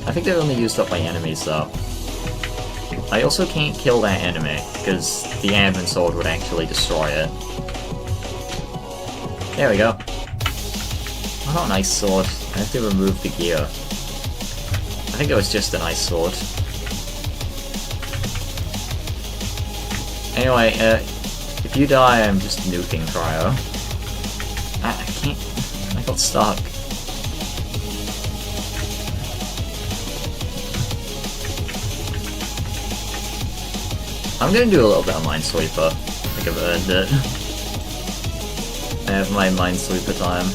I think they're only used up by enemies though. I also can't kill that enemy, because the admin sword would actually destroy it. There we go. Oh, not an ice sword. I have to remove the gear. I think it was just an ice sword. Anyway, if you die, I'm just nuking Cryo. I can't... I got stuck. I'm gonna do a little bit of Minesweeper. I think I've earned it. I have my Minesweeper time.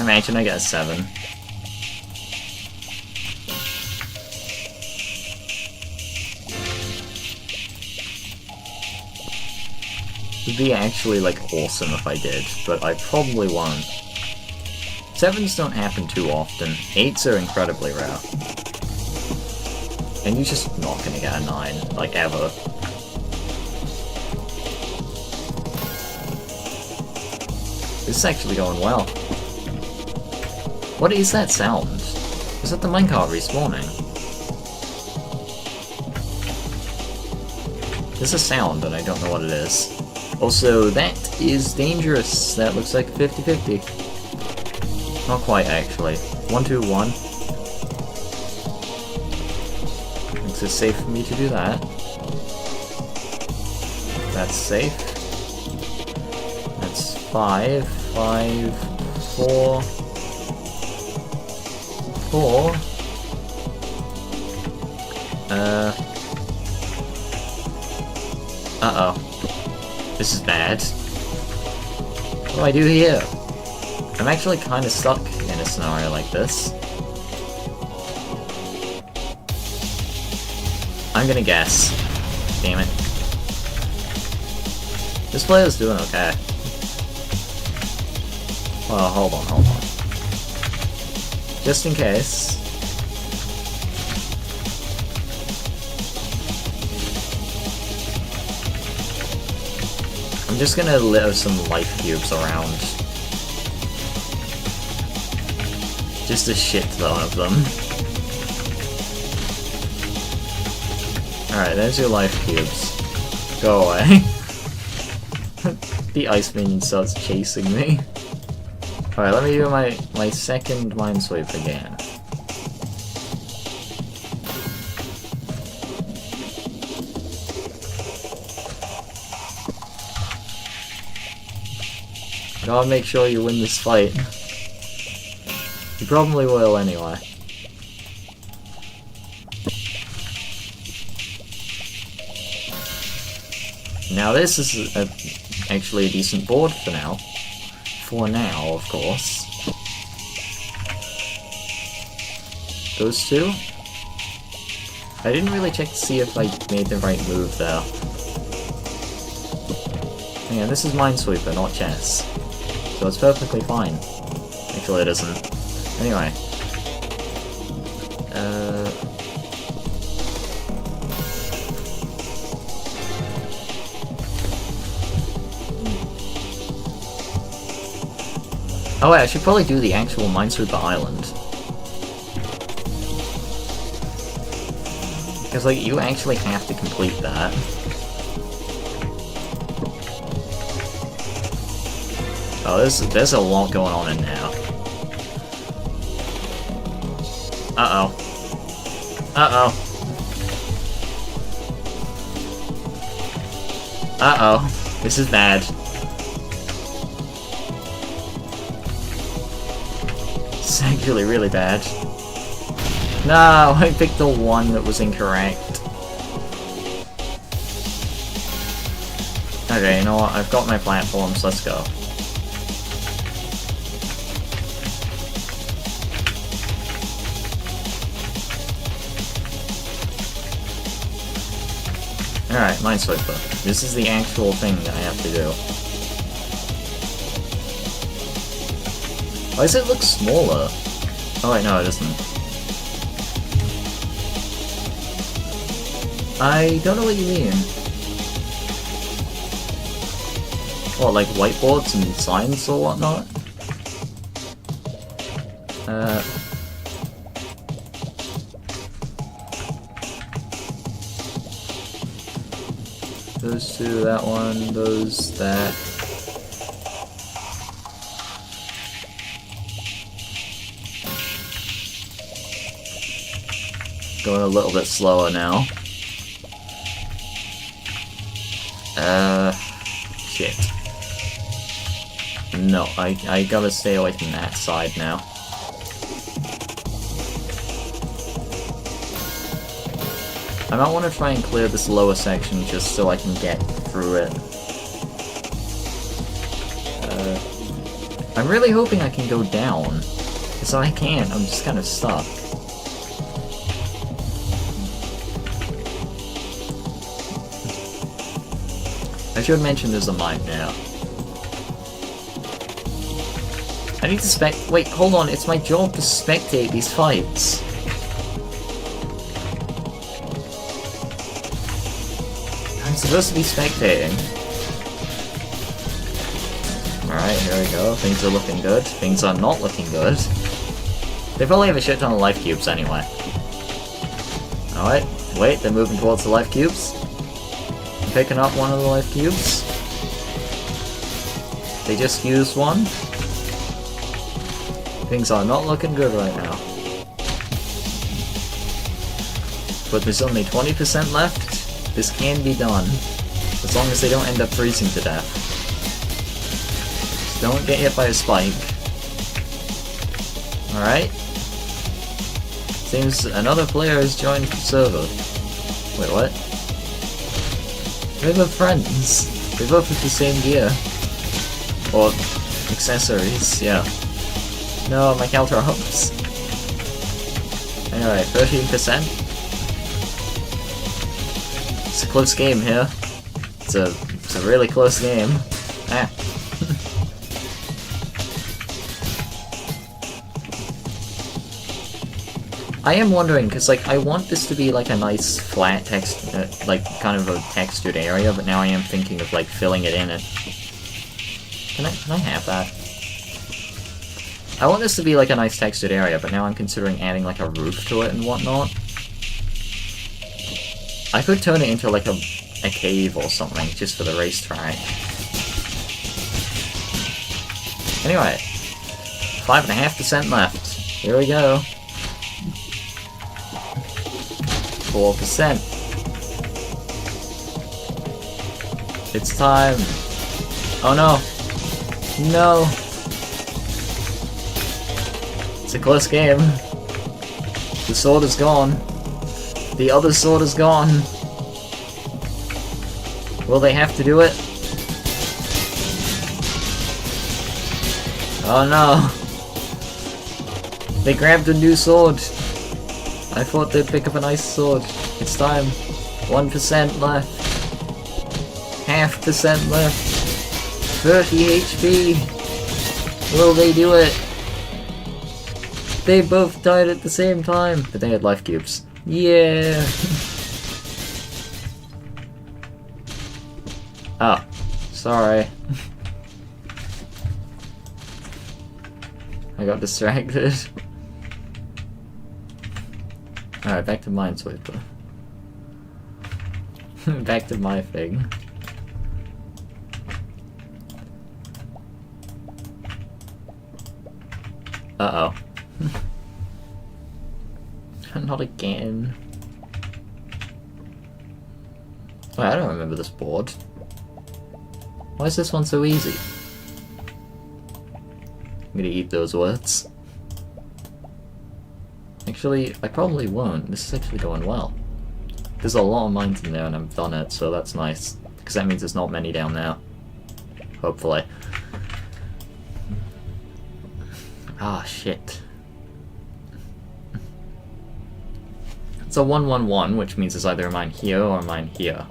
Imagine I get a 7. It'd be actually, like, awesome if I did, but I probably won't. 7s don't happen too often. 8s are incredibly rare. And you're just not gonna get a 9, like, ever. This is actually going well. What is that sound? Is that the minecart respawning? There's a sound, and I don't know what it is. Also, that is dangerous. That looks like 50-50. Not quite, actually. 1-2-1. Makes it safe for me to do that. That's safe. That's 5, 5, 4, 4. Uh-oh. This is bad. What do I do here? I'm actually kind of stuck in a scenario like this. I'm gonna guess. Damn it. This player's doing okay. Well, hold on. Just in case. I'm just gonna litter some life cubes around. Just a shit ton of them. Alright, there's your life cubes. Go away. The ice minion starts chasing me. Alright, let me do my second minesweep again. Gotta make sure you win this fight. You probably will anyway. Now this is actually a decent board for now. For now, of course. Those two? I didn't really check to see if I made the right move there. Yeah, this is Minesweeper, not chess. So it's perfectly fine. Actually, it isn't. Anyway. Oh wait, I should probably do the actual Minesweeper Island. Because, like, you actually have to complete that. Oh, there's a lot going on in there. Uh-oh. Uh-oh. Uh-oh. This is bad. It's actually really bad. No, I picked the one that was incorrect. Okay, you know what? I've got my platforms, let's go. Alright, Minesweeper. This is the actual thing that I have to do. Why does it look smaller? Oh wait, no it isn't. I don't know what you mean. What, like whiteboards and signs or whatnot? Those two, that one, those, that. Going a little bit slower now. Shit. No, I gotta stay away from that side now. I might want to try and clear this lower section just so I can get through it. I'm really hoping I can go down. So I can't, I'm just kind of stuck. I should mention there's a mine now. I need to wait, hold on, it's my job to spectate these fights. I'm supposed to be spectating. Alright, here we go. Things are looking good. Things are not looking good. They probably have a shit ton of life cubes anyway. Alright, wait, they're moving towards the life cubes. I'm picking up one of the life cubes. They just used one. Things are not looking good right now. But there's only 20% left. This can be done. As long as they don't end up freezing to death. Just don't get hit by a spike. Alright. Seems another player has joined the server. Wait, what? They're both friends. They both have the same gear. Or accessories, yeah. No, my caltrops. Anyway, 13%. It's a close game here. It's a really close game. Ah. I am wondering, because like I want this to be like a nice flat text, like kind of a textured area, but now I am thinking of like filling it in. Can I have that? I want this to be like a nice textured area, but now I'm considering adding like a roof to it and whatnot. I could turn it into like a cave or something, just for the racetrack. Anyway, 5.5% left. Here we go. 4%. It's time. Oh no. No. It's a close game. The sword is gone. The other sword is gone. Will they have to do it? Oh no. They grabbed a new sword. I thought they'd pick up a nice sword. It's time. 1% left. 0.5% left. 30 HP. Will they do it? They both died at the same time, but they had life cubes. Yeah. Oh, sorry. I got distracted. Alright, back to Minesweeper. Back to my thing. Uh-oh. Not again. Wait, I don't remember this board. Why is this one so easy? I'm gonna eat those words. Actually, I probably won't. This is actually going well. There's a lot of mines in there and I've done it, so that's nice. Because that means there's not many down there. Hopefully. Ah, shit. It's a 1-1-1, which means there's either a mine here or a mine here.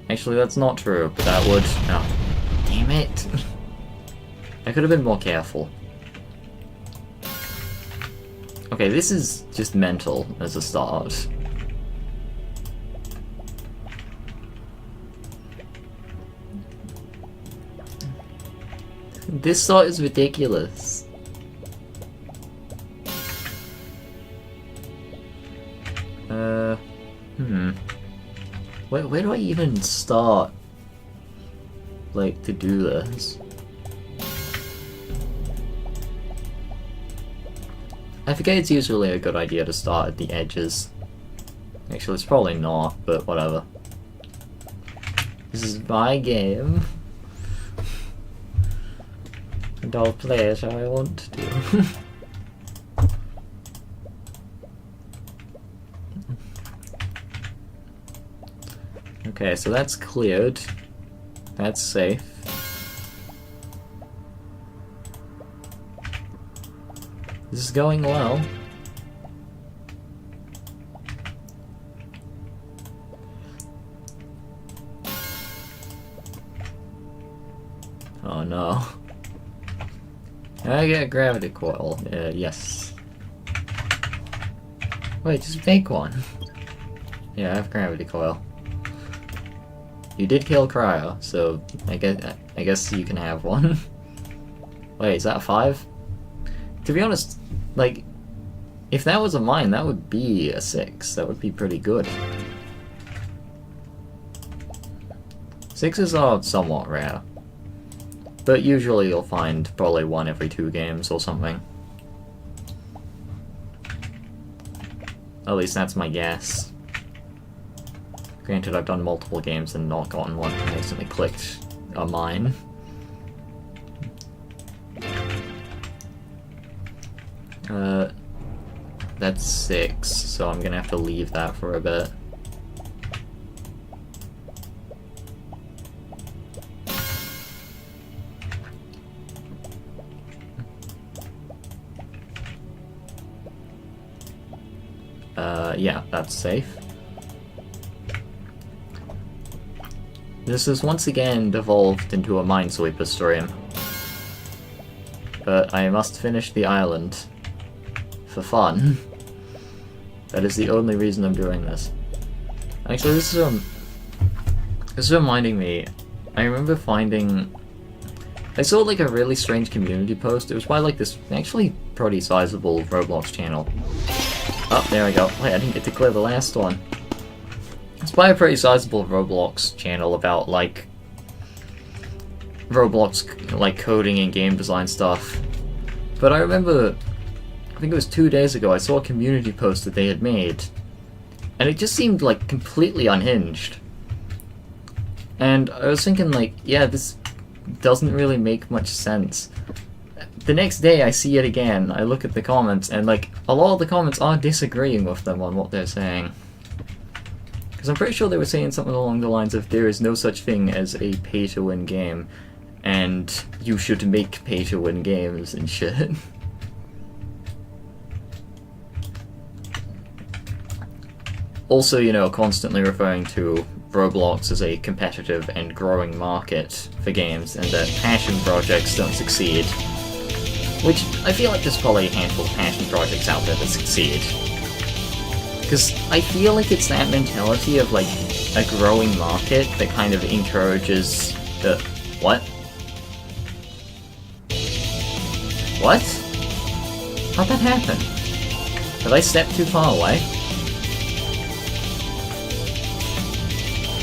Actually, that's not true, but that would... Oh, damn it! I could have been more careful. Okay, this is just mental as a start. This start is ridiculous. Where do I even start, like, to do this? I forget it's usually a good idea to start at the edges. Actually, it's probably not, but whatever. This is my game. And I'll play it how I want to. Okay, so that's cleared. That's safe. This is going well. Oh no. Can I get a gravity coil? Yes. Wait, just make one. Yeah, I have gravity coil. You did kill Cryo, so I guess you can have one. Wait, is that 5? To be honest, like, if that was a mine, that would be a 6. That would be pretty good. 6s are somewhat rare. But usually you'll find probably 1 every 2 games or something. At least that's my guess. Granted, I've done multiple games and not gotten one. I accidentally clicked a mine. That's 6, so I'm gonna have to leave that for a bit. Yeah, that's safe. This has once again devolved into a Minesweeper stream. But I must finish the island. For fun. That is the only reason I'm doing this. Actually, this is reminding me, I remember finding... I saw like a really strange community post. It was by like this actually pretty sizable Roblox channel. Oh, there we go. Wait, I didn't get to clear the last one. It's by a pretty sizable Roblox channel about, like, Roblox, like, coding and game design stuff. But I remember, I think it was 2 days ago, I saw a community post that they had made. And it just seemed, like, completely unhinged. And I was thinking, like, yeah, this doesn't really make much sense. The next day I see it again, I look at the comments, and like, a lot of the comments are disagreeing with them on what they're saying. Because I'm pretty sure they were saying something along the lines of there is no such thing as a pay-to-win game, and you should make pay-to-win games and shit. Also, you know, constantly referring to Roblox as a competitive and growing market for games, and that passion projects don't succeed. Which, I feel like there's probably a handful of passion projects out there that succeed. Because I feel like it's that mentality of, like, a growing market that kind of encourages the... What? What? How'd that happen? Did I step too far away?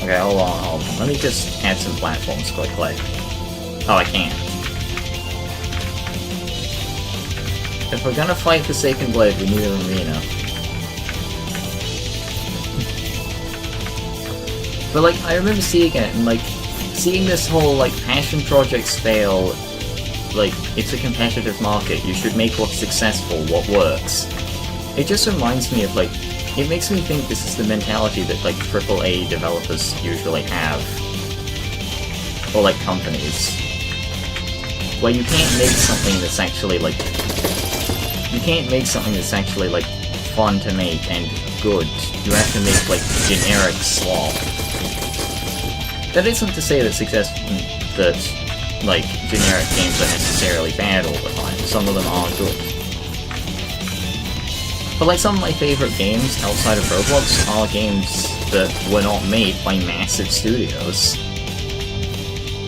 Okay, hold on. Let me just add some platforms quickly. Oh, I can't. If we're gonna fight Forsaken Blade, we need an arena. But like, I remember seeing it, and like, seeing this whole like, passion projects fail, like, it's a competitive market, you should make what's successful, what works. It just reminds me of like, it makes me think this is the mentality that like AAA developers usually have. Or like companies. Where you can't make something that's actually like... You can't make something that's actually, like, fun to make and good. You have to make, like, generic slop. That isn't to say that like, generic games are necessarily bad all the time. Some of them are good. But, like, some of my favorite games outside of Roblox are games that were not made by massive studios.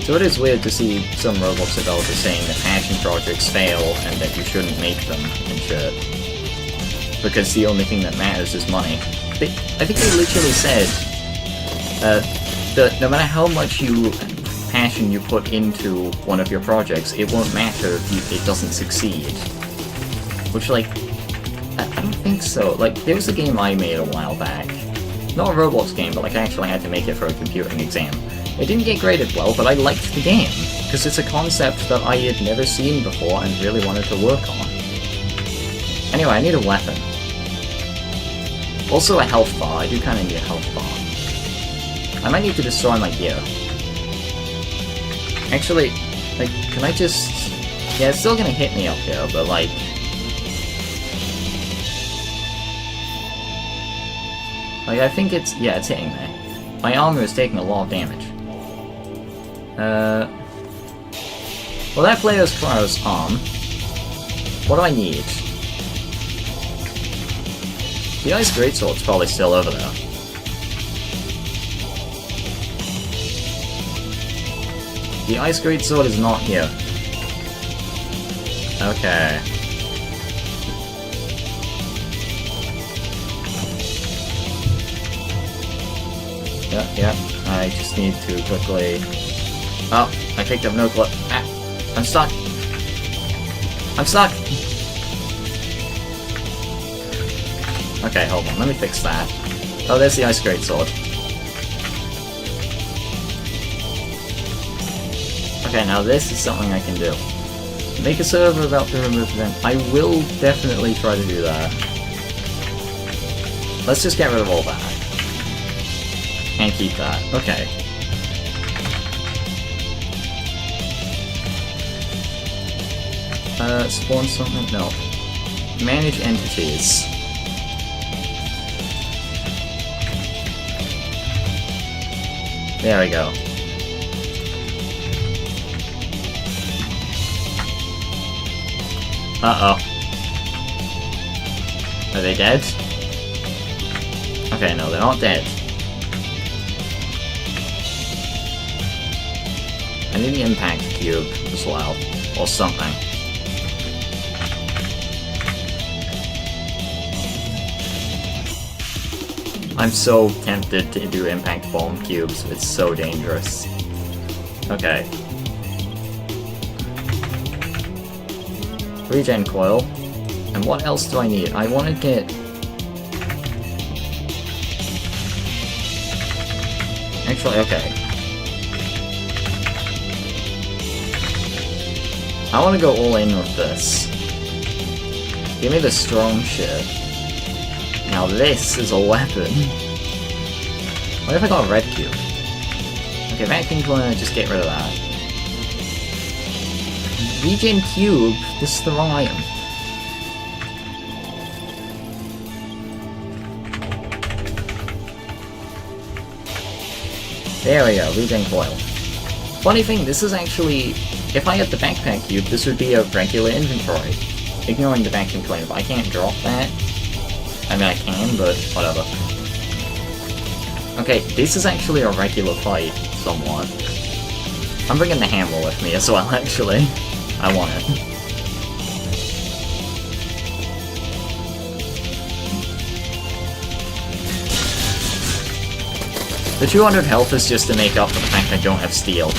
So it is weird to see some Roblox developers saying that passion projects fail and that you shouldn't make them and shit. Because the only thing that matters is money. I think they literally said that no matter how much passion you put into one of your projects, it won't matter if it doesn't succeed. Which, like, I don't think so. Like, there was a game I made a while back. Not a Roblox game, but like I actually had to make it for a computing exam. It didn't get graded well, but I liked the game, because it's a concept that I had never seen before and really wanted to work on. Anyway, I need a weapon. Also a health bar, I do kind of need a health bar. I might need to destroy my gear. Actually, like, can I just... Yeah, it's still gonna hit me up here, but like... Like, I think it's... yeah, it's hitting me. My armor is taking a lot of damage. Well, that player's Cryo's arm. What do I need? The Ice Greatsword's probably still over there. The Ice Greatsword is not here. Okay. Yep. I just need to quickly... oh, I picked up no clue. Ah, I'm stuck. I'm stuck! Okay, hold on, let me fix that. Oh, there's the Ice Greatsword. Okay, now this is something I can do. Make a server about the removed event. I will definitely try to do that. Let's just get rid of all that. And keep that. Okay. Spawn something? No. Manage entities. There we go. Uh-oh. Are they dead? Okay, no, they're not dead. I need an impact cube as well. Or something. I'm so tempted to do impact bomb cubes, it's so dangerous. Okay. Regen coil. And what else do I need? I want to get... actually, okay. I want to go all in with this. Give me the strong shit. Now this is a weapon. What if I got a red cube? Okay, vacuum cleaner, just get rid of that. Regen cube? This is the wrong item. There we go, regen coil. Funny thing, this is actually... if I had the backpack cube, this would be a regular inventory. Ignoring the vacuum cleaner, but I can't drop that. I mean, I can, but whatever. Okay, this is actually a regular fight, somewhat. I'm bringing the hammer with me as well, actually. I want it. The 200 health is just to make up for the fact I don't have steel.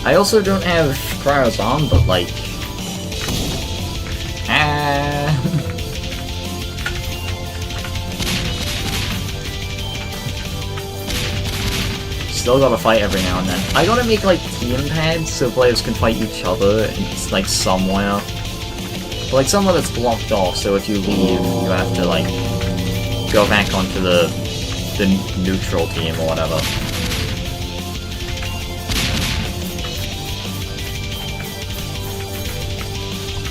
I also don't have Cryo's arm, but like... Still gotta fight every now and then. I gotta make like team pads so players can fight each other in, like somewhere. But, like somewhere that's blocked off, so if you leave, you have to like go back onto the neutral team or whatever.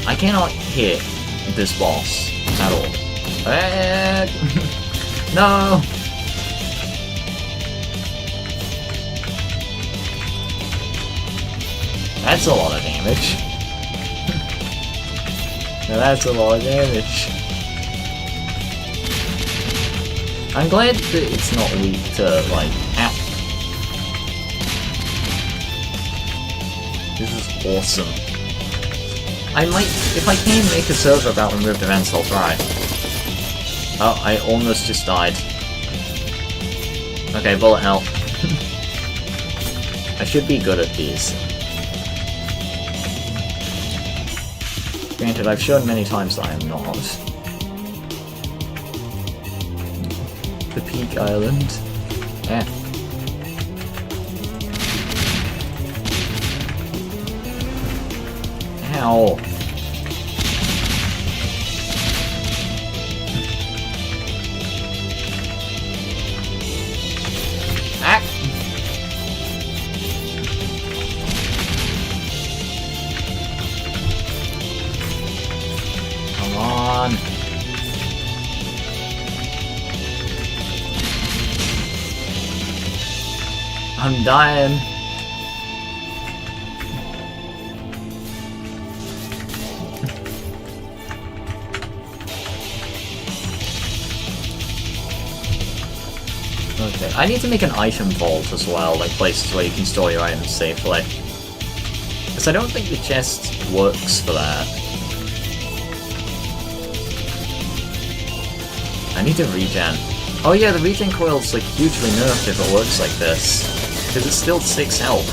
I cannot hit this boss at all. No! That's a lot of damage. Now that's a lot of damage. I'm glad that it's not weak to, like, ow. This is awesome. I might, if I can make a server about removed events, I'll try. Oh, I almost just died. Okay, bullet hell. I should be good at these. Granted, I've shown many times that I am not. The Peak Island. Yeah. Ow. I'm dying. Okay, I need to make an item vault as well, like places where you can store your items safely. Because I don't think the chest works for that. I need to regen. Oh yeah, the regen coil's like hugely nerfed if it works like this. Because it's still 6 health.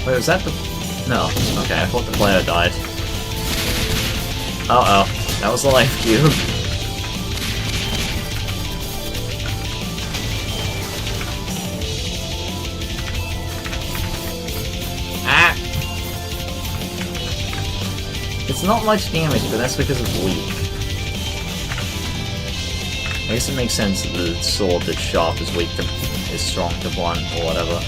Wait, was that the... No. Okay, I thought the player died. Uh-oh. That was the life cube. Ah! It's not much damage, but that's because it's weak. I guess it makes sense that the sword that's sharp is weak to... is strong to blunt, or whatever.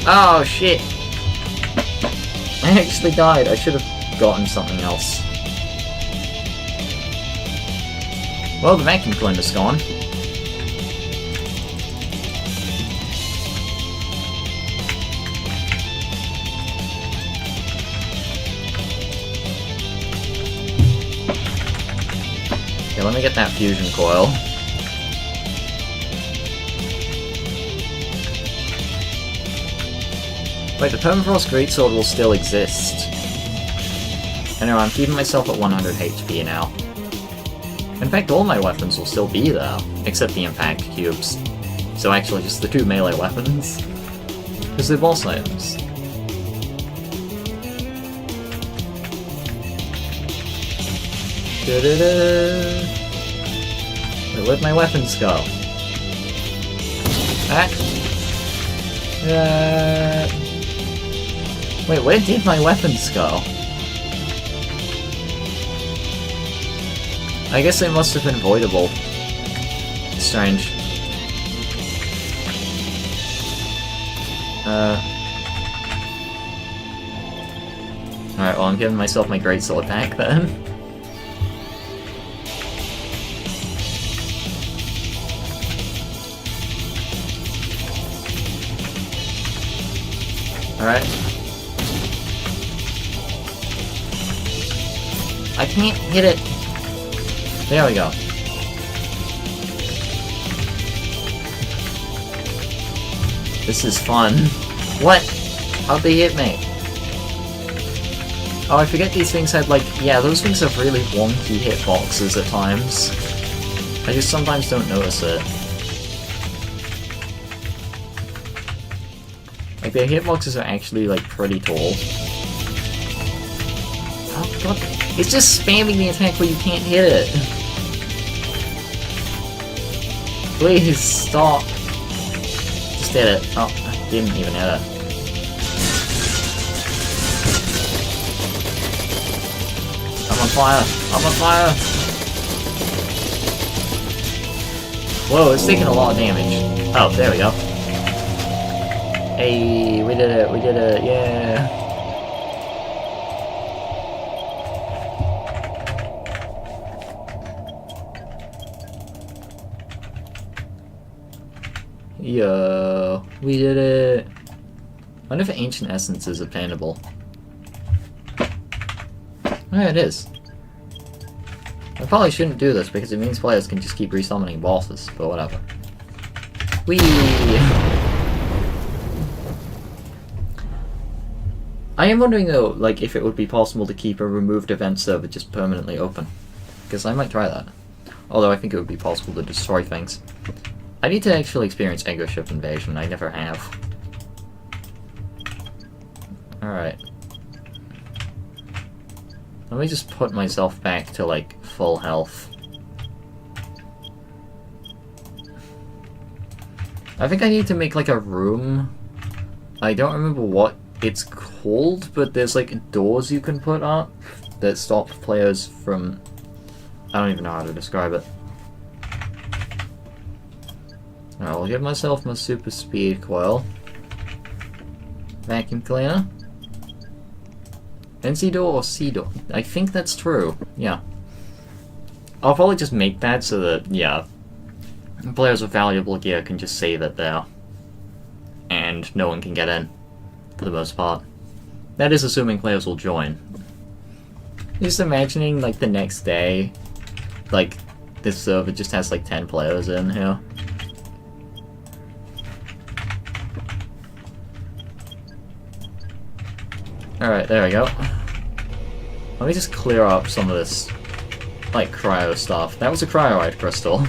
Oh, shit! I actually died. I should have gotten something else. Well, the vacuum cleaner's gone. Okay, let me get that fusion coil. Wait, the Permafrost Greatsword will still exist. Anyway, I'm keeping myself at 100 HP now. In fact, all my weapons will still be there, except the impact cubes. So actually just the 2 melee weapons. Because they're boss items. Da-da-da. Where'd my weapons go? Ah! Wait, where did my weapons go? I guess they must have been voidable. Strange. Alright, well I'm giving myself my greatsword back then. Alright. I can't hit it. There we go. This is fun. What? How'd they hit me? Oh, I forget these things had like... Yeah, those things have really wonky hitboxes at times. I just sometimes don't notice it. Like, their hitboxes are actually, like, pretty tall. Oh, God. It's just spamming the attack where you can't hit it. Please, stop. Just hit it. Oh, I didn't even hit it. I'm on fire. I'm on fire. Whoa, it's taking a lot of damage. Oh, there we go. Hey, we did it, yeah! Yo, we did it! I wonder if Ancient Essence is obtainable. Yeah, it is. I probably shouldn't do this because it means players can just keep resummoning bosses, but whatever. Whee! I am wondering though, like, if it would be possible to keep a removed event server just permanently open. Because I might try that. Although I think it would be possible to destroy things. I need to actually experience Ego Ship Invasion, I never have. Alright. Let me just put myself back to, like, full health. I think I need to make, like, a room. I don't remember what it's called, but there's like doors you can put up that stop players from... I don't even know how to describe it. Alright, I'll give myself my super speed coil. Vacuum cleaner. NC door or C door? I think that's true, yeah. I'll probably just make that so that, yeah, players with valuable gear can just save it there. And no one can get in, for the most part. That is assuming players will join. Just imagining, like, the next day, like, this server just has, like, 10 players in here. Alright, there we go. Let me just clear up some of this, like, cryo stuff. That was a cryoite crystal.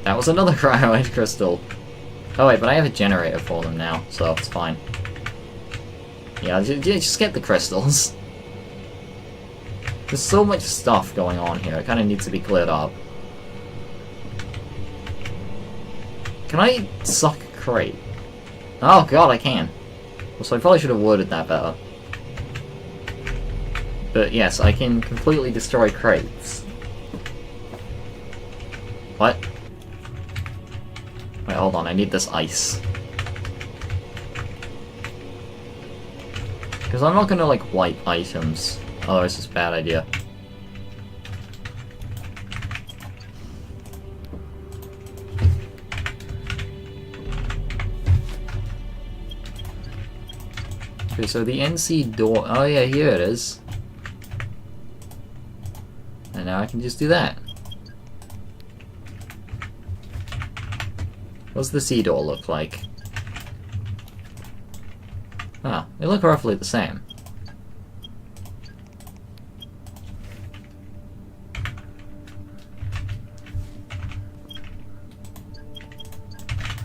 That was another cryoite crystal. Oh wait, but I have a generator for them now, so it's fine. Yeah, just get the crystals. There's so much stuff going on here, it kinda needs to be cleared up. Can I suck a crate? Oh god, I can. So I probably should have worded that better. But yes, I can completely destroy crates. What? Wait, hold on, I need this ice. Because I'm not gonna, like, wipe items. Otherwise it's a bad idea. Okay, so the NC door... Oh yeah, here it is. And now I can just do that. What's the C door look like? Ah, they look roughly the same.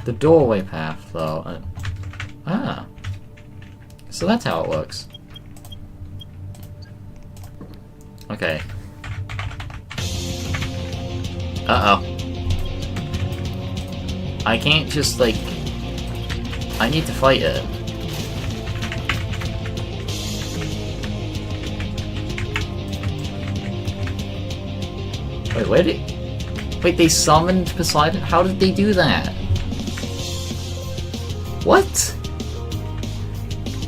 The doorway path, though... Ah. So that's how it works. Okay. Uh-oh. I can't just, like... I need to fight it. Wait, where did... Wait, they summoned Poseidon? How did they do that? What?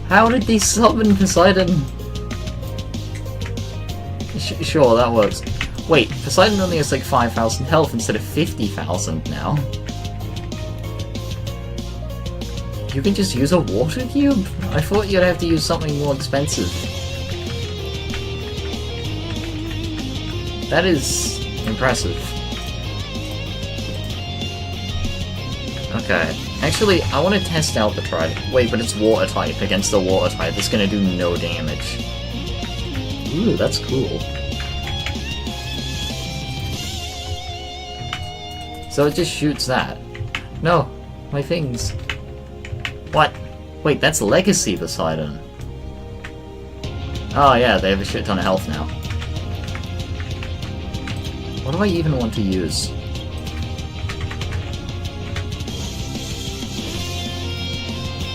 How did they summon Poseidon? Sure, that works. Wait, Poseidon only has like 5,000 health instead of 50,000 now. You can just use a water cube? I thought you'd have to use something more expensive. That is impressive. Okay. Actually, I want to test out the trident. Wait, but it's water type against the water type. It's gonna do no damage. Ooh, that's cool. So it just shoots that. No, my things. What? Wait, that's Legacy Poseidon. Oh yeah, they have a shit ton of health now. What do I even want to use?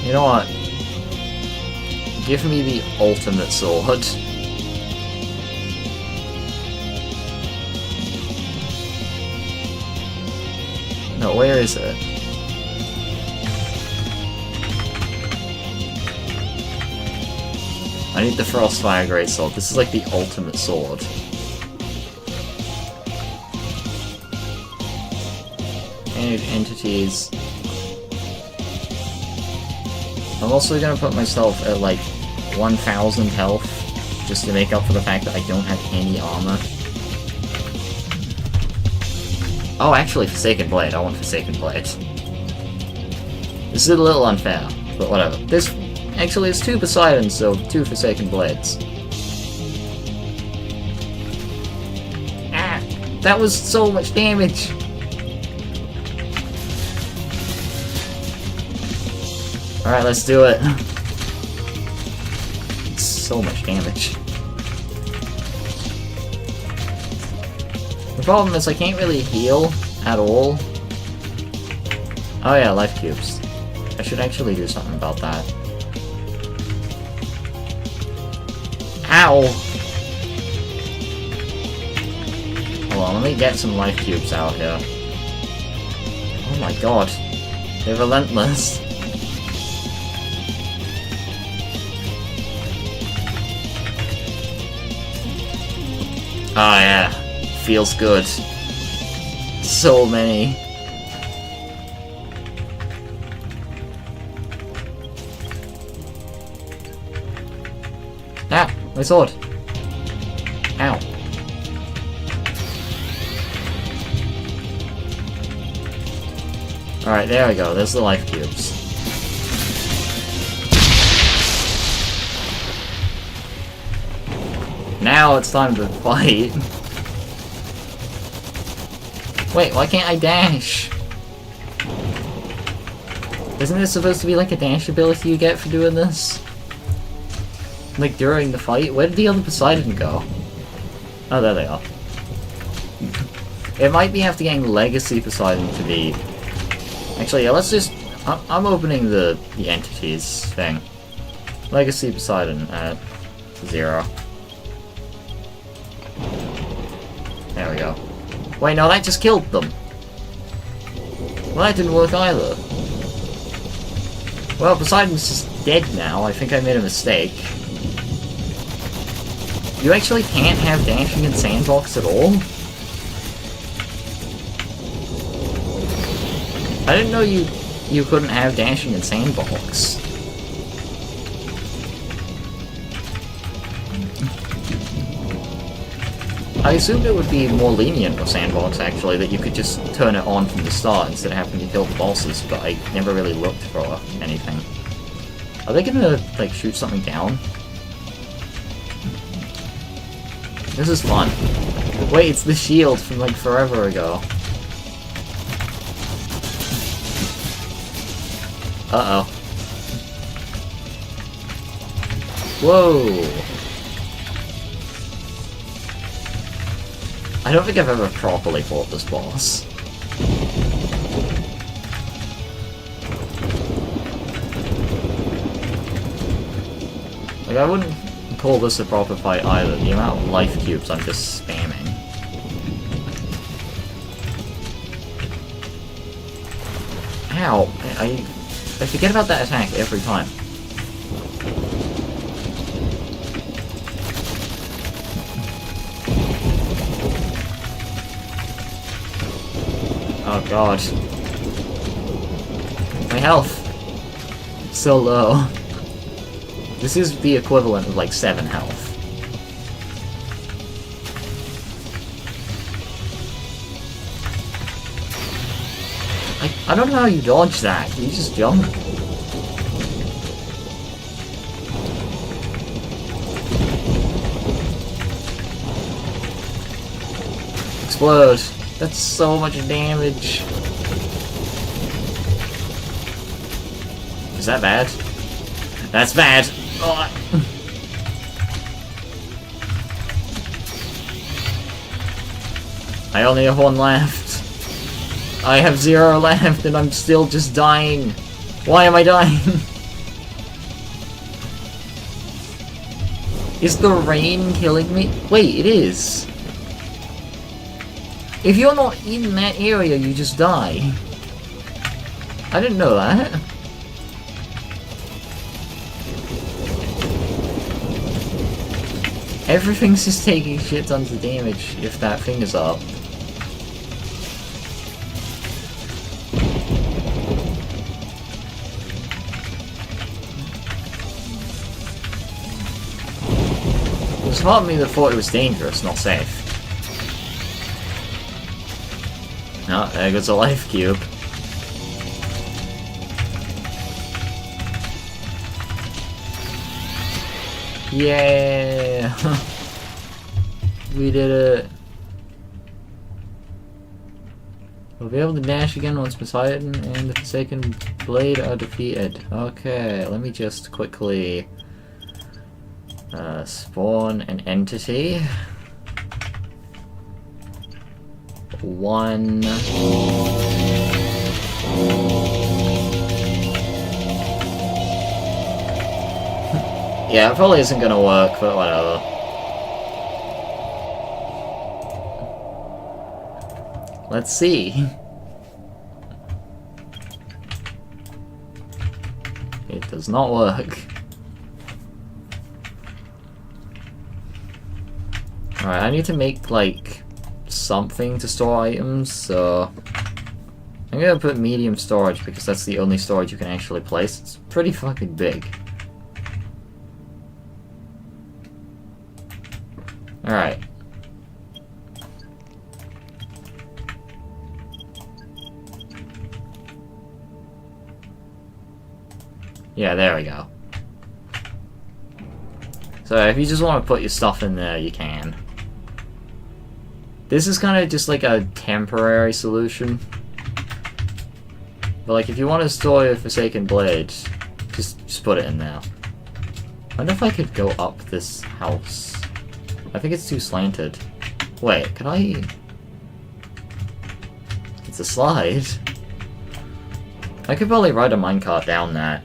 You know what? Give me the ultimate sword. No, where is it? I need the Frostfire Greatsword. This is like the ultimate sword. And entities. I'm also gonna put myself at like 1,000 health, just to make up for the fact that I don't have any armor. Oh, actually, Forsaken Blade. I want Forsaken Blade. This is a little unfair, but whatever. This actually is 2 Poseidons, so 2 Forsaken Blades. Ah! That was so much damage! Alright, let's do it. It's so much damage. The problem is I can't really heal at all. Oh yeah, life cubes. I should actually do something about that. Ow! Hold on, let me get some life cubes out here. Oh my god. They're relentless. Ah, yeah. Feels good. So many. Ah, my sword. Ow. Alright, there we go. There's the life cubes. Now it's time to fight. Wait, why can't I dash? Isn't this supposed to be like a dash ability you get for doing this? Like during the fight? Where did the other Poseidon go? Oh, there they are. It might be after getting Legacy Poseidon to be... Actually, yeah, let's just... I'm opening the entities thing. Legacy Poseidon at 0. There we go. Wait, no, that just killed them. Well, that didn't work either. Well, Poseidon's just dead now. I think I made a mistake. You actually can't have dashing in Sandbox at all? I didn't know you couldn't have dashing in Sandbox. I assumed it would be more lenient with Sandbox, actually, that you could just turn it on from the start instead of having to kill the bosses, but I never really looked for anything. Are they gonna, like, shoot something down? This is fun. Wait, it's the shield from, like, forever ago. Uh-oh. Whoa! I don't think I've ever properly fought this boss. Like, I wouldn't call this a proper fight either. The amount of life cubes I'm just spamming. Ow! I forget about that attack every time. Oh god. My health! So low. This is the equivalent of like 7 health. I don't know how you dodge that. You just jump. Explode. That's so much damage. Is that bad? That's bad. Oh. I only have 1 left. I have 0 left and I'm still just dying. Why am I dying? Is the rain killing me? Wait, it is. If you're not in that area, you just die. I didn't know that. Everything's just taking shit tons of damage if that thing is up. There's part of me that thought it was dangerous, not safe. Oh, there goes a life cube. Yeah! We did it! We'll be able to dash again once Poseidon and the Forsaken Blade are defeated. Okay, let me just quickly spawn an entity. 1. Yeah, it probably isn't gonna work, but whatever. Let's see. It does not work. Alright, I need to make, like, something to store items, so... I'm gonna put medium storage because that's the only storage you can actually place. It's pretty fucking big. Alright. Yeah, there we go. So if you just want to put your stuff in there, you can. This is kind of just like a temporary solution. But like if you want to store your Forsaken Blade, just put it in there. I wonder if I could go up this house. I think it's too slanted. Wait, can I... It's a slide. I could probably ride a minecart down that.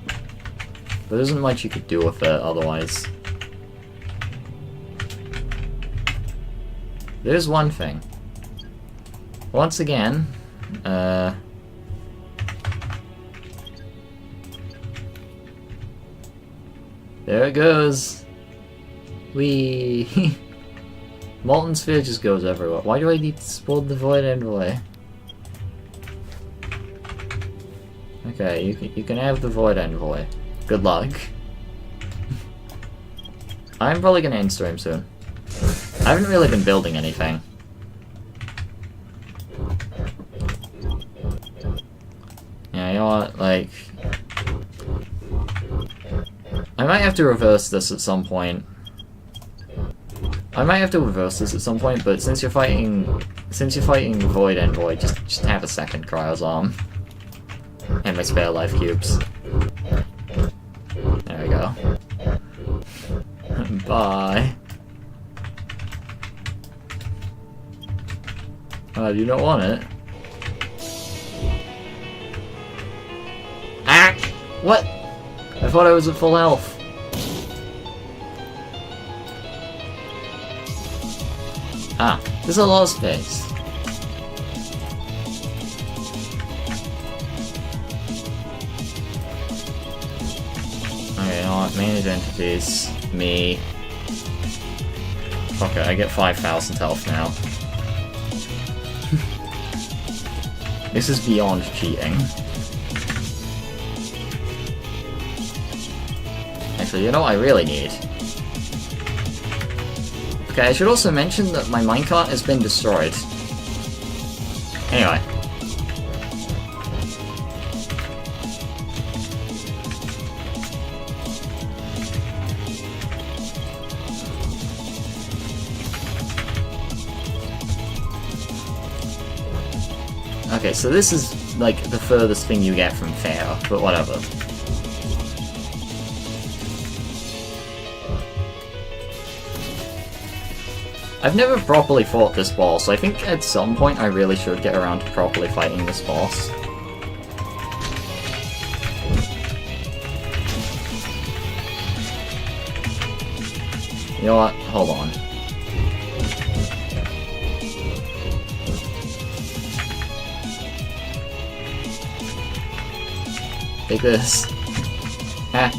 But there isn't much you could do with it otherwise. There's one thing. Once again, there it goes. Whee! Molten sphere just goes everywhere. Why do I need to spawn the void envoy? Okay, you can have the void envoy. Good luck. I'm probably gonna end stream soon. I haven't really been building anything. Yeah, you know what, like... I might have to reverse this at some point. But since you're fighting Void Envoy, just have a second Cryo's Arm. And my spare life cubes. There we go. Bye. Do you not want it? Ah! What? I thought I was at full health. Ah, there's a lot of space. Okay, you know what? Manage entities. Me. Okay, I get 5,000 health now. This is beyond cheating. Actually, you know what I really need? Okay, I should also mention that my minecart has been destroyed. Anyway. Okay, so this is, like, the furthest thing you get from fair, but whatever. I've never properly fought this boss, so I think at some point I really should get around to properly fighting this boss. You know what? Hold on. Take this. Ah.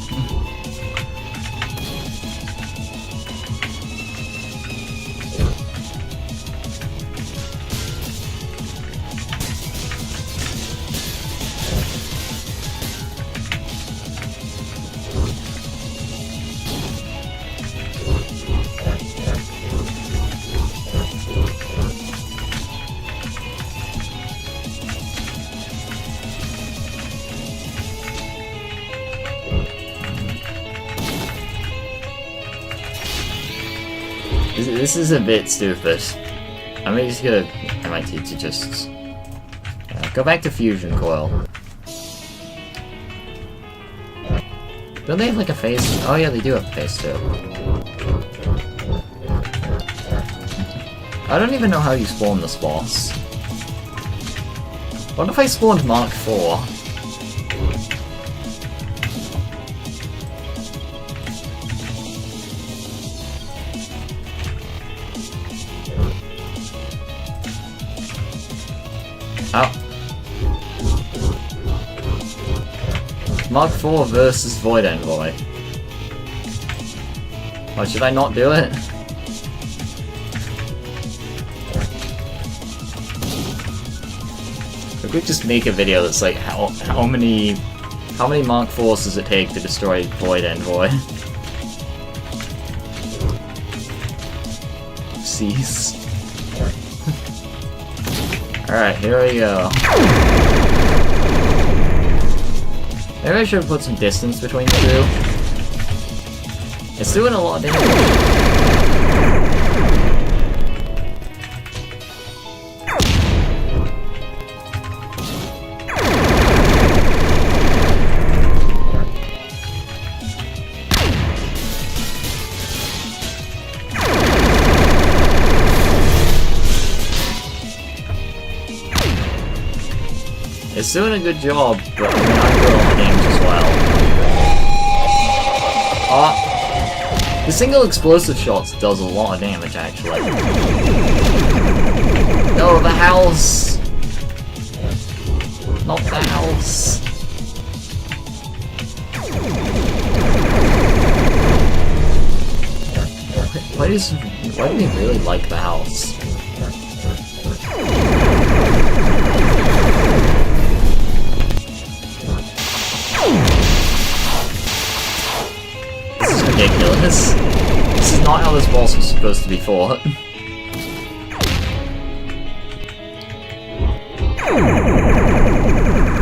This is a bit stupid. I might need to just go back to fusion coil. Don't they have like a phase? Oh yeah, they do have a phase too. I don't even know how you spawn this boss. What if I spawned Mark IV? Oh. Mark IV versus Void Envoy. Oh, should I not do it? We could just make a video that's like how many Mark 4s does it take to destroy Void Envoy? Cease. Alright, here we go. Maybe I should have put some distance between the two. It's doing a lot of damage. It's doing a good job, but I mean, I'm good on games as well. The single explosive shots does a lot of damage, actually. No, the house! Not the house! Why do they really like the house? Ridiculous. This is not how this boss was supposed to be fought.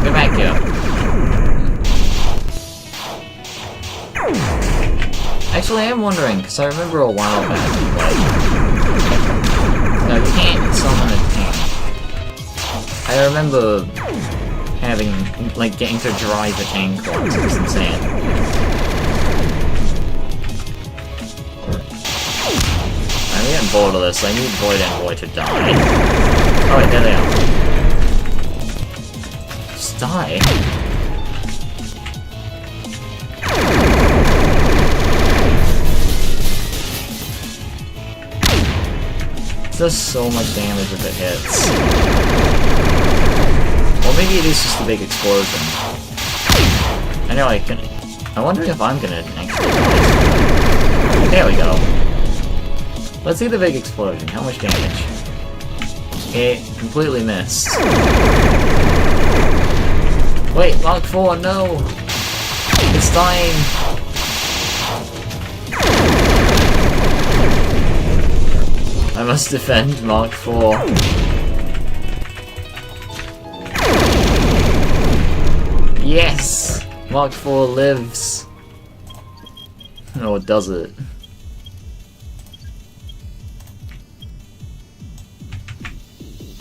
Get back here. Actually, I am wondering, because I remember a while back, like... No, you can't summon a tank. I remember having, like, getting to drive a tank once. It was insane. I'm getting bored of this. I need Void Envoy to die. Oh wait, there they are. Just die. It does so much damage if it hits. Or maybe it is just a big explosion. Anyway, I'm wondering if I'm gonna actually die. There we go. Let's see the big explosion. How much damage? It completely missed. Wait, Mark 4, no! It's dying! I must defend Mark 4. Yes! Mark 4 lives! Or does it?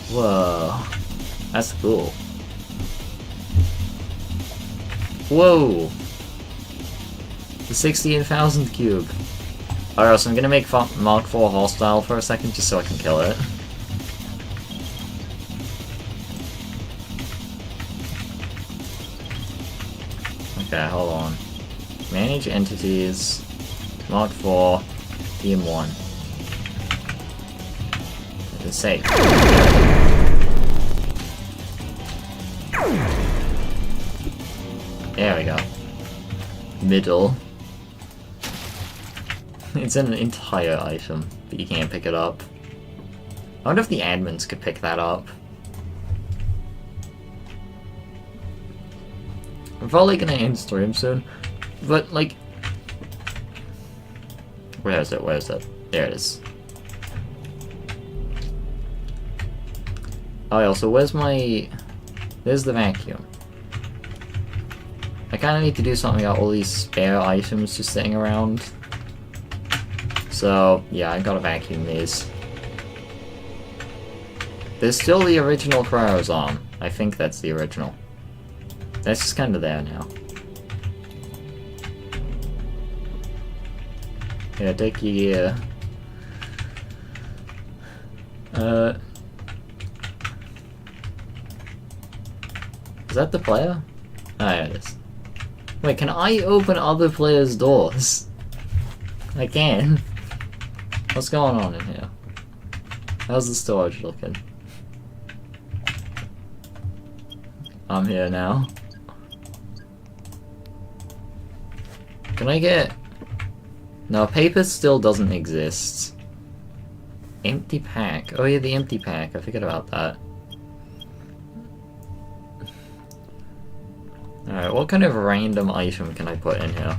Whoa, that's cool. Whoa! The 16,000 cube. Alright, so I'm gonna make Mark 4 hostile for a second just so I can kill it. Okay, hold on. Manage entities. Mark 4. Team 1. It's safe. There we go. Middle. It's an entire item, but you can't pick it up. I wonder if the admins could pick that up. I'm probably gonna end stream soon, but like... Where is it? Where is it? There it is. Oh yeah, so where's my... There's the vacuum. I kinda need to do something about all these spare items just sitting around. So, yeah, I gotta vacuum these. There's still the original Cryo's arm. I think that's the original. That's just kinda there now. Yeah, take your gear. Is that the player? Ah, yeah, it is. Wait, can I open other players' doors? I can. What's going on in here? How's the storage looking? I'm here now. Can I get... No, paper still doesn't exist. Empty pack. Oh yeah, the empty pack. I forget about that. Alright, what kind of random item can I put in here?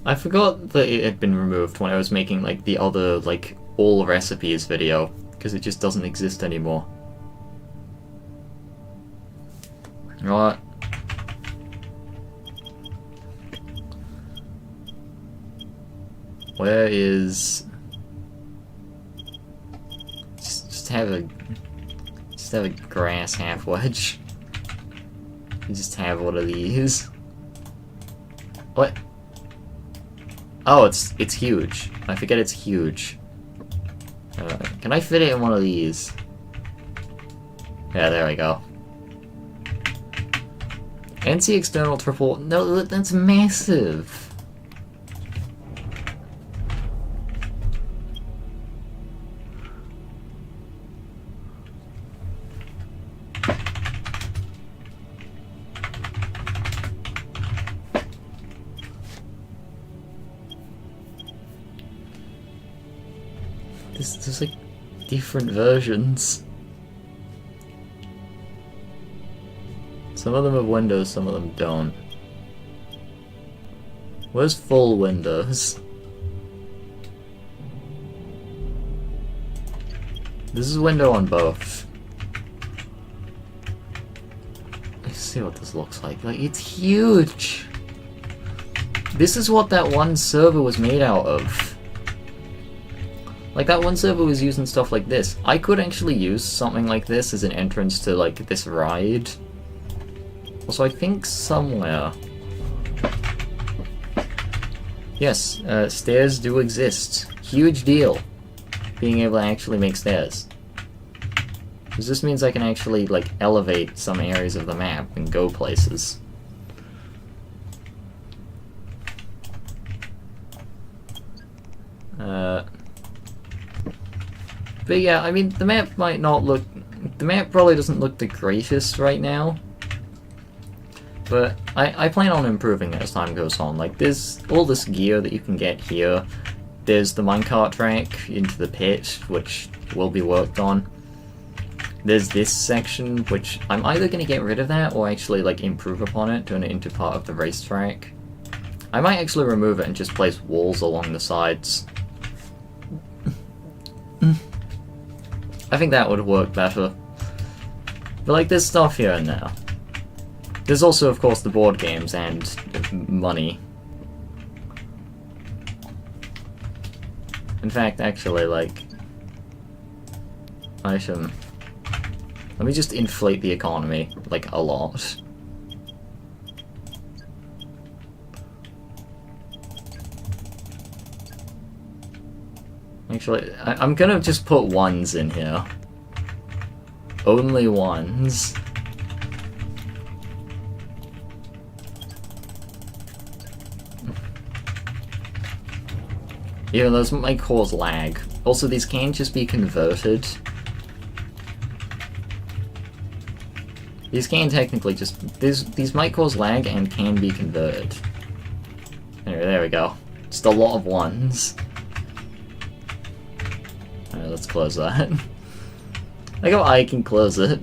I forgot that it had been removed when I was making, like, the other, like, all recipes video, because it just doesn't exist anymore. What? Where is... Just have a grass half wedge. You just have one of these. What? Oh, it's huge. I forget it's huge. Can I fit it in one of these? Yeah, there we go. NC external triple... No, that's massive! There's like different versions. Some of them have windows, some of them don't. Where's full windows? This is a window on both. Let's see what this looks like. Like, it's huge! This is what that one server was made out of. Like, that one server was using stuff like this. I could actually use something like this as an entrance to, like, this ride. Also, I think somewhere... Yes, stairs do exist. Huge deal. Being able to actually make stairs. Because this means I can actually, like, elevate some areas of the map and go places. But yeah, I mean, the map might not look... The map probably doesn't look the greatest right now. But I plan on improving it as time goes on. Like, there's all this gear that you can get here. There's the minecart track into the pit, which will be worked on. There's this section, which I'm either going to get rid of that or actually, like, improve upon it, turn it into part of the racetrack. I might actually remove it and just place walls along the sides. I think that would work better. But, like, there's stuff here and there. There's also, of course, the board games and money. In fact, actually, like... Item... Let me just inflate the economy, like, a lot. Actually, I'm gonna just put ones in here. Only ones. Even those might cause lag. Also, these can't just be converted. These can technically just... These might cause lag and can be converted. Anyway, there we go. Just a lot of ones. Alright, let's close that. I go I can close it.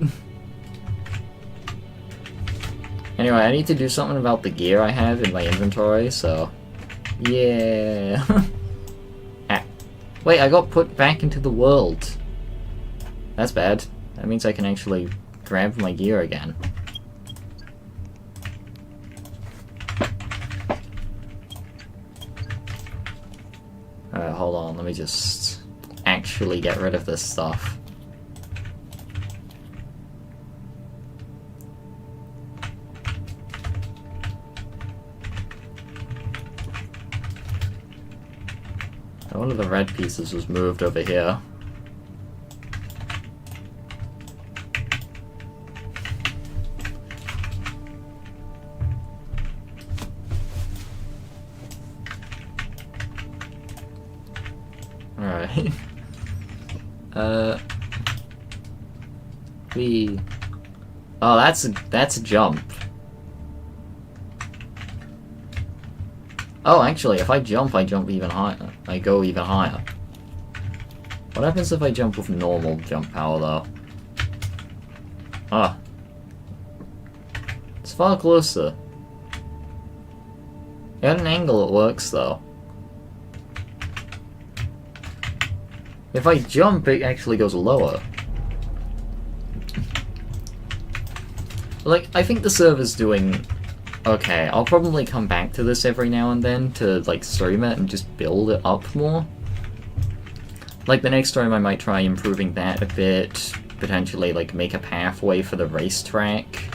Anyway, I need to do something about the gear I have in my inventory, so... Yeah! Ah. Wait, I got put back into the world. That's bad. That means I can actually grab my gear again. Alright, hold on, let me just actually get rid of this stuff. One of the red pieces was moved over here. Alright. Oh, that's a jump. Oh, actually, if I jump even higher. I go even higher. What happens if I jump with normal jump power, though? Ah. It's far closer. At an angle it works though. If I jump, it actually goes lower. Like, I think the server's doing okay. I'll probably come back to this every now and then to, like, stream it and just build it up more. Like, the next stream I might try improving that a bit. Potentially, like, make a pathway for the racetrack.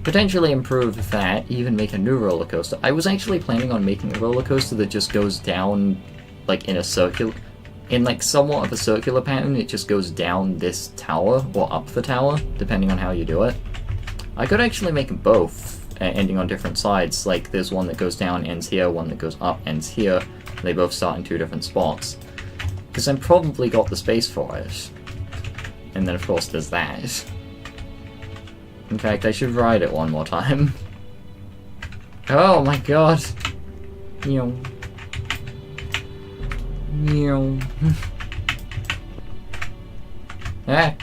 Potentially improve that, even make a new roller coaster. I was actually planning on making a roller coaster that just goes down, like, in a circular... in, like, somewhat of a circular pattern. It just goes down this tower, or up the tower, depending on how you do it. I could actually make both, ending on different sides. Like, there's one that goes down, ends here, one that goes up, ends here. They both start in 2 different spots. Because I've probably got the space for it. And then, of course, there's that. In fact, I should ride it one more time. Oh my god! Meow. Meow. Ah!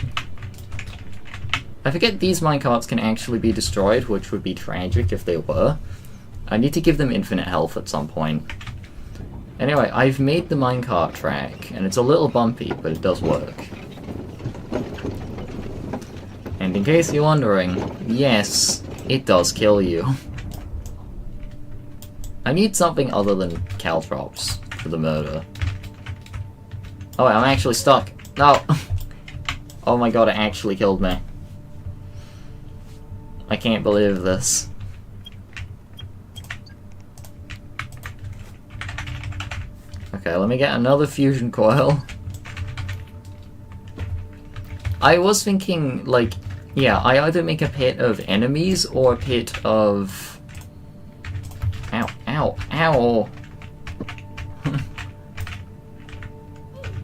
I forget these minecarts can actually be destroyed, which would be tragic if they were. I need to give them infinite health at some point. Anyway, I've made the minecart track, and it's a little bumpy, but it does work. And in case you're wondering, yes, it does kill you. I need something other than caltrops for the murder. Oh wait, I'm actually stuck. No! Oh my god, it actually killed me. I can't believe this. Okay, let me get another fusion coil. I was thinking, like, yeah, I either make a pit of enemies or a pit of... Ow, ow, ow!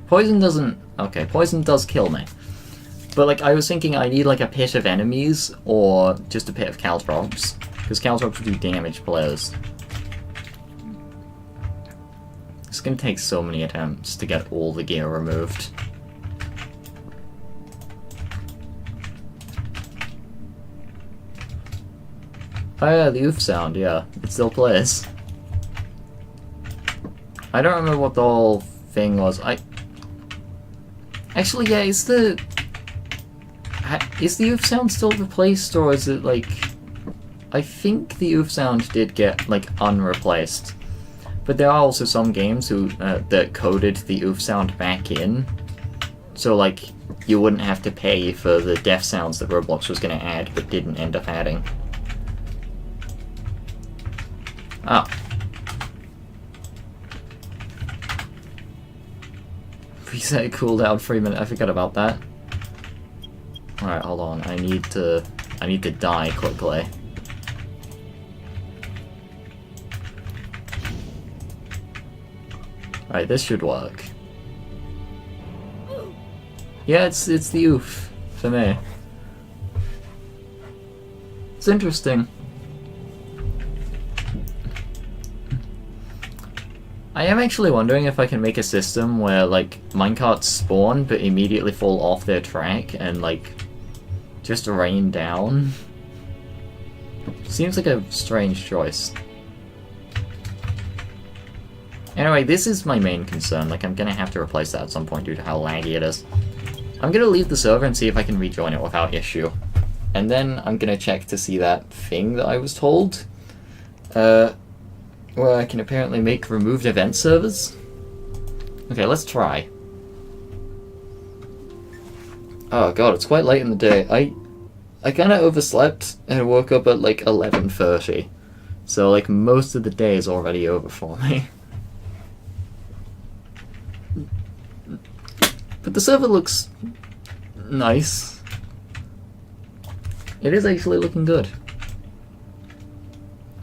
Poison doesn't... Okay, poison does kill me. But, like, I was thinking I need, like, a pit of enemies or just a pit of caltrops. Because caltrops do damage to players. It's gonna take so many attempts to get all the gear removed. Oh yeah, the oof sound, yeah. It still plays. I don't remember what the whole thing was. Actually, yeah, is the oof sound still replaced, or is it, like... I think the oof sound did get, like, unreplaced. But there are also some games who that coded the oof sound back in. So, like, you wouldn't have to pay for the death sounds that Roblox was going to add, but didn't end up adding. Ah. Reset cooldown 3 minutes. I forgot about that. Alright, hold on. I need to die quickly. Alright, this should work. Yeah, it's the oof for me. It's interesting. I am actually wondering if I can make a system where, like, minecarts spawn but immediately fall off their track and, like, just rain down. Seems like a strange choice. Anyway, this is my main concern. Like, I'm gonna have to replace that at some point due to how laggy it is. I'm gonna leave the server and see if I can rejoin it without issue. And then I'm gonna check to see that thing that I was told. Where I can apparently make removed event servers. Okay, let's try. Oh god, it's quite late in the day. I kinda overslept and woke up at like 11:30. So like most of the day is already over for me. But the server looks nice. It is actually looking good.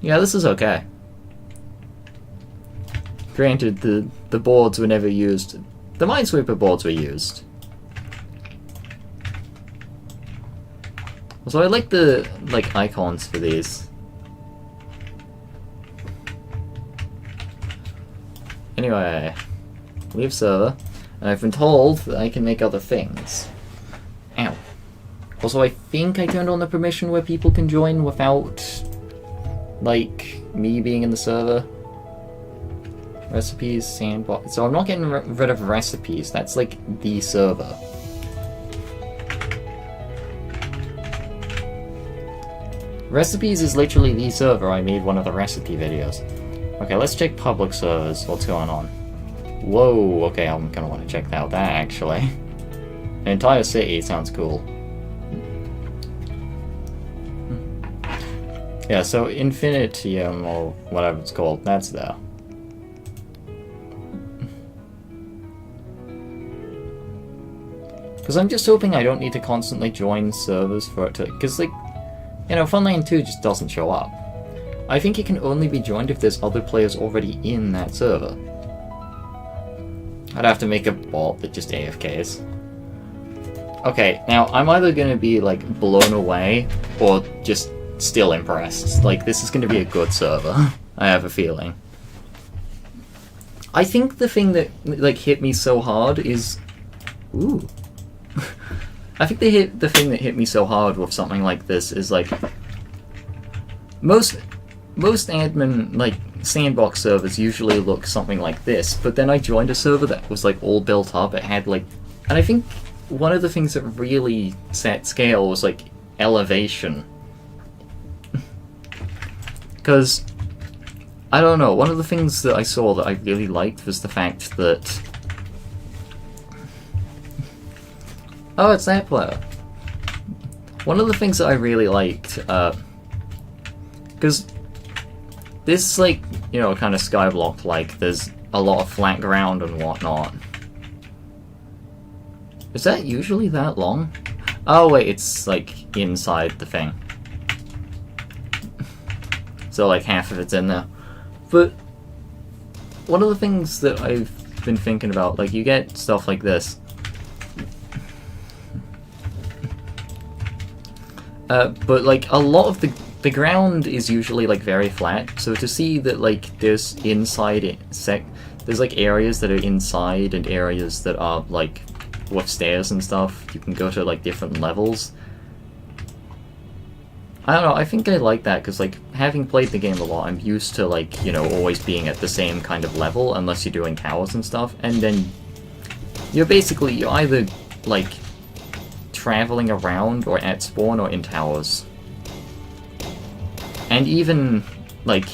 Yeah, this is okay. Granted, the boards were never used. The Minesweeper boards were used. So I like the icons for these. Anyway, leave server. And I've been told that I can make other things. Ow. Also, I think I turned on the permission where people can join without, like, me being in the server. Recipes, Sandbox. So I'm not getting rid of recipes. That's, like, the server. Recipes is literally the server. I made one of the recipe videos. Okay, let's check public servers. What's going on? Whoa, okay, I'm gonna want to check out that, actually. An entire city sounds cool. Yeah, so Infinitium, or whatever it's called, that's there. Because I'm just hoping I don't need to constantly join servers for it to... Because, like, you know, Funland 2 just doesn't show up. I think it can only be joined if there's other players already in that server. I'd have to make a bot that just AFKs. Okay, now I'm either going to be, like, blown away or just still impressed. Like, this is going to be a good server. I have a feeling. I think the thing that, like, hit me so hard is... Ooh. I think the thing that hit me so hard with something like this is, like... Most admin, like, Sandbox servers usually look something like this, but then I joined a server that was, like, all built up. It had, like... And I think one of the things that really set scale was, like, elevation. Because, I don't know, one of the things that I saw that I really liked was the fact that... Oh, it's that player. One of the things that I really liked, because this, like, you know, kind of skyblock, like, there's a lot of flat ground and whatnot. Is that usually that long? Oh wait, it's, like, inside the thing. So, like, half of it's in there. But one of the things that I've been thinking about, like, you get stuff like this. But, like, a lot of the ground is usually, like, very flat, so to see that, like, there's there's, like, areas that are inside and areas that are, like, with stairs and stuff, you can go to, like, different levels. I don't know, I think I like that, because, like, having played the game a lot, I'm used to, like, you know, always being at the same kind of level, unless you're doing towers and stuff, and then you're either, like, traveling around or at spawn or in towers. And even, like,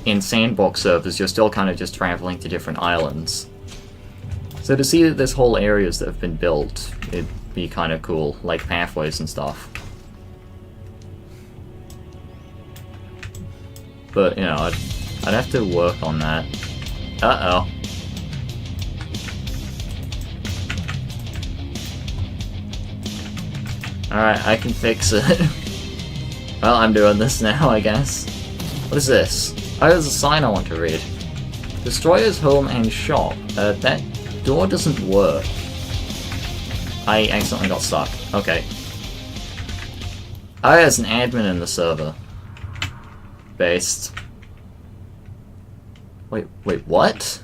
in Sandbox servers, you're still kind of just traveling to different islands. So to see that there's whole areas that have been built, it'd be kind of cool, like pathways and stuff. But, you know, I'd have to work on that. Uh-oh. Alright, I can fix it. Well, I'm doing this now, I guess. What is this? Oh, there's a sign I want to read. Destroyer's home and shop. That door doesn't work. I accidentally got stuck. Okay. Oh, there's an admin in the server. Based. Wait, what?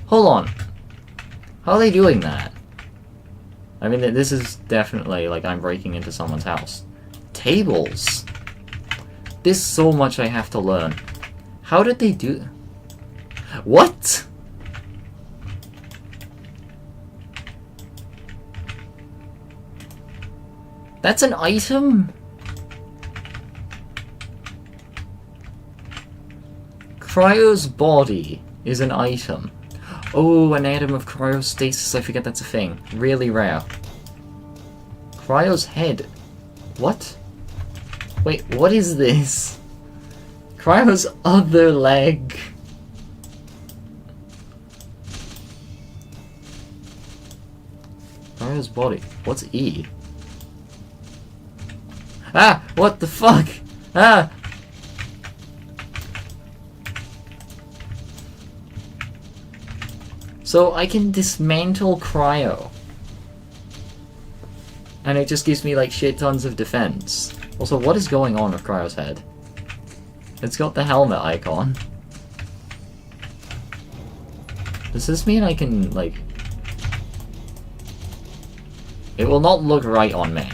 Hold on. How are they doing that? I mean, this is definitely, like, I'm breaking into someone's house. Tables! There's so much I have to learn. How did they do... What?! That's an item?! Cryo's body is an item. Oh, an atom of cryostasis, I forget that's a thing. Really rare. Cryo's head. What? Wait, what is this? Cryo's other leg. Cryo's body. What's E? Ah! What the fuck? Ah! So I can dismantle Cryo. And it just gives me like shit tons of defense. Also, what is going on with Cryo's head? It's got the helmet icon. Does this mean I can, like... It will not look right on me.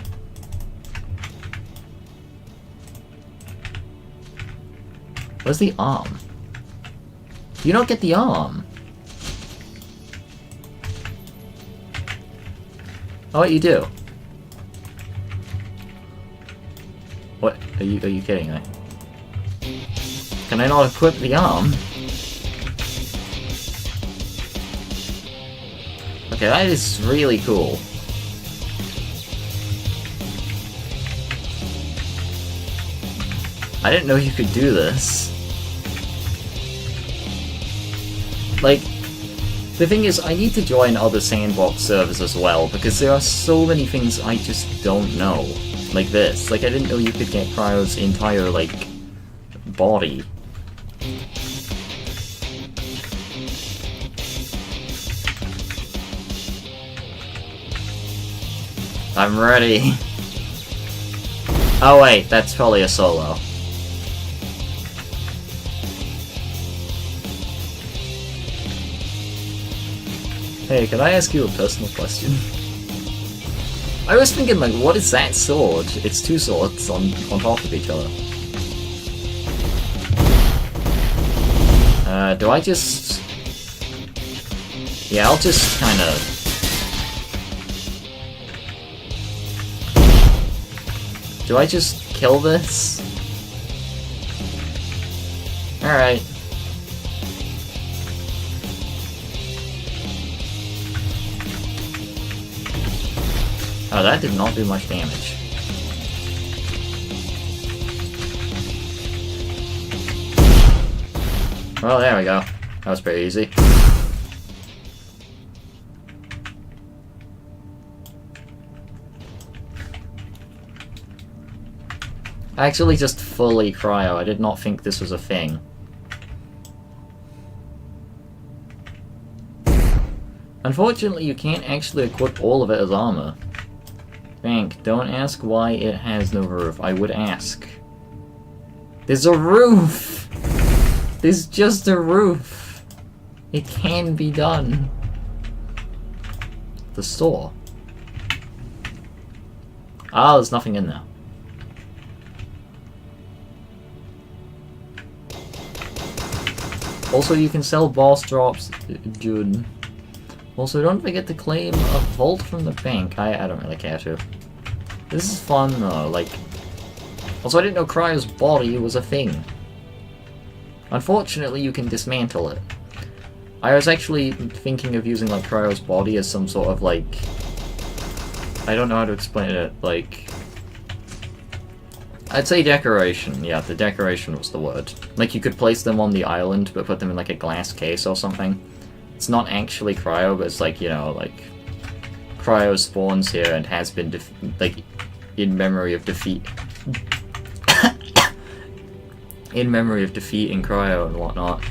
Where's the arm? You don't get the arm. Oh, what you do? What? Are you kidding me? Can I not equip the arm? Okay, that is really cool. I didn't know you could do this. Like, the thing is, I need to join other Sandbox servers as well, because there are so many things I just don't know. Like this. Like, I didn't know you could get Cryo's entire, like, body. I'm ready. Oh wait, that's probably a solo. Hey, can I ask you a personal question? I was thinking, like, what is that sword? It's two swords on top of each other. Do I just... Yeah, I'll just kinda... Do I just kill this? Alright. Oh, that did not do much damage. Well, there we go. That was pretty easy. Actually, just fully cryo. I did not think this was a thing. Unfortunately, you can't actually equip all of it as armor. Bank, don't ask why it has no roof. I would ask. There's a roof! There's just a roof! It can be done. The store. Ah, there's nothing in there. Also, you can sell boss drops, dude. Also, don't forget to claim a vault from the bank. I don't really care to. This is fun though, like... Also, I didn't know Cryo's body was a thing. Unfortunately, you can dismantle it. I was actually thinking of using, like, Cryo's body as some sort of, like... I don't know how to explain it, like... I'd say decoration. Yeah, the decoration was the word. Like, you could place them on the island, but put them in, like, a glass case or something. It's not actually Cryo, but it's like, you know, like... Cryo spawns here and has been, like, in memory of defeat... in memory of defeating Cryo and whatnot.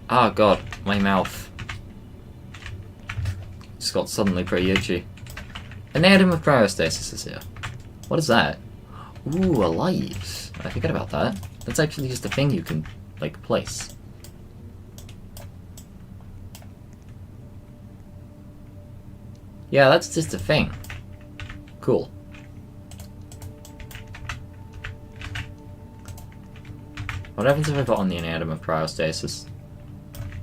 Oh god, my mouth. Just got suddenly pretty itchy. An atom of cryostasis is here. What is that? Ooh, a light. I forgot about that. That's actually just a thing you can, like, place. Yeah, that's just a thing. Cool. What happens if I put on the atom of cryostasis?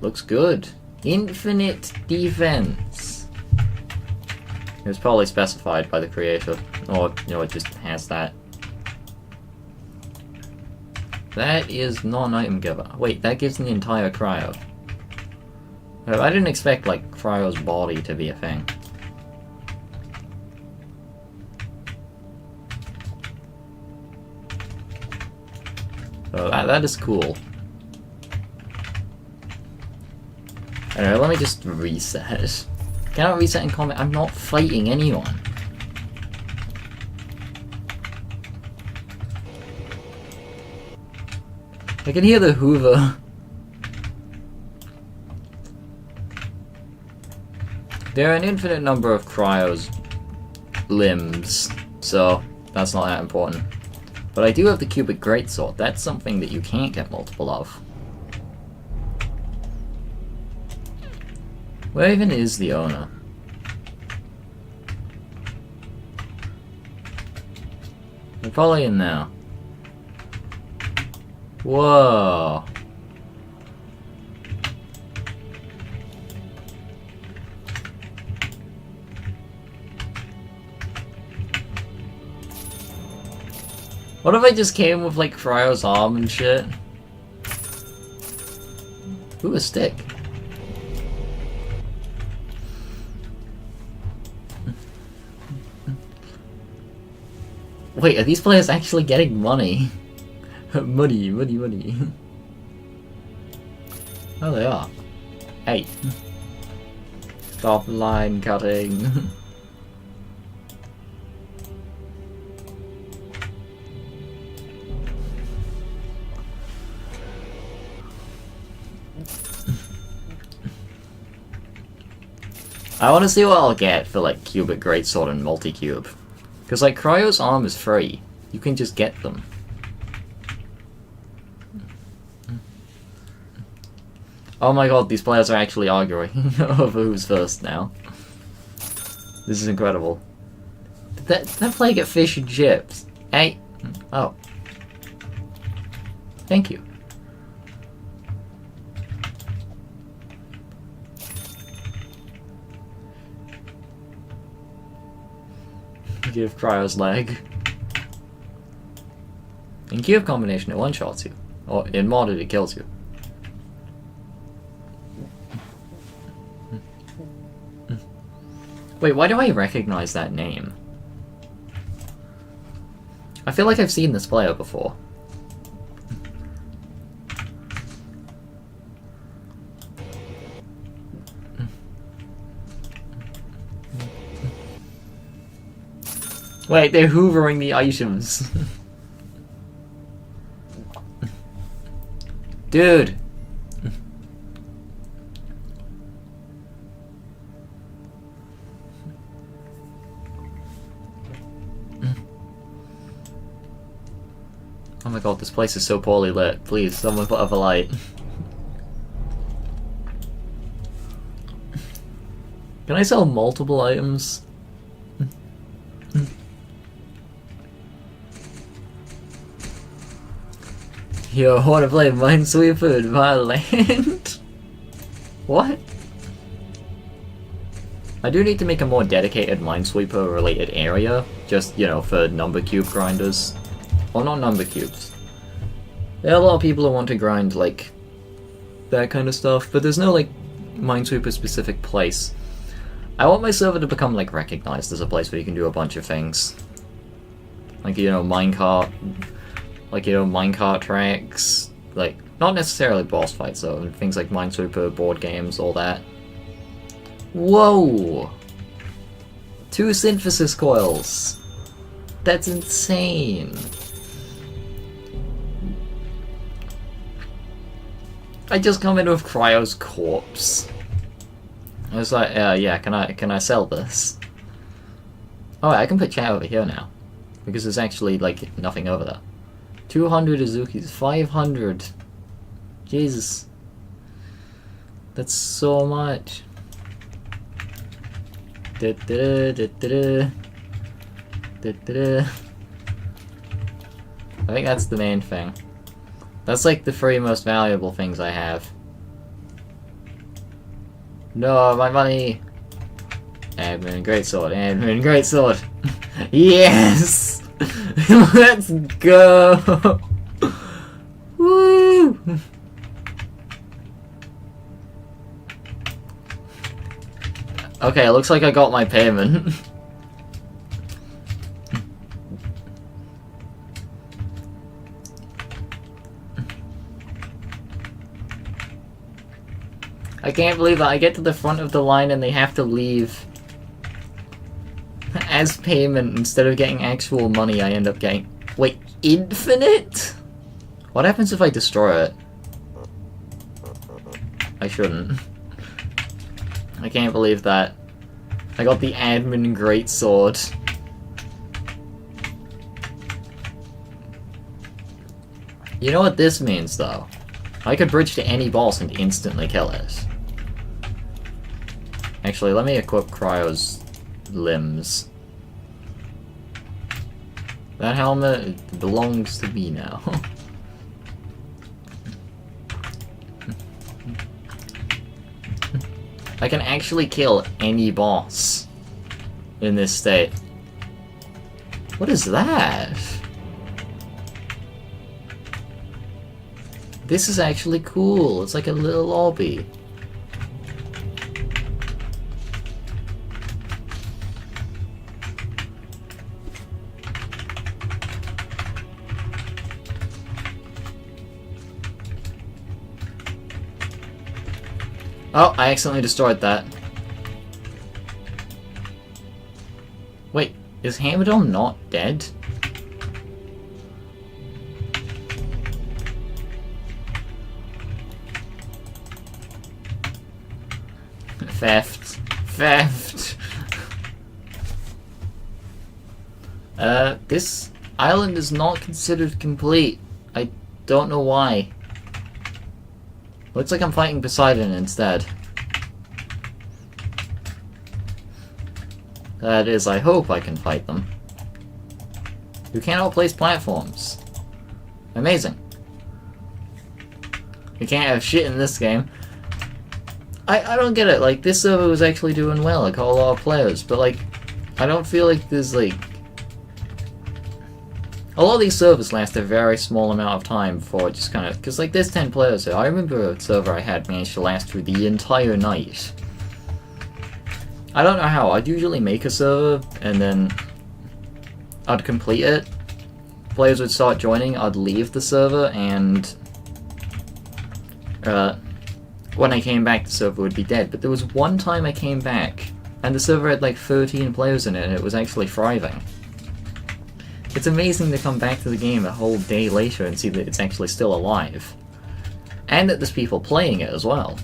Looks good. Infinite defense. It was probably specified by the creator. Or, you know, it just has that. That is not an item giver. Wait, that gives the entire cryo. I didn't expect, like, Cryo's body to be a thing. So that is cool. Anyway, let me just reset. Can I reset in combat? I'm not fighting anyone. I can hear the Hoover. There are an infinite number of Cryo's limbs, so that's not that important. But I do have the cubic greatsword. That's something that you can't get multiple of. Where even is the owner? They're probably in there. Whoa. What if I just came with like Cryo's arm and shit? Ooh, a stick. Wait, are these players actually getting money? Money. Oh, they are. Hey. Stop line cutting. I want to see what I'll get for like cubic greatsword and multi-cube. Because like Cryo's arm is free. You can just get them. Oh my god, these players are actually arguing over who's first now. This is incredible. Did that player get fish and chips? Hey. Oh. Thank you. Give Cryo's leg. In cube combination, it one-shots you. Or in modded, it kills you. Wait, why do I recognize that name? I feel like I've seen this player before. Wait, they're hoovering the items. Dude. Oh my god, this place is so poorly lit. Please, someone put up a light. Can I sell multiple items? Yo, wanna play Minesweeper in my land? What? I do need to make a more dedicated Minesweeper related area, just, you know, for number cube grinders. Well, not number cubes. There are a lot of people who want to grind, like, that kind of stuff, but there's no, like, Minesweeper specific place. I want my server to become, like, recognized as a place where you can do a bunch of things. Like, you know, minecart. Like, you know, minecart tracks, like, not necessarily boss fights though, things like Minesweeper, board games, all that. Whoa! 2 synthesis coils! That's insane! I just come in with Cryo's corpse. I was like, yeah, can I sell this? Oh, I can put chat over here now. Because there's actually, like, nothing over there. 200 Azukis, 500. Jesus. That's so much. I think that's the main thing. That's like the 3 most valuable things I have. No, my money! Admin, greatsword. Yes! Let's go! Woo! Okay, it looks like I got my payment. I can't believe that I get to the front of the line and they have to leave as payment instead of getting actual money. I end up getting... Wait, infinite? What happens if I destroy it? I shouldn't. I can't believe that. I got the admin greatsword. You know what this means, though? I could bridge to any boss and instantly kill it. Actually, let me equip Cryo's limbs. That helmet belongs to me now. I can actually kill any boss in this state. What is that? This is actually cool. It's like a little lobby. Oh, I accidentally destroyed that. Wait, is Hammerdom not dead? Theft. Theft! This island is not considered complete. I don't know why. Looks like I'm fighting Poseidon instead. That is, I hope I can fight them. You cannot place platforms. Amazing. You can't have shit in this game. I don't get it, like, this server was actually doing well, like, a lot of players, but, like, I don't feel like there's, like... A lot of these servers last a very small amount of time before it just kind of... Because, like, there's 10 players here. I remember a server I had managed to last through the entire night. I don't know how. I'd usually make a server, and then I'd complete it. Players would start joining, I'd leave the server, and... when I came back, the server would be dead. But there was one time I came back, and the server had, like, 13 players in it, and it was actually thriving. It's amazing to come back to the game a whole day later and see that it's actually still alive. And that there's people playing it as well.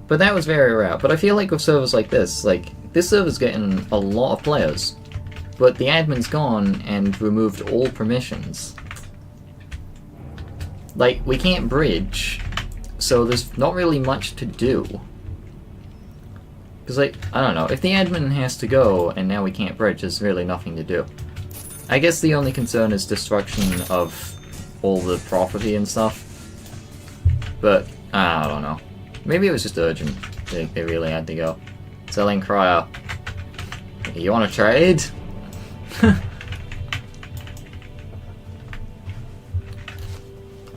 But that was very rare. But I feel like with servers like this server's getting a lot of players, but the admin's gone and removed all permissions. Like, we can't bridge, so there's not really much to do. Because, like, I don't know, if the admin has to go and now we can't bridge, there's really nothing to do. I guess the only concern is destruction of all the property and stuff. But, I don't know. Maybe it was just urgent. They really had to go. Selling cryo. You wanna trade?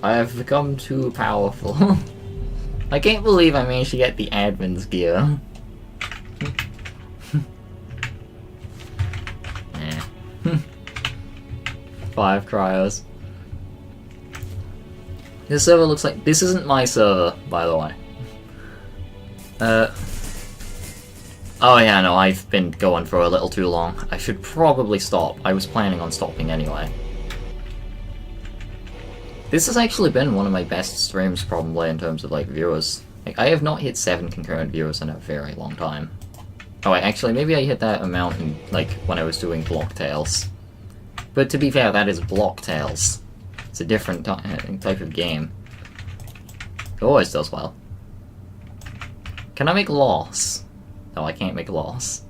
I have become too powerful. I can't believe I managed to get the admin's gear. 5 cryos. This server looks like... This isn't my server, by the way. Oh yeah, no, I've been going for a little too long. I should probably stop. I was planning on stopping anyway. This has actually been one of my best streams, probably, in terms of, like, viewers. Like, I have not hit 7 concurrent viewers in a very long time. Oh wait, actually, maybe I hit that amount in, like, when I was doing Block Tales. But to be fair, that is Block Tales. It's a different type of game. It always does well. Can I make loss? No, I can't make loss.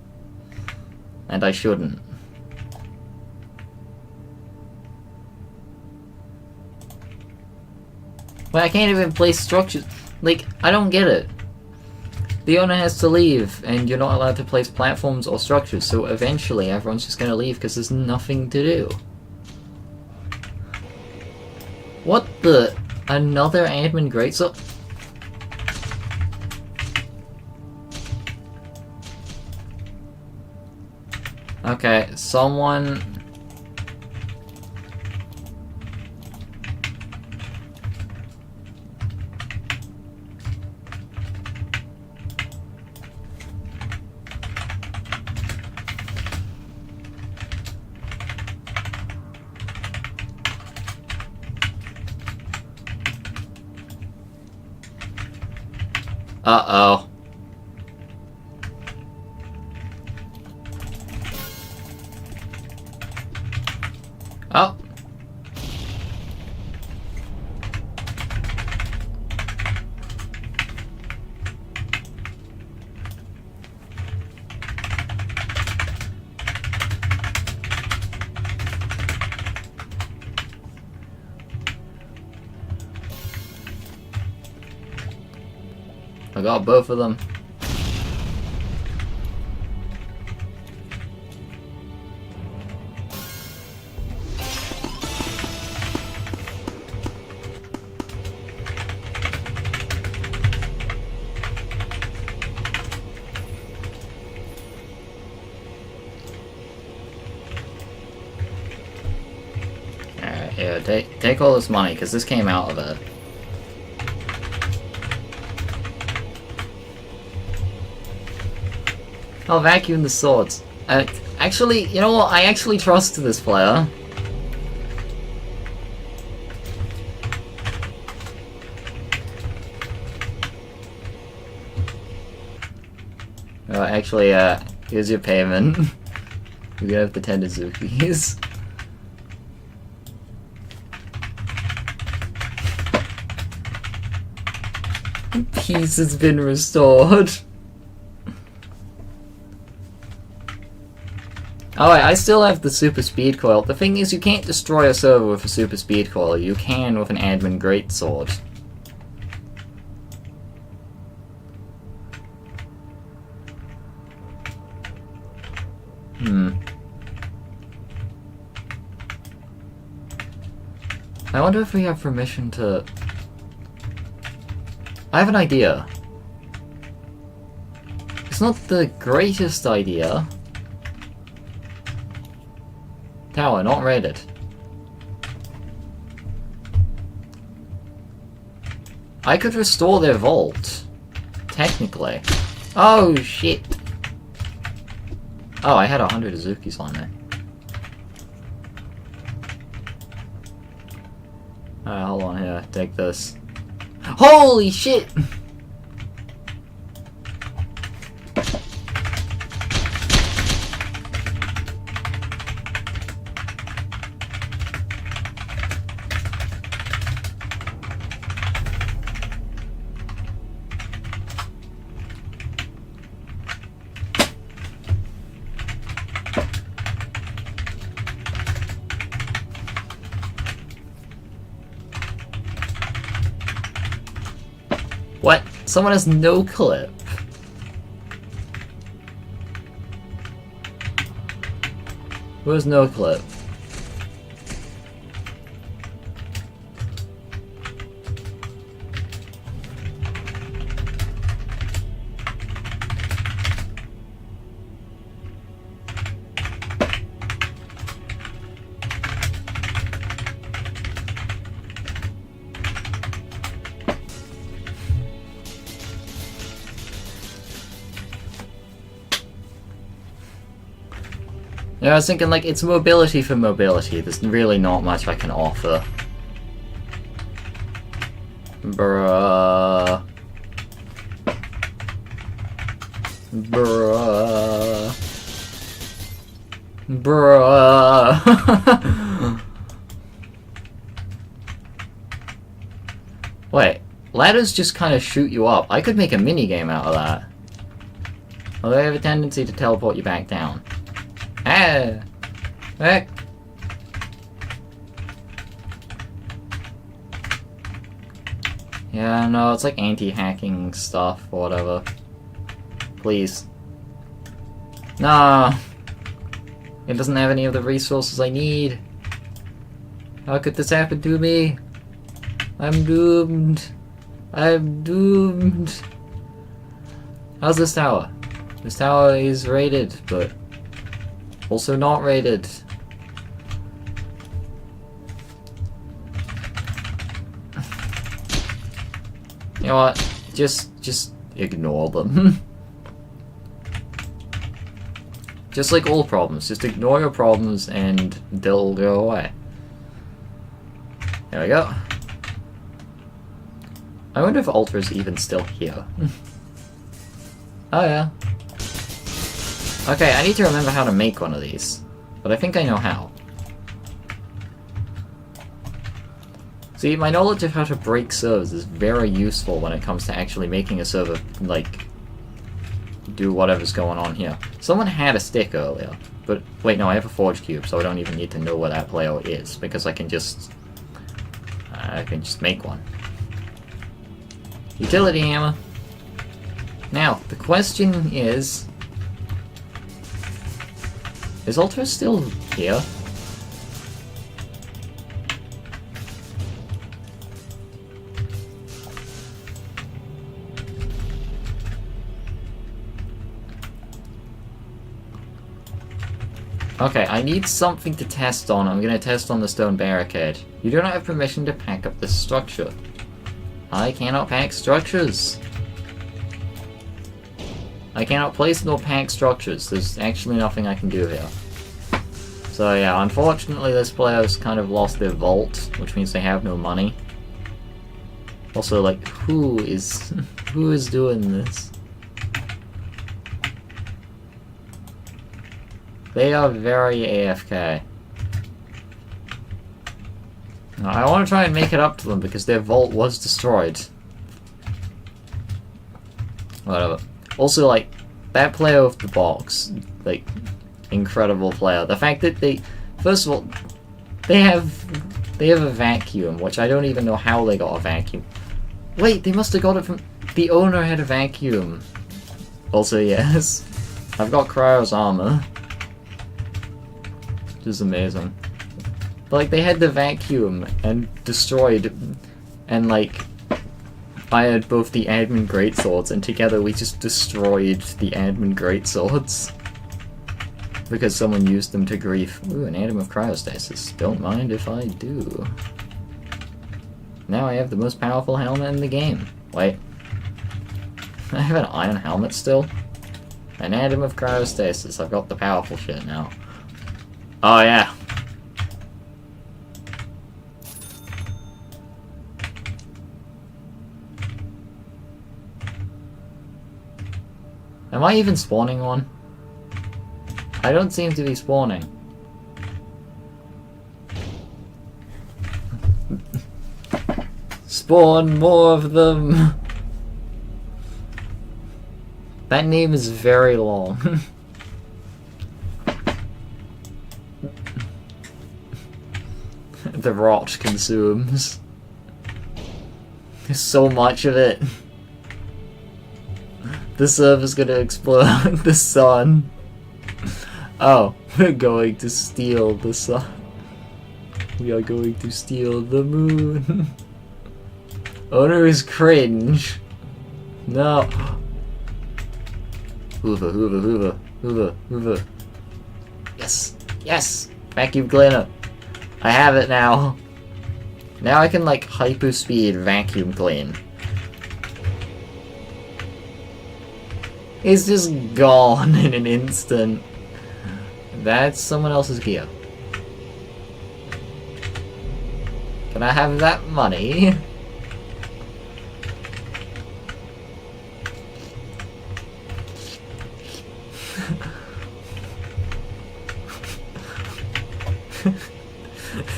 And I shouldn't. Well, I can't even place structures. Like, I don't get it. The owner has to leave, and you're not allowed to place platforms or structures, so eventually everyone's just gonna leave because there's nothing to do. What the? Another admin greatsword? Okay, someone... Uh-oh. Oh. I got both of them. Alright, here, take all this money, because this came out of it. I'll vacuum the swords. Actually, you know what? I actually trust this player. Actually, here's your payment. You have the 10 Azukis. Peace has been restored. Oh wait, I still have the super speed coil. The thing is, you can't destroy a server with a super speed coil. You can with an admin greatsword. I wonder if we have permission to... I have an idea. It's not the greatest idea. Tower, not raided. I could restore their vault. Technically. Oh, shit. Oh, I had 100 Azukis on there. Alright, hold on here. Take this. Holy shit! What? Someone has no clip. Who has no clip? Yeah, I was thinking, like, it's mobility for mobility. There's really not much I can offer. Bruh. Bruh. Bruh. Wait, ladders just kind of shoot you up. I could make a minigame out of that. Well, they have a tendency to teleport you back down. Ah! Heck! Yeah, no, it's like anti-hacking stuff or whatever. Please. No! It doesn't have any of the resources I need. How could this happen to me? I'm doomed. I'm doomed. How's this tower? This tower is rated, but also not rated. You know what? Just ignore them. Just like all problems, just ignore your problems and they'll go away. There we go. I wonder if Ultra's even still here. Oh yeah. Okay, I need to remember how to make one of these. But I think I know how. See, my knowledge of how to break servers is very useful when it comes to actually making a server, like, do whatever's going on here. Someone had a stick earlier, but wait, no, I have a forge cube, so I don't even need to know where that player is, because I can just make one. Utility hammer. Now, the question is Ultra still here? Okay, I need something to test on. I'm gonna test on the stone barricade. You do not have permission to pack up this structure. I cannot pack structures. I cannot place nor pack structures. There's actually nothing I can do here. So yeah, unfortunately this player's kind of lost their vault, which means they have no money. Also, like, who is doing this? They are very AFK. Now, I want to try and make it up to them because their vault was destroyed. Whatever. Also, like, that player with the box, like, incredible player. The fact that they, first of all, they have a vacuum, which I don't even know how they got a vacuum. Wait, they must have got it from, the owner had a vacuum. Also, yes, I've got Cryo's armor. Which is amazing. Like, they had the vacuum and destroyed, and like, I had both the admin greatswords, and together we just destroyed the admin greatswords. Because someone used them to grief. Ooh, an atom of cryostasis. Don't mind if I do. Now I have the most powerful helmet in the game. Wait. I have an iron helmet still? An atom of cryostasis. I've got the powerful shit now. Oh yeah. Am I even spawning one? I don't seem to be spawning. Spawn more of them! That name is very long. The rot consumes. There's so much of it. The server's gonna explode. The sun. Oh, we're going to steal the sun. We are going to steal the moon. Owner is cringe. No. Hoover, Hoover, Hoover, Hoover, Hoover. Yes, yes! Vacuum cleaner. I have it now. Now I can, like, hyper speed vacuum clean. It's just gone in an instant. That's someone else's gear. Can I have that money?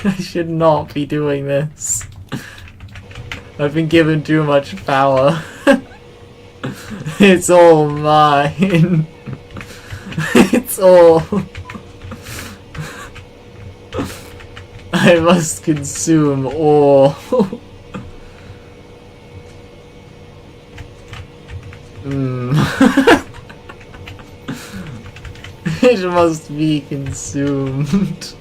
I should not be doing this. I've been given too much power. It's all mine. It's all... I must consume all. It must be consumed.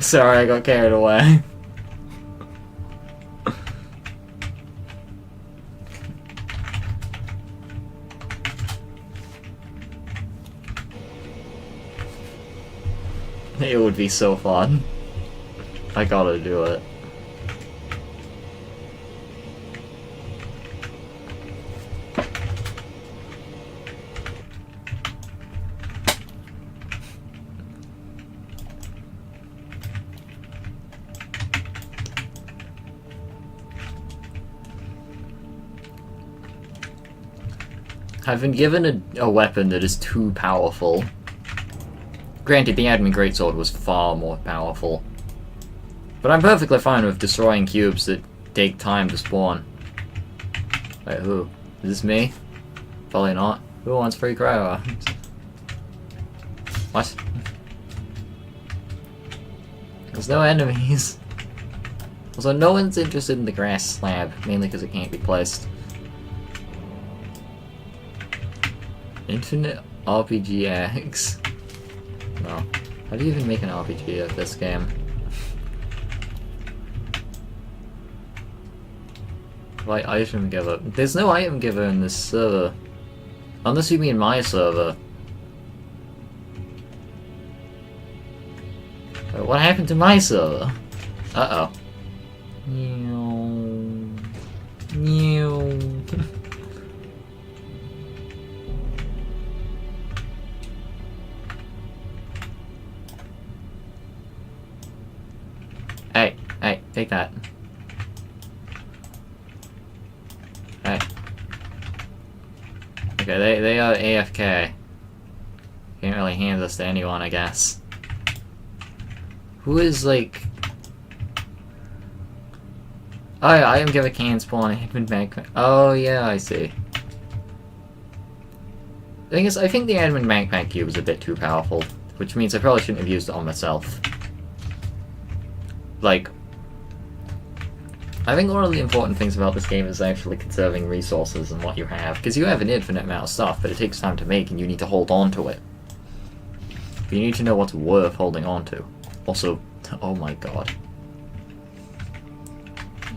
Sorry, I got carried away. It would be so fun. I gotta do it. I've been given a weapon that is too powerful. Granted, the admin greatsword was far more powerful. But I'm perfectly fine with destroying cubes that take time to spawn. Wait, who? Is this me? Probably not. Who wants free cryo? What? There's no enemies. Also, no one's interested in the grass slab, mainly because it can't be placed. Infinite RPG eggs. No. How do you even make an RPG of this game? Like, item giver. There's no item giver in this server. Unless you mean my server. Wait, what happened to my server? Uh-oh. Hey, take that. Hey. Okay, they are AFK. Can't really hand this to anyone, I guess. Who is, like... Oh yeah, item giver can spawn admin backpack. Oh yeah, I see. The thing is, I think the admin backpack cube is a bit too powerful, which means I probably shouldn't have used it on myself. Like, I think one of the important things about this game is actually conserving resources and what you have, because you have an infinite amount of stuff, but it takes time to make and you need to hold on to it. But you need to know what's worth holding on to. Also, oh my god.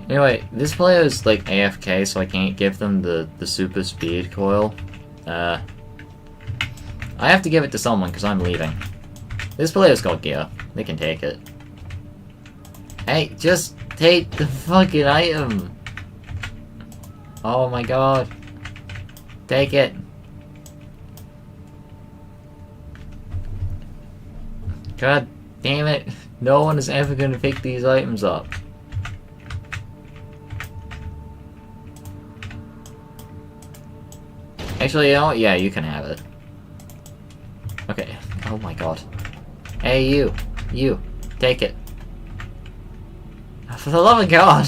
Anyway, this player is like AFK, so I can't give them the super speed coil. I have to give it to someone because I'm leaving. This player's got gear. They can take it. Hey, just take the fucking item! Oh my god. Take it. God damn it. No one is ever gonna pick these items up. Actually, you know what? Yeah, you can have it. Okay. Oh my god. Hey, you. You. Take it. For the love of God!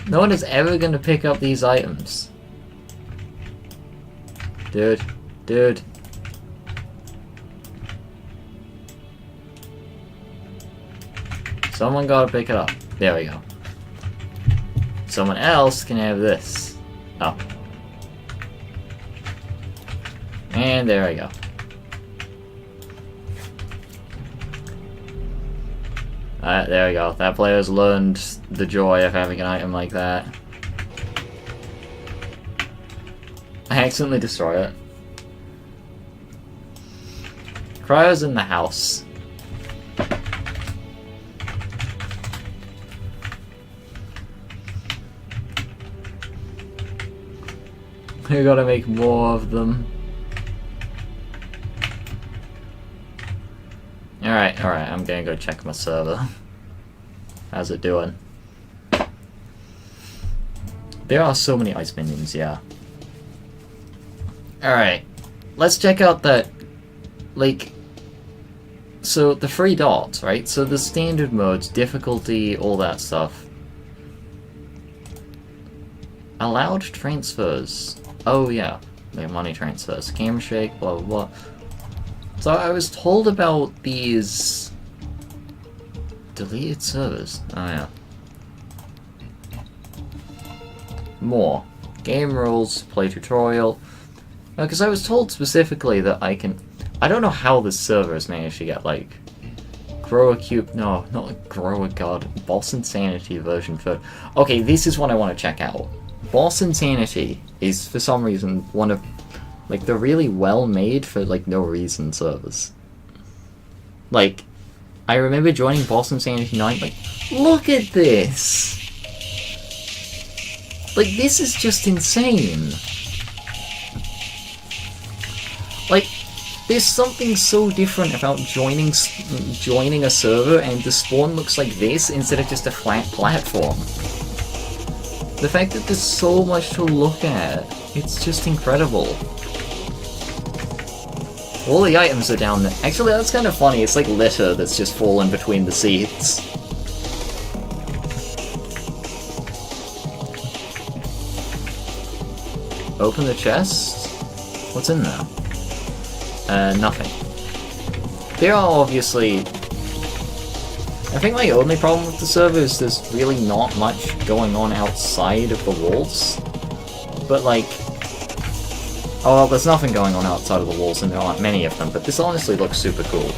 No one is ever gonna pick up these items. Dude. Dude. Someone gotta pick it up. There we go. Someone else can have this. Oh. And there we go. There we go. That player's learned the joy of having an item like that. I accidentally destroyed it. Cryo's in the house. We gotta make more of them. Alright, I'm gonna go check my server. How's it doing? There are so many ice minions, yeah. Alright, let's check out that, like, so the 3 dots, right? So the standard modes, difficulty, all that stuff. Allowed transfers. Oh yeah, like money transfers, camera shake, blah blah blah. So I was told about these deleted servers. Oh yeah. More. Game rules, play tutorial. Because I was told specifically that I can... I don't know how this server has managed to get, like... Grow a cube... No, not Grow a God. Boss Insanity version 3. Okay, this is what I want to check out. Boss Insanity is, for some reason, one of... Like, they're really well made for, like, no reason servers. Like, I remember joining Boss Insanity 9, like, look at this! Like, this is just insane. Like, there's something so different about joining a server and the spawn looks like this instead of just a flat platform. The fact that there's so much to look at, it's just incredible. All the items are down there. Actually, that's kind of funny. It's like litter that's just fallen between the seats. Open the chest? What's in there? Nothing. There are obviously I think my only problem with the server is there's really not much going on outside of the walls. But like... Oh well, there's nothing going on outside of the walls and there aren't many of them, but this honestly looks super cool.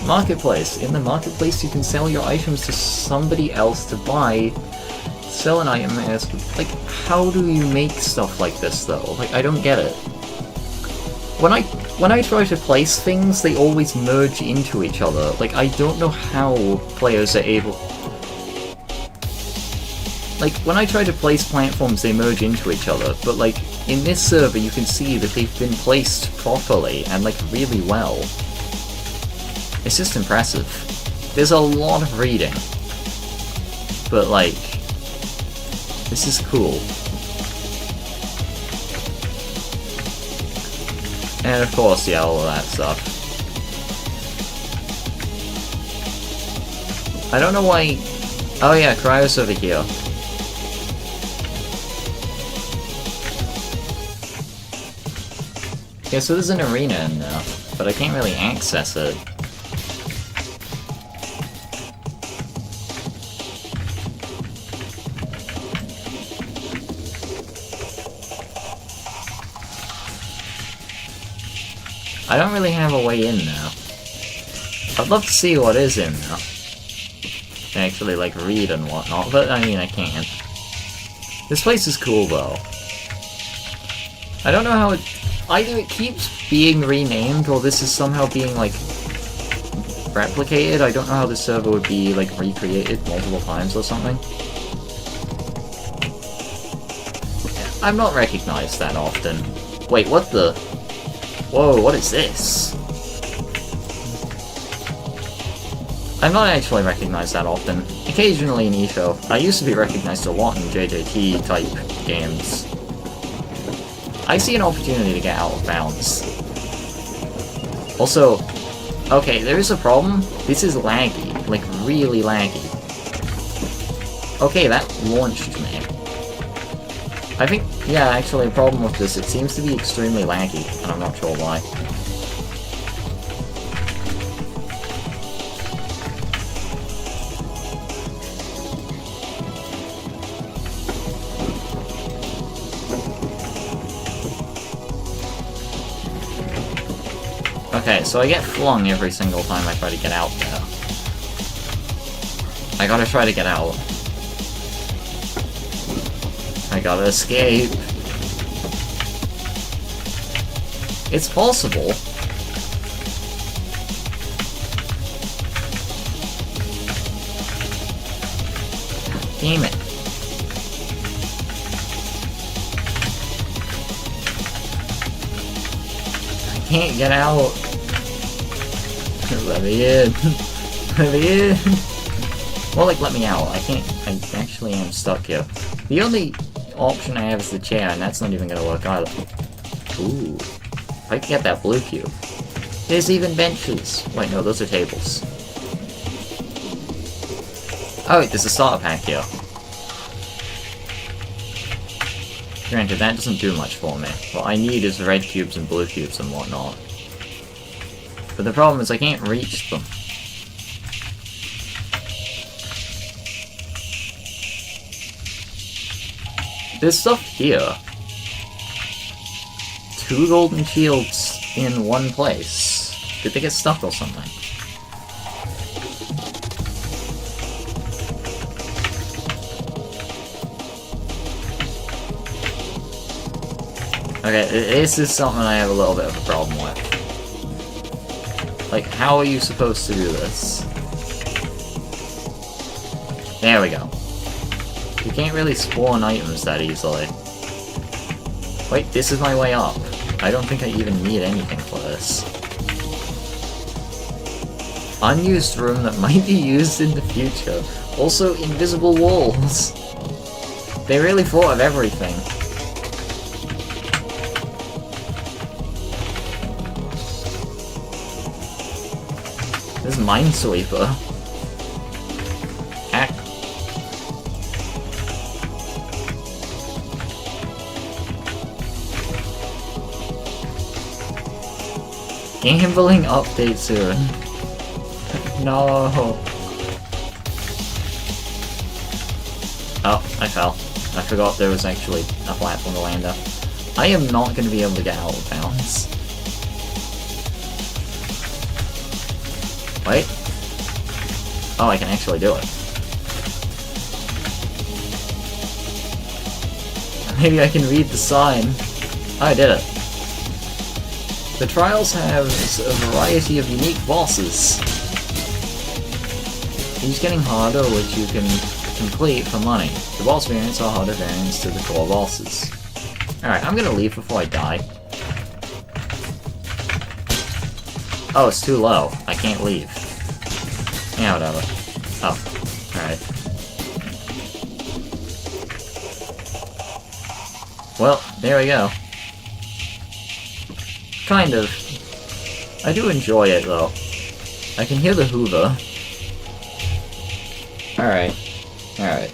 Marketplace. In the marketplace you can sell your items to somebody else to buy. Sell an item as... Like, how do you make stuff like this though? Like, I don't get it. When I try to place things, they always merge into each other. Like, I don't know how players are able... Like, when I try to place platforms, they merge into each other, but like, in this server you can see that they've been placed properly, and like, really well. It's just impressive. There's a lot of reading. But like, this is cool. And of course, yeah, all of that stuff. I don't know why... Oh yeah, Cryo's over here. Yeah, so there's an arena in there, but I can't really access it. I don't really have a way in now. I'd love to see what is in there. Actually, like, read and whatnot, but I mean, I can't. This place is cool, though. I don't know how it... Either it keeps being renamed, or this is somehow being, like, replicated. I don't know how this server would be, like, recreated multiple times or something. I'm not recognized that often. Wait, what the... Whoa, what is this? I'm not actually recognized that often. Occasionally in eShow. I used to be recognized a lot in JJT type games. I see an opportunity to get out of bounds. Also, okay, there is a problem. This is laggy, like really laggy. Okay, that launched me. I think, yeah, actually a problem with this, it seems to be extremely laggy, and I'm not sure why. Okay, so I get flung every single time I try to get out there. I gotta try to get out. I gotta escape. It's possible. Damn it. I can't get out. Let me in. Let me in. Well, like, let me out. I can't. I actually am stuck here. The only option I have is the chair, and that's not even gonna work either. Ooh. If I can get that blue cube. There's even benches. Wait, no, those are tables. Oh, wait, there's a starter pack here. Granted, that doesn't do much for me. What I need is red cubes and blue cubes and whatnot. But the problem is I can't reach them. There's stuff here. 2 golden shields in one place. Did they get stuck or something? Okay, this is something I have a little bit of a problem with. Like, how are you supposed to do this? There we go. You can't really spawn items that easily. Wait, this is my way up. I don't think I even need anything for this. Unused room that might be used in the future. Also, invisible walls. They really thought of everything. This is Minesweeper. Hack. Gambling update soon. No! Oh, I fell. I forgot there was actually a platform to land on. I am not going to be able to get out of bounds. Wait. Oh, I can actually do it. Maybe I can read the sign. Oh, I did it. The trials have a variety of unique bosses. Each getting harder, which you can complete for money. The boss variants are harder variants to the core bosses. Alright, I'm gonna leave before I die. Oh, it's too low. I can't leave. Yeah, whatever. Oh, alright. Well, there we go. Kind of. I do enjoy it, though. I can hear the Hoover. Alright. Alright.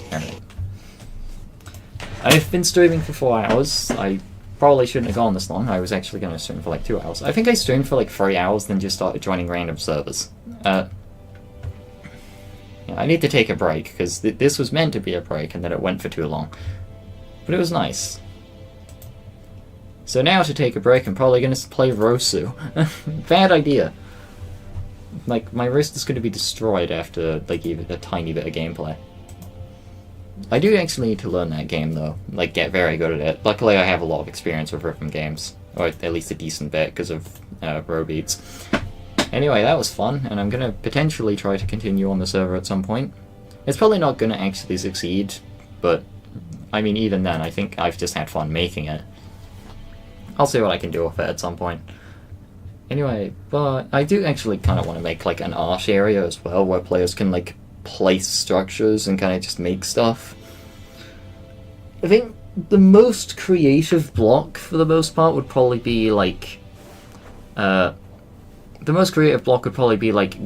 I've been streaming for 4 hours. I probably shouldn't have gone this long. I was actually going to stream for like 2 hours. I think I streamed for like 3 hours, then just started joining random servers. Yeah, I need to take a break, because this was meant to be a break, and then it went for too long. But it was nice. So now to take a break, I'm probably going to play Rosu. Bad idea. Like, my wrist is going to be destroyed after, like, even a tiny bit of gameplay. I do actually need to learn that game, though. Like, get very good at it. Luckily, I have a lot of experience with rhythm games. Or at least a decent bit, because of row beats. Anyway, that was fun, and I'm going to potentially try to continue on the server at some point. It's probably not going to actually succeed, but, I mean, even then, I think I've just had fun making it. I'll see what I can do with it at some point. Anyway, but I do actually kind of want to make, like, an art area as well, where players can, like, place structures and kind of just make stuff. I think the most creative block, for the most part, would probably be, like,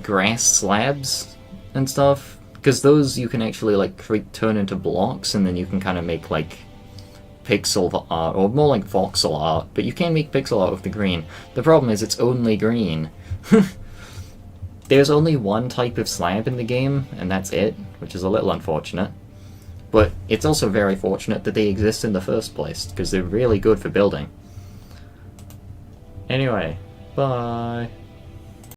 grass slabs and stuff, because those you can actually, like, turn into blocks, and then you can kind of make, like, pixel art, or more like voxel art, but you can make pixel art with the green. The problem is it's only green. There's only one type of slab in the game, and that's it, which is a little unfortunate. But it's also very fortunate that they exist in the first place, because they're really good for building. Anyway, bye.